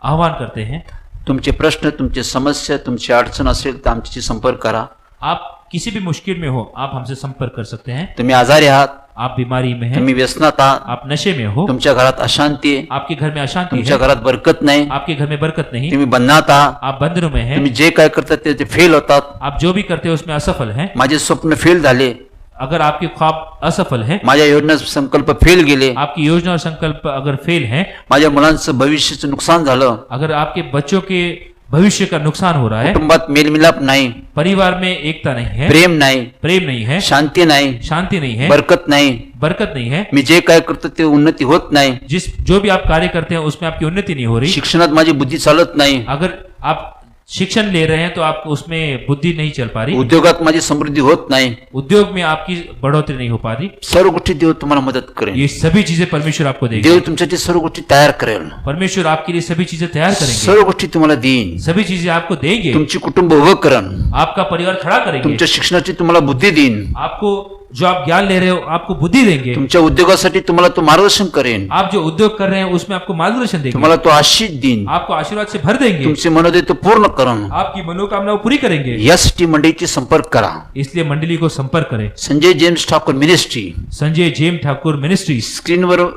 आह्वान करते हैं, तुमचे प्रश्न, तुमचे समस्या, तुमची अडचण असेल तर आमच्याशी संपर्क करा. आप किसी भी मुश्किल में हो आप हमसे संपर्क कर सकते हैं. तुम्ही आजारी आहात, आप बीमारी में हैं, तुम्ही व्यसनात आहात, आप नशे में हो, तुमच्या घरात अशांती आहे, आपके घर में अशांति तुमच्या है, घरात बरकत नाही, आपके घर में बरकत नहीं, तुम्ही बंधनात आहात, आप बंधनों में हैं, तुम्ही जे काय करतात ते फेल होतात, आप जो भी करते हो उसमें असफल हैं. माझे स्वप्न फेल झाले, अगर आपके ख्वाब असफल हैं, माझ्या योजना संकल्प फेल गेले, आपकी योजना और संकल्प अगर फेल हैं, माझ्या मुलांचं भविष्याचं नुकसान झालं, अगर आपके बच्चों के भविष्य का नुकसान हो रहा है, कुटुंबात मेलमिलाप नाही, परिवार में एकता नहीं है, प्रेम नाही, प्रेम नहीं है, शांती नाही, शांति नहीं है, बरकत नाही, बरकत नहीं है, मी जे काय करतो ते उन्नती होत नाही, जो भी आप कार्य करते हैं उसमें आपकी उन्नति नहीं हो रही, शिक्षणात माझी बुद्धी चालत नाही, अगर आप शिक्षण ले रहे हैं तो आपको उसमें बुद्धि नहीं चल पा रही, उद्योगात माझी समृद्धी होत नाही, उद्योग में आपकी बढ़ोतरी नहीं हो पा रही, सर्व गोष्टी देव तुम्हाला मदत करेल. ये सभी चीजें परमेश्वर आपको देंगे. देव तुमच्यासाठी सर्व गोष्टी तयार करेल, परमेश्वर आपके लिए सभी चीजें तैयार करेंगे, सर्व गोष्टी तुम्हाला देईन, सभी चीजें आपको देंगे, तुमची कुटुंब उभं करन, आपका परिवार खड़ा करेंगे, तुमच्या शिक्षणाची तुम्हाला बुद्धी देईन, आपको जो आप ज्ञान ले रहे हो आपको बुद्धि देंगे, तुमच्या उद्योगासाठी तुम्हाला तो मार्गदर्शन करेन, आप जो उद्योग कर रहे हैं उसमें आपको मार्गदर्शन देंगे, तुम्हाला तो आशीष देईन, आपको आशीर्वाद से भर देंगे, तुमचे मनोदय तो पूर्ण करन. आपकी मनोकामनाओं पूरी करेंगे. यासाठी मंडळीची संपर्क करा. इसलिए मंडली को संपर्क करें. संजय जेम्स ठाकूर मिनिस्ट्री, संजय जेम ठाकुर मिनिस्ट्रीज, स्क्रीनवर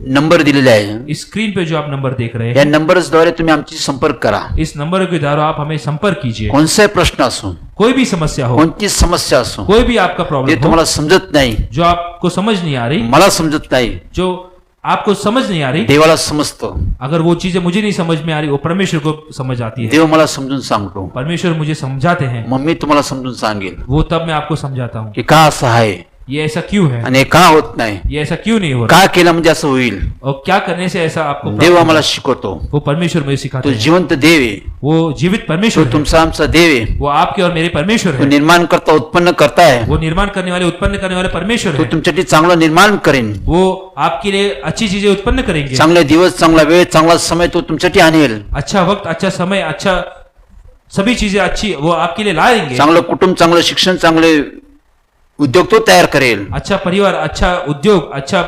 नंबर दिलेला आहे, इस स्क्रीन पे जो आप नंबर देख रहे या हैं, नंबर्सद्वारे तुम्ही आमची संपर्क करा. इस नंबर के द्वारा आप हमें संपर्क कीजिए. कोणताही प्रश्न असो, कोई भी समस्या हो, कोणतीच समस्या असो, कोई भी आपका ते प्रॉब्लम हो तुम्हाला समजत नाही, जो आपको समझ नहीं आ रही, मला समजत नाही, जो आपको समझ नहीं आ रही, देवाला समजतं, अगर वो चीजें मुझे नहीं समझ में आ रही वो परमेश्वर को समझ आती है. देव मला समजून सांगतो, परमेश्वर मुझे समझाते हैं, मग मी तुम्हाला समजून सांगेल वो तब मैं आपको समझाता हूँ की का असं आहे ये ऐसा क्यों है, आणि हे का होत नाही, ये ऐसा क्यों नहीं हो रहा, का केलं म्हणजे असं होईल. और क्या करने से ऐसा आपको प्राप्त देव होगा. आम्हाला शिकवतो, वो परमेश्वर मुझे सिखाते तो हैं. जिवंत देव आहे, वो जीवित तो परमेश्वर है. तुमचा आमचा देव आहे, वो आपके और मेरे परमेश्वर तो है. निर्माण करता उत्पन्न करता आहे, वो निर्माण करने वाले उत्पन्न करने वाले परमेश्वर तो है. तुमच्यासाठी चांगलं निर्माण करेन, वो आपके लिए अच्छी चीजें उत्पन्न करेंगे. चांगले दिवस, चांगला वेळ, चांगला समय तो तुमच्यासाठी आणेल, अच्छा वक्त, अच्छा समय, अच्छा सभी चीजें अच्छी वो आपके लिए लाएंगे. चांगलं कुटुंब, चांगलं शिक्षण, चांगले उद्योग तो तयार करेल. अच्छा परिवार, अच्छा उद्योग, अच्छा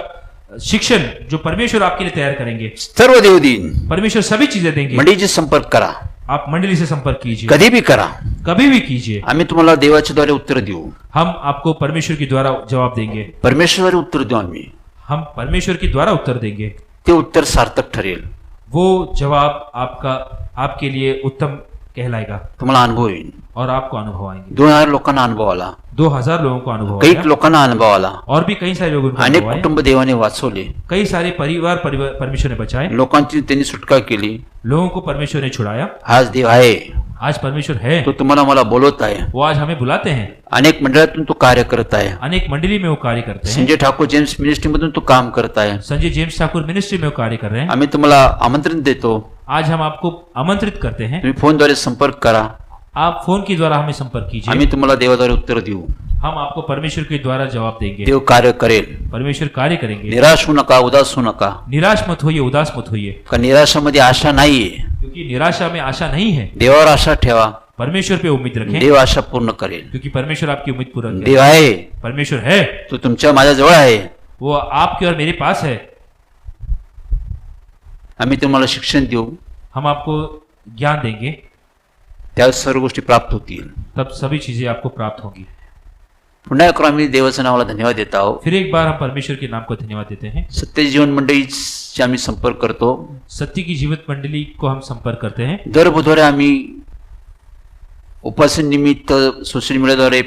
शिक्षण जो परमेश्वर आपके लिए तैयार करेंगे. सर्व देव देईन. परमेश्वर सभी चीजें देंगे. मंडळीशी संपर्क करा, आप मंडली से संपर्क कीजिए, कधी भी करा, कभी भी कीजिए. आम्ही तुम्हाला देवाच्या द्वारे उत्तर देऊ, हम आपको परमेश्वर के द्वारा जवाब देंगे. परमेश्वराद्वारे उत्तर देऊ आम्ही, हम परमेश्वर के द्वारा उत्तर देंगे. ते उत्तर सार्थक ठरेल, वो जवाब आपका आपके लिए उत्तम कहलाएगा तुम्हाला अनुभव येईल. और आपको अनुभव आएंगे. 2000 लोकांना अनुभव आला, 2000 लोगों को अनुभव काही आया. लोकांना अनुभव आला, और भी कई सारे लोगों को अनेक अनुभव आए. कुटुंब देवाने वाचवले, कई सारे परिवार परमेश्वर ने बचाए, लोकांची त्यांनी सुटका केली. लोगों को परमेश्वर ने छुड़ाया. आज देव आहे, आज परमेश्वर है, तो तुम्हाला मला बोलवत आहे, वो आज हमें बुलाते हैं. अनेक मंडळातून तो कार्य करत आहे, अनेक मंडली में वो कार्य करते हैं. संजय ठाकूर जेम्स मिनिस्ट्री मधून तो काम करत आहे. संजय जेम्स ठाकुर मिनिस्ट्री में वो कार्य कर रहे हैं. आम्ही तुम्हाला आमंत्रण देतो, आज हम आपको आमंत्रित करते हैं. तुम्ही फोनद्वारे संपर्क करा, आप फोन के द्वारा हमें संपर्क कीजिए. आम्ही तुम्हाला देवाद्वारे उत्तर देऊ. हम आपको परमेश्वर के द्वारा जवाब देंगे. देव कार्य करेल. परमेश्वर कार्य करेंगे. निराश होऊ नका, उदास होऊ नका, निराश मत होइए, उदास मत होइए, का निराशामध्ये आशा नाहीये. क्योंकि निराशा में आशा नहीं है. देवावर आशा ठेवा, परमेश्वर पे उम्मीद रखें, देव आशा पूर्ण करेल. क्योंकि परमेश्वर आपकी उम्मीद पूरा करेगा. देव आहे, परमेश्वर है, तो तुमच्या माझ्या जवळ आहे. वो आपके और मेरे पास है. आम्ही तुम्हाला शिक्षण देऊ, हम आपको ज्ञान देंगे, त्या सर्व गोष्टी प्राप्त होतील. तब सभी चीजें आपको प्राप्त होंगी. पुन्हा एक आम्ही देवाच्या नावाला धन्यवाद देत आहोत. फिर एक बार हम परमेश्वर के नाम को धन्यवाद देते हैं. सत्य जीवन मंडळीची आम्ही संपर्क करतो. सत्य की जीवित मंडली को हम संपर्क करते हैं. दर बुधवारी आम्ही उपासन निमित्त सोशल मीडियाद्वारे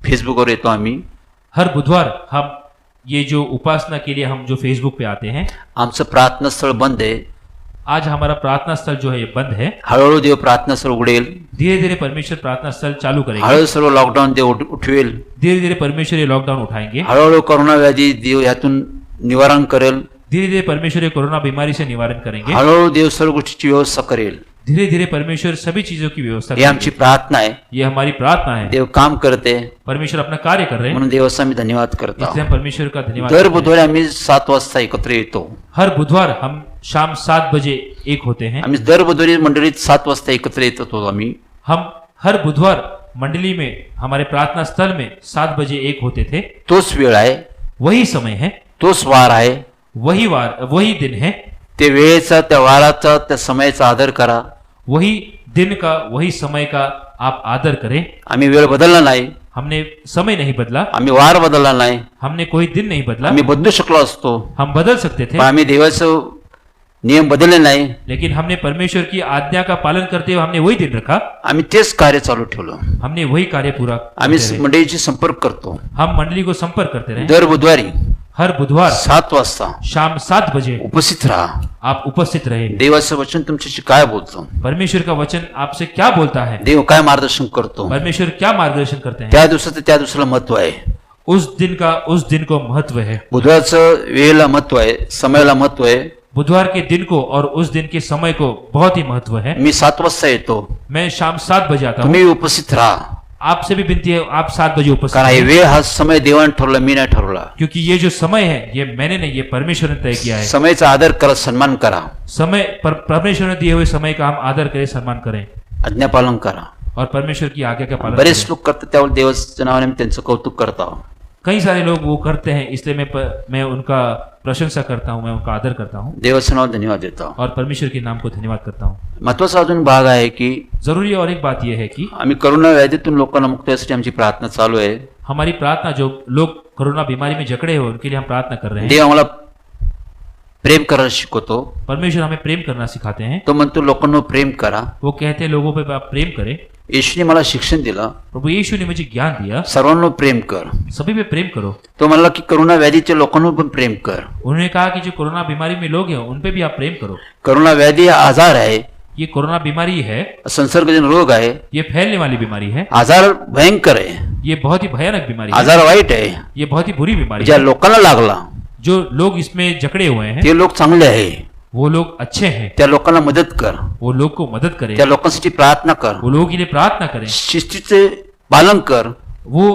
फेसबुकवर येतो. आम्ही हर बुधवार हम ये जो उपासना के लिए हम जो फेसबुक पे आते हैं. आमचं प्रार्थना स्थळ बंद आहे. आज हमारा प्रार्थना स्थल जो है ये बंद है. हळूहळू देव प्रार्थना स्थळ उघडेल. धीरे धीरे परमेश्वर प्रार्थना स्थल चालू करेंगे. हळूहळू सर्व लॉकडाऊन देव उठवेल. धीरे धीरे परमेश्वर ये लॉकडाउन उठाएंगे. हळूहळू कोरोना व्याधी देव यातून निवारण करेल. धीरे धीरे परमेश्वर ये कोरोना बीमारी से निवारण करेंगे. हळूहळू देव सर्व गोष्टीची व्यवस्था करेल. धीरे धीरे परमेश्वर सभी चीजों की व्यवस्था ही आमची करेंगे. प्रार्थना आहे. ये हमारी प्रार्थना है. देव काम करते, परमेश्वर अपना कार्य कर रहे हैं, म्हणून देवाचा आम्ही धन्यवाद करतो. इसलिए हम परमेश्वर का धन्यवाद दर करते हैं. बुधवारी आम्ही 7 वाजता एकत्र येतो. हर बुधवार हम शाम 7 बजे एक होते हैं. आम्ही दर बुधवारी मंडळीत 7 वाजता एकत्र येत होतो. आम्ही हम हर बुधवार मंडली में हमारे प्रार्थना स्थल में 7 बजे एक होते थे. तोच वेळ आहे. वही समय है. तोच वार आहे. वही दिन है, ते वेळेचा, त्या वाराचा, त्या समयाचा आदर करा. वही दिन का, वही समय का आप आदर करें. आम्ही वेळ बदलला नाही, हमने समय नहीं बदला, आम्ही वार बदलला नाही, हमने कोई दिन नहीं बदला. आम्ही बदलू शकलो असतो, हम बदल सकते थे, पण आम्ही देवाचं नियम बदलले नाही. लेकिन हमने परमेश्वर की आज्ञा का पालन करते हुए हमने वही दिन रखा. आम्ही तेच कार्य चालू ठेवलं. हमने वही कार्य पूरा आम्ही करते रहे. मंडळीशी संपर्क करतो. हम मंडली को संपर्क करते रहे. दर बुधवारी हर बुधवार 7 वाजता शाम 7 बजे उपस्थित राहा. आप उपस्थित रहे. देवाचं वचन तुमच्याशी काय बोलतो, परमेश्वर का वचन आपसे क्या बोलता है, देव काय मार्गदर्शन करतो, परमेश्वर क्या मार्गदर्शन करते हैं, त्या दिवसाचं त्या दिवसाला महत्व आहे. उस दिन का उस दिन को महत्व है. बुधवारचं वेळेला महत्व आहे, समयाला महत्व आहे. बुधवार के दिन को और उस दिन के समय को बहुत ही महत्व है. मी 7 वाजता येतो, मैं शाम 7 बजे आता हूँ. तुम्ही उपस्थित राहा. आपसे भी विनती है आप 7 बजे उपस्थित कारण हे रहें. वेळ हा समय देवाने ठरवला, मी नाही ठरवला. क्योंकि ये जो समय है ये मैंने नहीं, ये परमेश्वर ने तय किया है. समयाचा आदर करा, सन्मान करा, समय परमेश्वर ने दिए हुए समय का हम आदर करें, सम्मान करें आज्ञापालन करा. और परमेश्वर की आज्ञा का पालन बरेच करें. लोक करतात, त्यावर देवाच्या नावाने मी त्यांचं कौतुक करतो. कई सारे लोग वो करते हैं, इसलिए मैं उनका प्रशंसा करता हूँ, मैं उनका आदर करता हूँ देवाचं नाव धन्यवाद देतो. और परमेश्वर के नाम को धन्यवाद करता हूँ. महत्वाचा अजून भाग आहे की जरूरी और एक बात यह है कि आम्ही करोना व्याधीतून लोकांना मुक्त होण्यासाठी आमची प्रार्थना चालू आहे. हमारी प्रार्थना, जो लोग कोरोना बीमारी में जकड़े हो उनके लिए हम प्रार्थना कर रहे हैं. देव आम्हाला प्रेम करायला शिकवतो. परमेश्वर हमें प्रेम करना सिखाते हैं. तो म्हणतो लोकांना प्रेम करा. वो कहते हैं लोगों पे आप प्रेम करें. येशूने मला शिक्षण दिलं, प्रभु यीशु ने मुझे ज्ञान दिया, सर्वांना प्रेम कर. सभी पे प्रेम करो. तो म्हणला की करोना व्याधीच्या लोकांना पण प्रेम कर. उन्होंने कहा कि जो कोरोना बीमारी में लोग हैं उन पे भी आप प्रेम करो. करोना व्याधी हा आजार आहे, ये कोरोना बीमारी है, संसर्गजन्य रोग आहे. ये फैलने वाली बीमारी है, आजार भयंकर आहे, ये बहुत ही भयानक बीमारी है, आजार वाईट आहे. ये बहुत ही बुरी बीमारी ज्या है. लोकांना लागला जो लोग इसमें जकड़े हुए हैं ते लोक चांगले आहे, वो लोग अच्छे हैं, त्या लोकांना मदत कर, वो लोग को मदद करें, त्या लोकांसाठी प्रार्थना कर, वो लोगों के लिए प्रार्थना करें. शिस्तीचे पालन कर, वो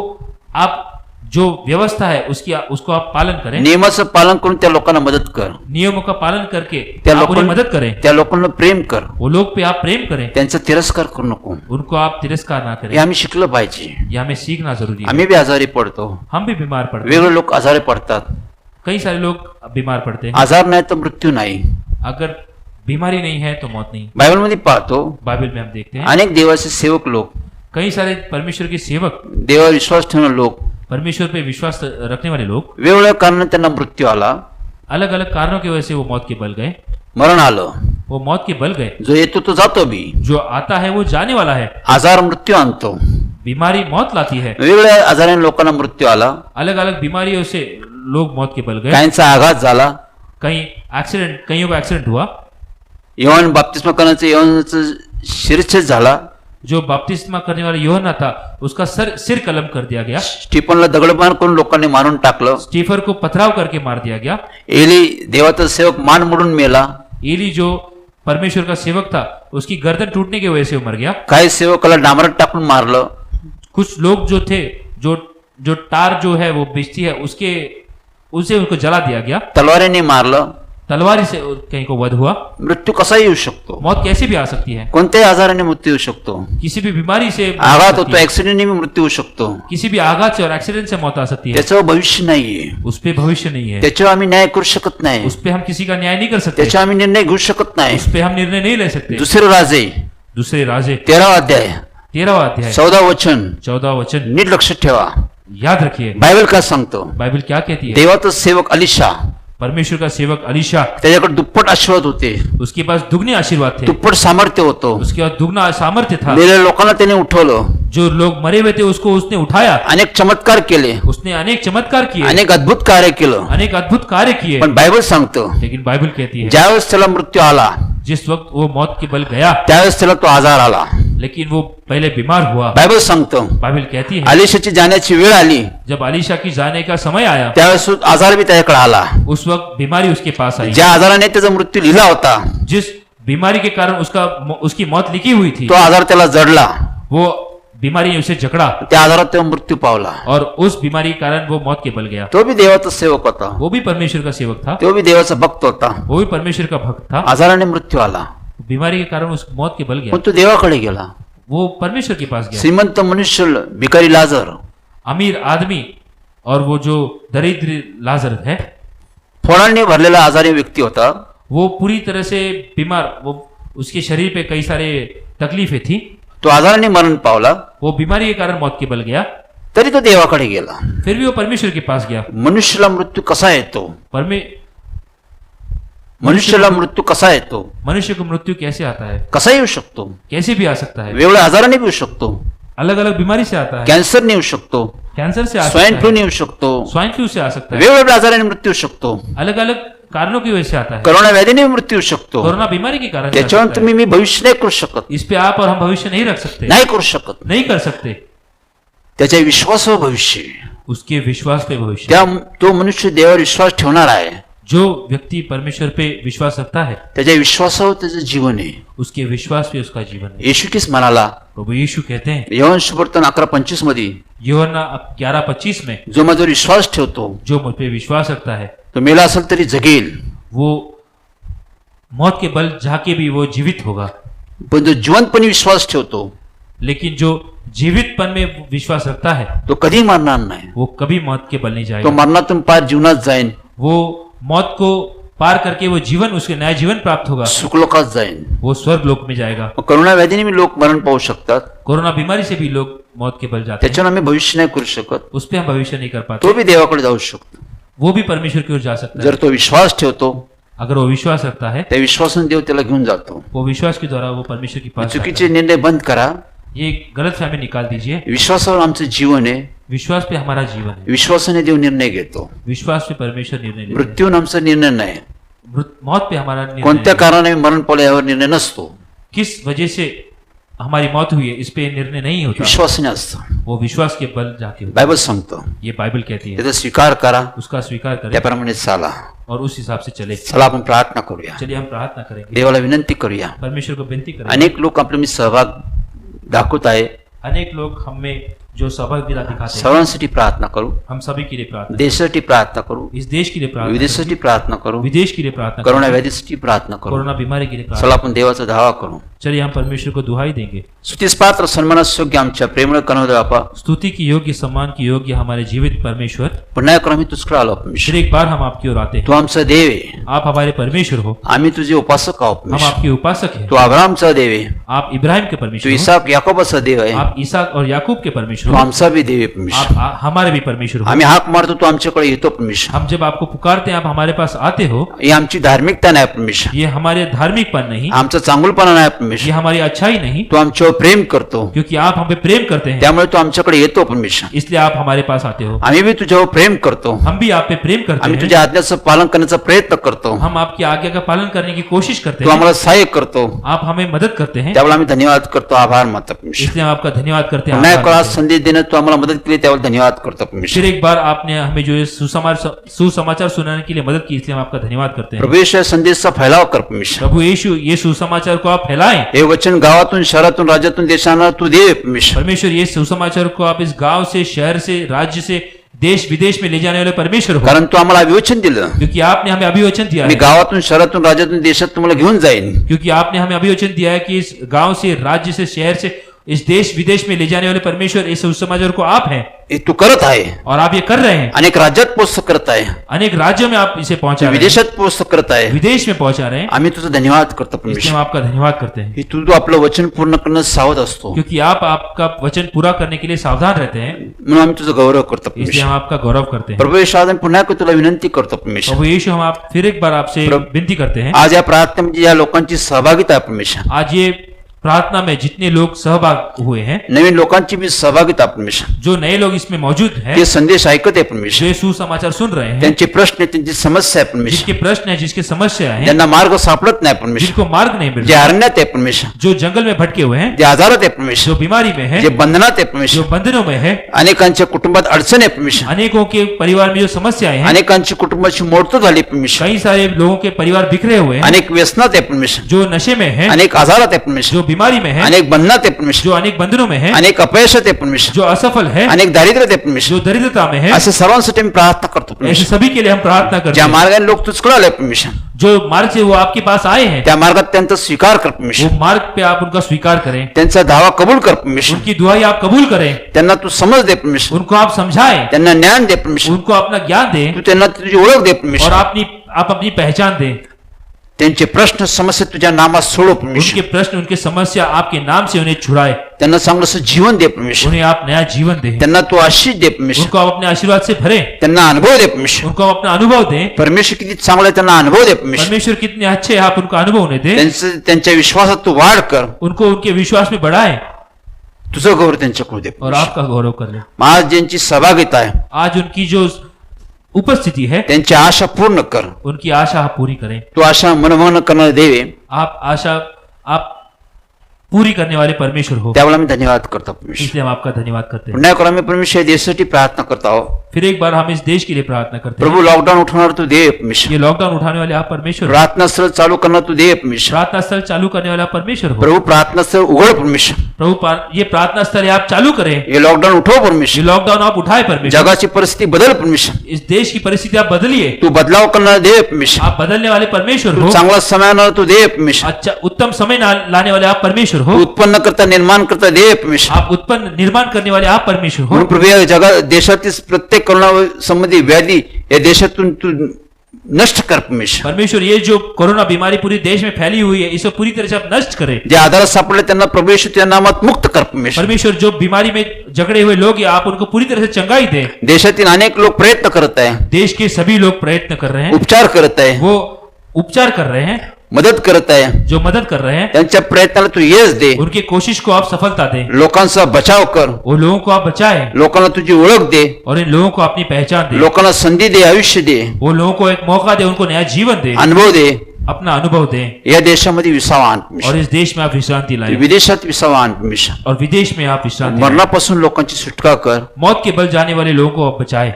आप जो व्यवस्था है उसको आप पालन करें, नियमाचं पालन करून त्या लोकांना मदत कर, नियमों का पालन करके त्या आप उन्हें लोकांना मदद करें. त्या लोकांना प्रेम कर, वो लोग पे आप प्रेम करें, त्यांचा तिरस्कार करू नको. उनको आप तिरस्कार ना हे करें. आम्ही शिकलं पाहिजे. ये हमें सीखना जरूरी है. आम्ही बी आजारी पडतो, हम भी बीमार पड़ते हैं, वेगळे लोक आजारी पडतात. कई सारे लोग बीमार पड़ते हैं. आजार नाही तर मृत्यू नाही. अगर बीमारी नहीं है तो मौत नहीं. बायबलमध्ये पाहतो बाइबल में हम देखते हैं अनेक देवाचे सेवक लोक, कई सारे परमेश्वर के सेवक, देवावर विश्वास ठेवणारे लोक, परमेश्वर पे विश्वास रखने वाले लोग, वेगवेगळ्या कारणाने त्यांना मृत्यू आला, अलग अलग कारणों की वजह से वो मौत के बल गए. मरण आलं. वो मौत के बल गए. जो येतो तो जातो बी. जो आता है वो जाने वाला है. आजार मृत्यू आणतो. बीमारी मौत लाती है. वेगवेगळ्या आजाराने लोकांना मृत्यू आला. अलग अलग बीमारियों से लोग मौत के बल गए. काहींचा आघात झाला. कईयों का एक्सीडेंट हुआ. योहान बाप्तिस्मा करण्याचं योहानाचं शिरच्छेद झाला. जो बपतिस्मा करने वाला यूहन्ना था उसका सिर कलम कर दिया गया. स्टीफनला दगडमार करून लोकांनी मारून टाकलं. स्टीफन को पथराव करके मार दिया गया. एली देवाचा सेवक मान मोडून मेला. एली जो परमेश्वर का सेवक था उसकी गर्दन टूटने की वजह से वो मर गया. काही सेवकाला डामरात टाकून मारलं. कुछ लोग जो थे, जो टार जो है वो बेचती है उसे उनको जला दिया गया. तलवारीने मारलं. तलवारी से कहीं को वध हुआ. मृत्यू कसाही येऊ शकतो. मौत कैसे भी आ सकती है. कोणत्याही आजाराने मृत्यू येऊ शकतो. किसी भी बीमारी से आघात होतो, ऍक्सिडेंटने भी मृत्यू होऊ शकतो. किसी भी आघात से और एक्सीडेंट से मौत आ सकती है. त्याच्यावर भविष्य नाहीये. उस पे भविष्य नहीं है. त्याच्यावर आम्ही न्याय करू शकत नाही. उस पे हम किसी का न्याय नहीं कर सकते. त्याच्यावर आम्ही निर्णय घेऊ शकत नाही. उस पे हम निर्णय नहीं ले सकते. दुसरे राजे दूसरे राजे 13वा अध्याय 13वां अध्याय 14 वचन 14 वचन नीट लक्षात ठेवा. याद रखिए. बायबल काय सांगतो. बाइबल क्या कहती है. देवाचा सेवक अलिशा, परमेश्वर का सेवक अलीशा, त्याच्याकडे दुप्पट आशीर्वाद होते. उसके पास दुगने आशीर्वाद थे. दुप्पट सामर्थ्य होतं. उसके पास दुगना सामर्थ्य था. मेलेल्या लोकांना त्याने उठवलं. जो लोग मरे हुए थे उसको उसने उठाया. अनेक चमत्कार केले. उसने अनेक चमत्कार किए. अनेक अद्भुत कार्य केलं. अनेक अद्भुत कार्य किए. पण बायबल सांगतो लेकिन बाइबल कहती है ज्यावेळेस त्याला मृत्यू आला, जिस वक्त वो मौत के बल गया, त्यावेळेस त्याला तो आजार आला. लेकिन वो पहले बीमार हुआ. बायबल सांगतो बाइबल कहती है अलिशाची जाण्याची वेळ आली, जब अलीशा की जाने का समय आया, त्यावेळेस आजार बी त्याच्याकडे आला. उस वक्त बीमारी उसके पास आई. ज्या आजाराने त्याचा मृत्यू लिहिला होता, जिस बीमारी के कारण उसकी मौत लिखी हुई थी, तो आजार त्याला जडला. वो बीमारी ने उसे जकड़ा त्या आजारात तो मृत्यू पावला. और उस बीमारी के कारण वो मौत के बल गया. तो भी देवाचा सेवक होता. वो भी परमेश्वर का सेवक था. तो भी देवाचा भक्त होता. वो भी परमेश्वर का भक्त था. आजाराने मृत्यू आला, बीमारी के कारण उस मौत के बल गया. पण तो देवाकडे गेला. वो परमेश्वर के पास गया. श्रीमंत मनुष्य भिकारी लाजर, अमीर आदमी और वो जो दरिद्र लाजर है, फोडांनी भरलेला आजारी व्यक्ती होता. वो पूरी तरह से बीमार, वो उसके शरीर पे कई सारे तकलीफें थी. तो आजाराने मरण पावला, वो बीमारी के कारण मौत के बल गया. तरी तो देवाकडे गेला. फिर भी वो परमेश्वर के पास गया. मनुष्याला मृत्यू कसा येतो? मनुष्याला मृत्यू कसा येतो? मनुष्य को मृत्यू कैसे आता है? कसा येऊ शकतो? कैसे भी आ सकता है. वेगवेगळ्या आजाराने येऊ शकतो. अलग अलग बीमारी से आता है. कॅन्सरने येऊ शकतो. कैंसर से आ स्वाइन सकता फ्लू है. येऊ शकतो. स्वाइन फ्लू से आ सकता है. वेगवेगळ्या आजाराने मृत्यू येऊ शकतो. अलग अलग कारणों की वजह से आता है. करोना व्याधीने मृत्यू येऊ शकतो. कोरोना बीमारी के कारण से आ त्याच्यावर सकता तुम्ही मी भविष्य नाही करू शकत. है. इस पे आप और हम भविष्य नहीं रख सकते. नाही करू शकत. नहीं कर सकते. त्याच्या विश्वासावर भविष्य. उसके विश्वास पे भविष्य. त्या तो मनुष्य देवावर विश्वास ठेवणार आहे. जो व्यक्ति परमेश्वर पे विश्वास रखता है, त्याच्या विश्वासावर त्याचं जीवन आहे. उसके विश्वास पे उसका जीवन है. येशू ख्रिस्त म्हणाला, प्रभु यीशु कहते हैं योहान सुवर्तन 11:25 मध्ये, यूहन्ना 11:25 में, जो माझ्यावर विश्वास ठेवतो जो मुझ पे विश्वास रखता है तो मेला असेल तरी जगेल, वो मौत के बल जाके भी वो जीवित होगा. पण जो जिवंतपणे विश्वास ठेवतो लेकिन जो जीवितपन में विश्वास रखता है तो कधी मरणार नाही. वो कभी मौत के बल नहीं तो जाएगा. मरणातून पार जीवनात जाईन, वो मौत को पार करके वो जीवन, उसके नया जीवन प्राप्त होगा. सुखलोकात जाईन. वो स्वर्ग लोक में जाएगा. करोना व्याधीने मी लोक मरण पाहू शकतात. कोरोना बीमारी से भी लोग मौत के बल जाते हैं. त्याच्यानं आम्ही भविष्य नाही करू शकत. उस पर हम भविष्य नहीं कर पाते. तो भी देवाकडे जाऊ शकतो वो भी परमेश्वर की ओर जा सकता है. जर तो विश्वास ठेवतो. अगर वो विश्वास रखता है, त्या विश्वासाने देव त्याला घेऊन जातो. वो विश्वास के द्वारा वो परमेश्वर के पास जाता चुकीचे है. निर्णय बंद करा. ये गलत फहमी निकाल दीजिए. विश्वासावर आमचं जीवन आहे. विश्वास पे हमारा जीवन है. विश्वासाने देव निर्णय घेतो. विश्वास पे परमेश्वर निर्णय लेते हैं. मृत्यून आमचा निर्णय नाही. मौत पे हमारा निर्णय कोणत्या नहीं. कारणाने मरण पावलं यावर निर्णय नसतो. किस वजह से हमारी मौत हुई है इस पे निर्णय नहीं होता. विश्वासाने असतं. वो विश्वास के बल जाके होता बायबल सांगतो. है. ये बाइबल कहती है. त्याचा स्वीकार करा, उसका स्वीकार करें त्याप्रमाणे चाला. और उस हिसाब से चले. चला आपण प्रार्थना करूया. चलिए हम प्रार्थना करेंगे. देवाला विनंती करूया. परमेश्वर को विनती करें. अनेक लोक आपल्या मी सहभाग दाखवत आहे. अनेक लोग हमें जो सहभागिता दिखाते हैं, सर्वांसाठी प्रार्थना करू. हम सभी के लिए प्रार्थना, देशासाठी प्रार्थना करू. इस देश के लिए प्रार्थना, विदेशासाठी प्रार्थना करू. विदेश के लिए प्रार्थना, करोना व्याधीसाठी प्रार्थना करू. कोरोना बीमारी के लिए प्रार्थना. चला आपण देवाचा धावा करू. चलिए हम परमेश्वर को दुहाई देंगे. स्तुतीस पात्र सन्मानास योग्य आमच्या प्रेमळ कणवदे बापा, स्तुति की योग्य, सम्मान की योग्य हमारे जीवित परमेश्वर, पुन्हा एकदा आम्ही तुझकडे आलो परमेश्वर. फिर एक बार हम आपकी ओर आते हैं. तू आमचा देव आहे. आप हमारे परमेश्वर हो. आम्ही तुझे उपासक आहोत हम परमेश्वर. आपके उपासक हैं. तू अब्राहमचा देव आहे. आप इब्राहिम के तू परमेश्वर हो. इसाक याकोबाचा देव आहे. आप ईसाक और याकूब के परमेश्वर तू हो. आमचा बी देव आहे परमेश्वर. आप हमारे भी परमेश्वर हो. आम्ही हाक मारतो तू आमच्याकडे येतो परमेश्वर. हम जब आपको पुकारते हैं आप हमारे पास आते हो. ही आमची धार्मिकता नाही परमेश्वर. ये हमारे धार्मिकपन नहीं, आमचा चांगुलपणा नाही ये परमेश्वर. हमारी अच्छाई नहीं, तू आमच्यावर प्रेम करतो, क्योंकि आप हम पे प्रेम करते हैं, त्यामुळे तू आमच्याकडे येतो परमेश्वर. इसलिए आप हमारे पास आते हो. आम्ही बी तुझ्यावर प्रेम करतो. हम भी आप पे प्रेम करते आम्ही हैं. तुझ्या आज्ञाचं पालन करण्याचा प्रयत्न करतो. हम आपकी आज्ञा का पालन करने की कोशिश करते तू हैं. आम्हाला सहाय्य करतो. आप हमें मदद करते हैं, त्यावेळेला आम्ही धन्यवाद करतो. आभार मानतो परमेश्वर. इसलिए हम आपका धन्यवाद करते हैं. पुन्हा आभार एक वेळा करते हैं. संदेश देणं तू आम्हाला मदत केली त्यावेळेला धन्यवाद करतो परमेश्वर. फिर एक बार आपने हमें जो ये सुसमाचार सुनाने के लिए मदद की, इसलिए हम आपका धन्यवाद करते हैं. प्रभू येशू या संदेशचा फैलाव कर परमेश्वर. प्रभु यीशु, ये सुसमाचार को आप फैलाएं. हे वचन गावातून, शहरातून, राज्यातून, देशांना तू दे परमेश्वर. परमेश्वर, ये सुसमाचार को आप इस गांव से, शहर से, राज्य से, देश विदेश में ले जाने वाले परमेश्वर हो, कारण तू आम्हाला अभिवचन दिलं. क्योंकि आपने हमें अभिवचन दिया मी है. गावातून, शहरातून, राज्यातून, देशात तुम्हाला घेऊन जाईन. क्योंकि आपने हमें अभिवचन दिया है कि इस गांव से, राज्य से, शहर से, इस देश विदेश में ले जाने वाले परमेश्वर, इस सुसमाचार को आप हैं हे तू करत आहे. और आप ये कर रहे हैं. अनेक राज्यात पोस्ट करत आहे. अनेक राज्यों में आप इसे पहुंचा रहे हैं, विदेशात पोस्ट करत आहे. विदेश में पहुंचा रहे हैं. आम्ही तुझा धन्यवाद करतो इसलिए हम परमेश्वर. आपका धन्यवाद करते हैं, हे तू आपलं वचन पूर्ण करण्यास सावध असतो, क्योंकि आप आपका वचन पूरा करने के लिए सावधान रहते हैं. म्हणून आम्ही तुझा गौरव करतो इसलिए परमेश्वर. हम आपका गौरव करते हैं. प्रभू येशू, आज आम्ही पुन्हा एकदा तुला विनंती करतो परमेश्वर. प्रभु यीशु, हम आप फिर एक बार आपसे विनती करते हैं. आज या प्रार्थनेमध्ये या लोकांची सहभागिता आहे परमेश्वर. आज ये प्रार्थना में जितने लोग सहभाग हुए हैं, नवीन लोकांची भी सहभागिता परमेश्वर. जो नए लोग इसमें मौजूद हैं, ते संदेश ऐकत आहे परमेश्वर. जो ये सुसमाचार सुन रहे हैं, त्यांचे प्रश्न, त्यांची समस्या आहे परमेश्वर. जिसके प्रश्न है, जिसके समस्या है, ज्यांना मार्ग सापडत नाही परमेश्वर. जिनको मार्ग नहीं मिल जे रहा, अरण्यात आहे परमेश्वर. जो जंगल में भटके हुए हैं, जे आजारात आहे परमेश्वर. जो बीमारी में है, जे बंधनात आहे जो परमेश्वर. बंधनों में है, अनेकांच्या कुटुंबात अडचण आहे परमेश्वर. अनेकों के परिवार में जो समस्याएं हैं, अनेकांची कुटुंबाची मोडतो झाली परमेश्वर. कई सारे लोगों के परिवार बिखरे हुए हैं, अनेक व्यसनात आहे परमेश्वर. जो नशे में है, अनेक आजारात आहे परमेश्वर. जो बीमारी में है, अनेक बंधनात आहे परमेश्वर. जो अनेक बंधनों में है, अनेक अपयशात आहे परमेश्वर. जो असफल है, अनेक दारिद्र्यात आहे परमेश्वर. जो दरिद्रता में है, असे सर्वांसाठी मी प्रार्थना करतो ऐसे परमेश्वर. सभी के लिए हम प्रार्थना करते ज्या हैं. मार्गाने लोक तुझकडे आले परमेश्वर, जो मार्ग से वो आपके पास आए हैं, त्या मार्गात त्यांचा स्वीकार कर परमेश्वर. वो मार्ग पे आप उनका स्वीकार करें, त्यांचा दावा कबूल कर परमेश्वर. उनकी दुआई आप कबूल करें, त्यांना तू समज दे परमेश्वर. उनको आप समझाएं, त्यांना ज्ञान दे परमेश्वर. उनको अपना ज्ञान दें तू त्यांना तुझी ओळख दे और परमेश्वर. अपनी आप अपनी पहचान दें, त्यांचे प्रश्न समस्या तुझ्या नामात सोडव परमेश्वर. उनके प्रश्न उनके समस्या आपके नाम से उन्हें छुड़ाए, त्यांना चांगलं असं जीवन दे परमेश्वर. उन्हें आप नया जीवन दें, त्यांना तू आशीष दे परमेश्वर. उनको आप अपने आशीर्वाद से भरें, त्यांना अनुभव दे परमेश्वर. उनको आप अपना अनुभव दें. परमेश्वर किती चांगला आहे त्यांना अनुभव दे परमेश्वर. परमेश्वर कितने अच्छे हैं आप उनको अनुभव उन्हें दें, त्यांच्या विश्वासात तू वाढ कर. उनको उनके विश्वास में बढ़ाए तुझं गौरव त्यांच्याकडे दे और परमेश्वर. आपका गौरव कर ले. आज ज्यांची सहभागिता आहे आज उनकी जो उपस्थिति है त्यांची आशा पूर्ण कर. उनकी आशा आप पूरी करें. तू आशा मनमोहन करणारे देवे, आप आशा आप पूरी करने वाले परमेश्वर हो, त्यावेळेला मी धन्यवाद करतो परमेश्वर. इसलिए हम आपका धन्यवाद करते हैं. पुन्हा एकदा मी परमेश्वर या देशासाठी प्रार्थना करता आहो. फिर एक बार हम इस देश के लिए प्रार्थना करते हैं. प्रभू लॉकडाऊन उठवणार तू दे परमेश्वर. ये लॉकडाउन उठाने वाले आप परमेश्वर हो, प्रार्थना स्थळ चालू करणार तू दे परमेश्वर. प्रार्थना स्थल चालू करने वाला परमेश्वर हो. प्रभू प्रार्थना स्थळ उघड परमेश्वर. प्रभु ये प्रार्थना स्थल आप चालू करें, हे लॉकडाऊन उठव ये परमेश्वर. लॉकडाउन आप उठाए परमेश्वर, जगाची परिस्थिती बदल परमेश्वर. इस देश की परिस्थिति आप बदलिए, तू बदलाव करणार दे परमेश्वर. आप बदलने वाले परमेश्वर तू हो, चांगला समय आणणार तू दे परमेश्वर. अच्छा उत्तम समय लाने वाले आप परमेश्वर तू हो, उत्पन्न करता निर्माण करता दे परमेश्वर. आप उत्पन्न निर्माण करने वाले आप परमेश्वर हो. म्हणून प्रभू या जगा देशातील प्रत्येक कोरोना संबंधी व्याधी या देशातून तू नष्ट कर परमेश्वर. परमेश्वर ये जो कोरोना बीमारी पूरे देश में फैली हुई है इसको पूरी तरह से आप नष्ट करें. जे आधारात सापडले त्यांना प्रभू येशू तुझ्या नामात मुक्त कर परमेश्वर. परमेश्वर जो बीमारी में जकड़े हुए लोग हैं आप उनको पूरी तरह से चंगाई दें. देशातील अनेक लोक प्रयत्न करत आहे, देश के सभी लोग प्रयत्न कर रहे हैं, उपचार करत आहे, वो उपचार कर रहे हैं, मदत करत आहे. जो मदद कर रहे हैं त्यांच्या प्रयत्नाला तू यश दे. उनकी कोशिश को आप सफलता दें, लोकांचा बचाव कर. वो लोगों को आप बचाएं लोकांना तुझी ओळख दे. और इन लोगों को अपनी पहचान दें, लोकांना संधी दे, आयुष्य दे, वो लोगों को एक मौका दे, उनको नया जीवन दे, अनुभव दे. अपना अनुभव दें या देशामध्ये विसावा आण और परमेश्वर. इस देश में आप विश्रांति लाएं विदेशात विसावा आण परमेश्वर. और विदेश में आप विश्रांति लाएं. मरणापासून लोकांची सुटका कर. मौत के बल जाने वाले लोगों को आप बचाएं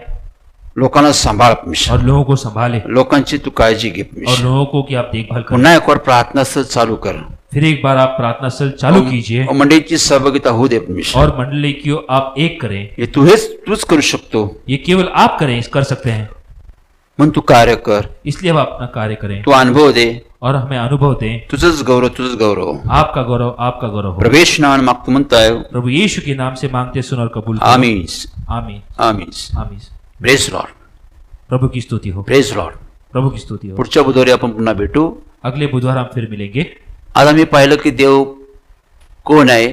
लोकांना सांभाळ परमेश्वर. और लोगों को संभालें लोकांची तू काळजी घे और परमेश्वर. लोगों को की आप देखभाल करें. पुन्हा एक बार प्रार्थना स्थळ चालू कर. फिर एक बार आप प्रार्थना स्थल चालू कीजिए मंडळीची सहभागिता होऊ दे परमेश्वर. और मंडली की आप एक करें. हे तूच करू शकतो. ये केवल आप करें, कर सकते हैं, म्हणून तू कार्य कर. इसलिए आप अपना कार्य करें तू अनुभव दे. और हमें अनुभव दें. तुझंच गौरव. आपका गौरव हो. प्रवेश नावाने मागतो म्हणताय. प्रभु यीशु के नाम से मांगते सुन और कबूल करें. आमीन. आमीन आमीन. आमीन. Praise Lord. प्रभु की स्तुति हो. Praise Lord. प्रभु की स्तुति हो. पुढच्या बुधवारी आपण पुन्हा भेटू. अगले बुधवार हम फिर मिलेंगे. आज आम्ही पाहिलं की देव कोण आहे.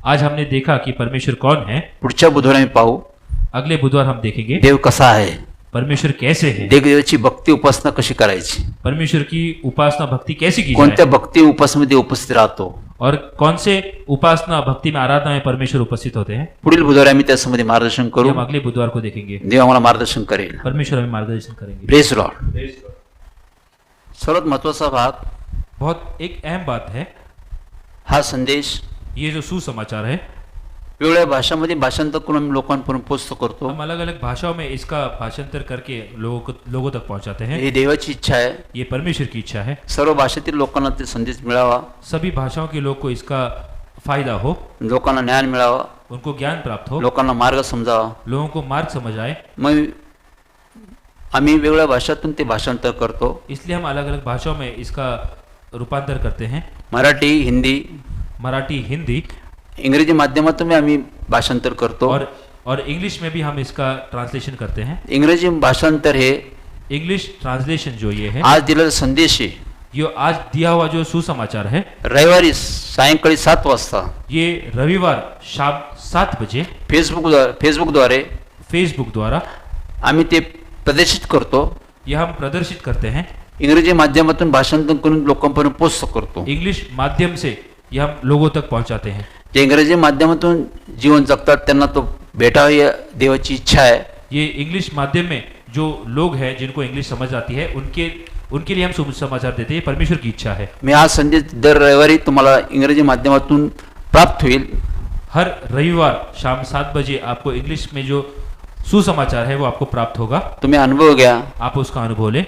आज हमने देखा कि परमेश्वर कौन है. पुढच्या बुधवारी आम्ही पाहू अगले बुधवार हम देखेंगे देव कसा आहे. परमेश्वर कैसे है, देवाची भक्ती उपासना कशी करायची. परमेश्वर की उपासना भक्ति कैसे की कोणत्या जाए भक्ती उपासनेमध्ये उपस्थित राहतो. और कौन से उपासना भक्ति में आराधना में परमेश्वर उपस्थित होते हैं. पुढील बुधवारी आम्ही त्यासंबंधी मार्गदर्शन ये करू. हम अगले बुधवार को देखेंगे. देव आम्हाला मार्गदर्शन करेल. परमेश्वर हमें मार्गदर्शन करेंगे. Praise Lord. सर्वात महत्वाचा भाग बहुत एक अहम बात है, हा संदेश ये जो सुसमाचार है वेगवेगळ्या भाषांमध्ये भाषांतर करून आम्ही लोकांपर्यंत पोहोचतो करतो. हम अलग अलग भाषाओं में इसका भाषांतर करके लोगों तक पहुंचाते हैं. ही देवाची इच्छा आहे. ये परमेश्वर की इच्छा है, सर्व भाषेतील लोकांना ते संदेश मिळावा. सभी भाषाओं के लोग को इसका फायदा हो, लोकांना ज्ञान मिळावा. उनको ज्ञान प्राप्त हो, लोकांना मार्ग समजावा. लोगों को मार्ग समझ आए. मग आम्ही वेगवेगळ्या भाषातून ते भाषांतर करतो. इसलिए हम अलग अलग भाषाओं में इसका रूपांतर करते हैं. मराठी, हिंदी, मराठी, हिंदी इंग्रजी माध्यमातून आम्ही भाषांतर करतो. और इंग्लिश में भी हम इसका ट्रांसलेशन करते हैं. इंग्रजी भाषांतर हे इंग्लिश ट्रांसलेशन जो ये है, आज दिलेला संदेश आहे. ये आज दिया हुआ जो सुसमाचार है, रविवारी सायंकाळी 7 वाजता ये रविवार शाम 7 बजे फेसबुकद्वारे फेसबुक द्वारा आम्ही ते प्रदर्शित करतो. ये हम प्रदर्शित करते हैं. इंग्रजी माध्यमातून भाषांतर करून लोकांपर्यंत पोहोचतो करतो. इंग्लिश माध्यम से ये हम लोगों तक पहुंचाते हैं. जे इंग्रजी माध्यमातून जीवन जगतात त्यांना तो भेटावा या देवाची इच्छा आहे. ये इंग्लिश माध्यम में जो लोग हैं जिनको इंग्लिश समझ आती है उनके लिए हम सुसमाचार देते हैं. परमेश्वर की इच्छा है. मी हा संदेश दर रविवारी तुम्हाला इंग्रजी माध्यमातून प्राप्त होईल. हर रविवार शाम 7 बजे आपको इंग्लिश में जो सुसमाचार है वो आपको प्राप्त होगा. तुम्ही अनुभव घ्या. आप उसका अनुभव लें.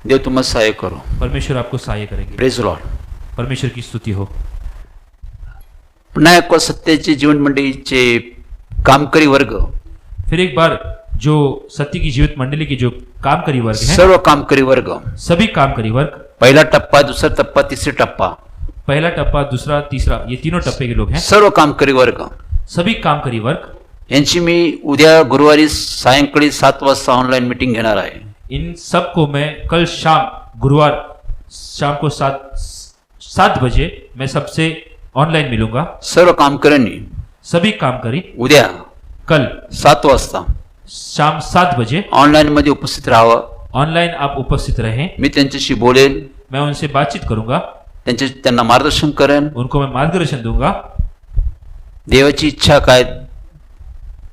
देव तुम्हाला सहाय्य करो. परमेश्वर आपको सहाय्य करेंगे. Praise Lord. परमेश्वर की स्तुति हो. पुन्हा एक सत्याचे जीवन मंडळीचे कामकरी वर्ग, फिर एक बार जो सत्य की जीवित मंडली के जो कामकरी वर्ग हैं, सर्व कामकरी वर्ग, सभी कामकरी वर्ग, पहिला टप्पा, दुसरा टप्पा, तिसरा टप्पा, पहला टप्पा, दूसरा, तीसरा, ये तीनों टप्पे के लोग हैं. सर्व कामकरी वर्ग सभी कामकरी वर्ग यांची मी उद्या गुरुवारी सायंकाळी 7 वाजता ऑनलाईन मीटिंग घेणार आहे. इन सब को मैं कल शाम गुरुवार शाम को 7 बजे मैं सबसे ऑनलाइन मिलूंगा। सर्व काम करेन सभी काम करी उद्या कल 7 वाजता शाम 7 बजे ऑनलाईन मध्ये उपस्थित राहावं। ऑनलाइन आप उपस्थित रहें। मी त्यांच्याशी बोलेन, मैं उनसे बातचीत करूंगा, त्यांना मार्गदर्शन करेन। उनको मैं मार्गदर्शन दूंगा। देवाची इच्छा काय,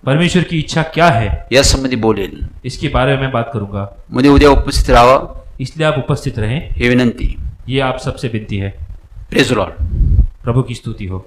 परमेश्वर की इच्छा क्या है, या संबंधी बोलेन। इसके बारे में मैं बात करूंगा। मध्ये उद्या उपस्थित राहावं इसलिए आप उपस्थित रहें, ही विनंती। ये आप सबसे विनती है। Praise the Lord. प्रभु की स्तुति हो।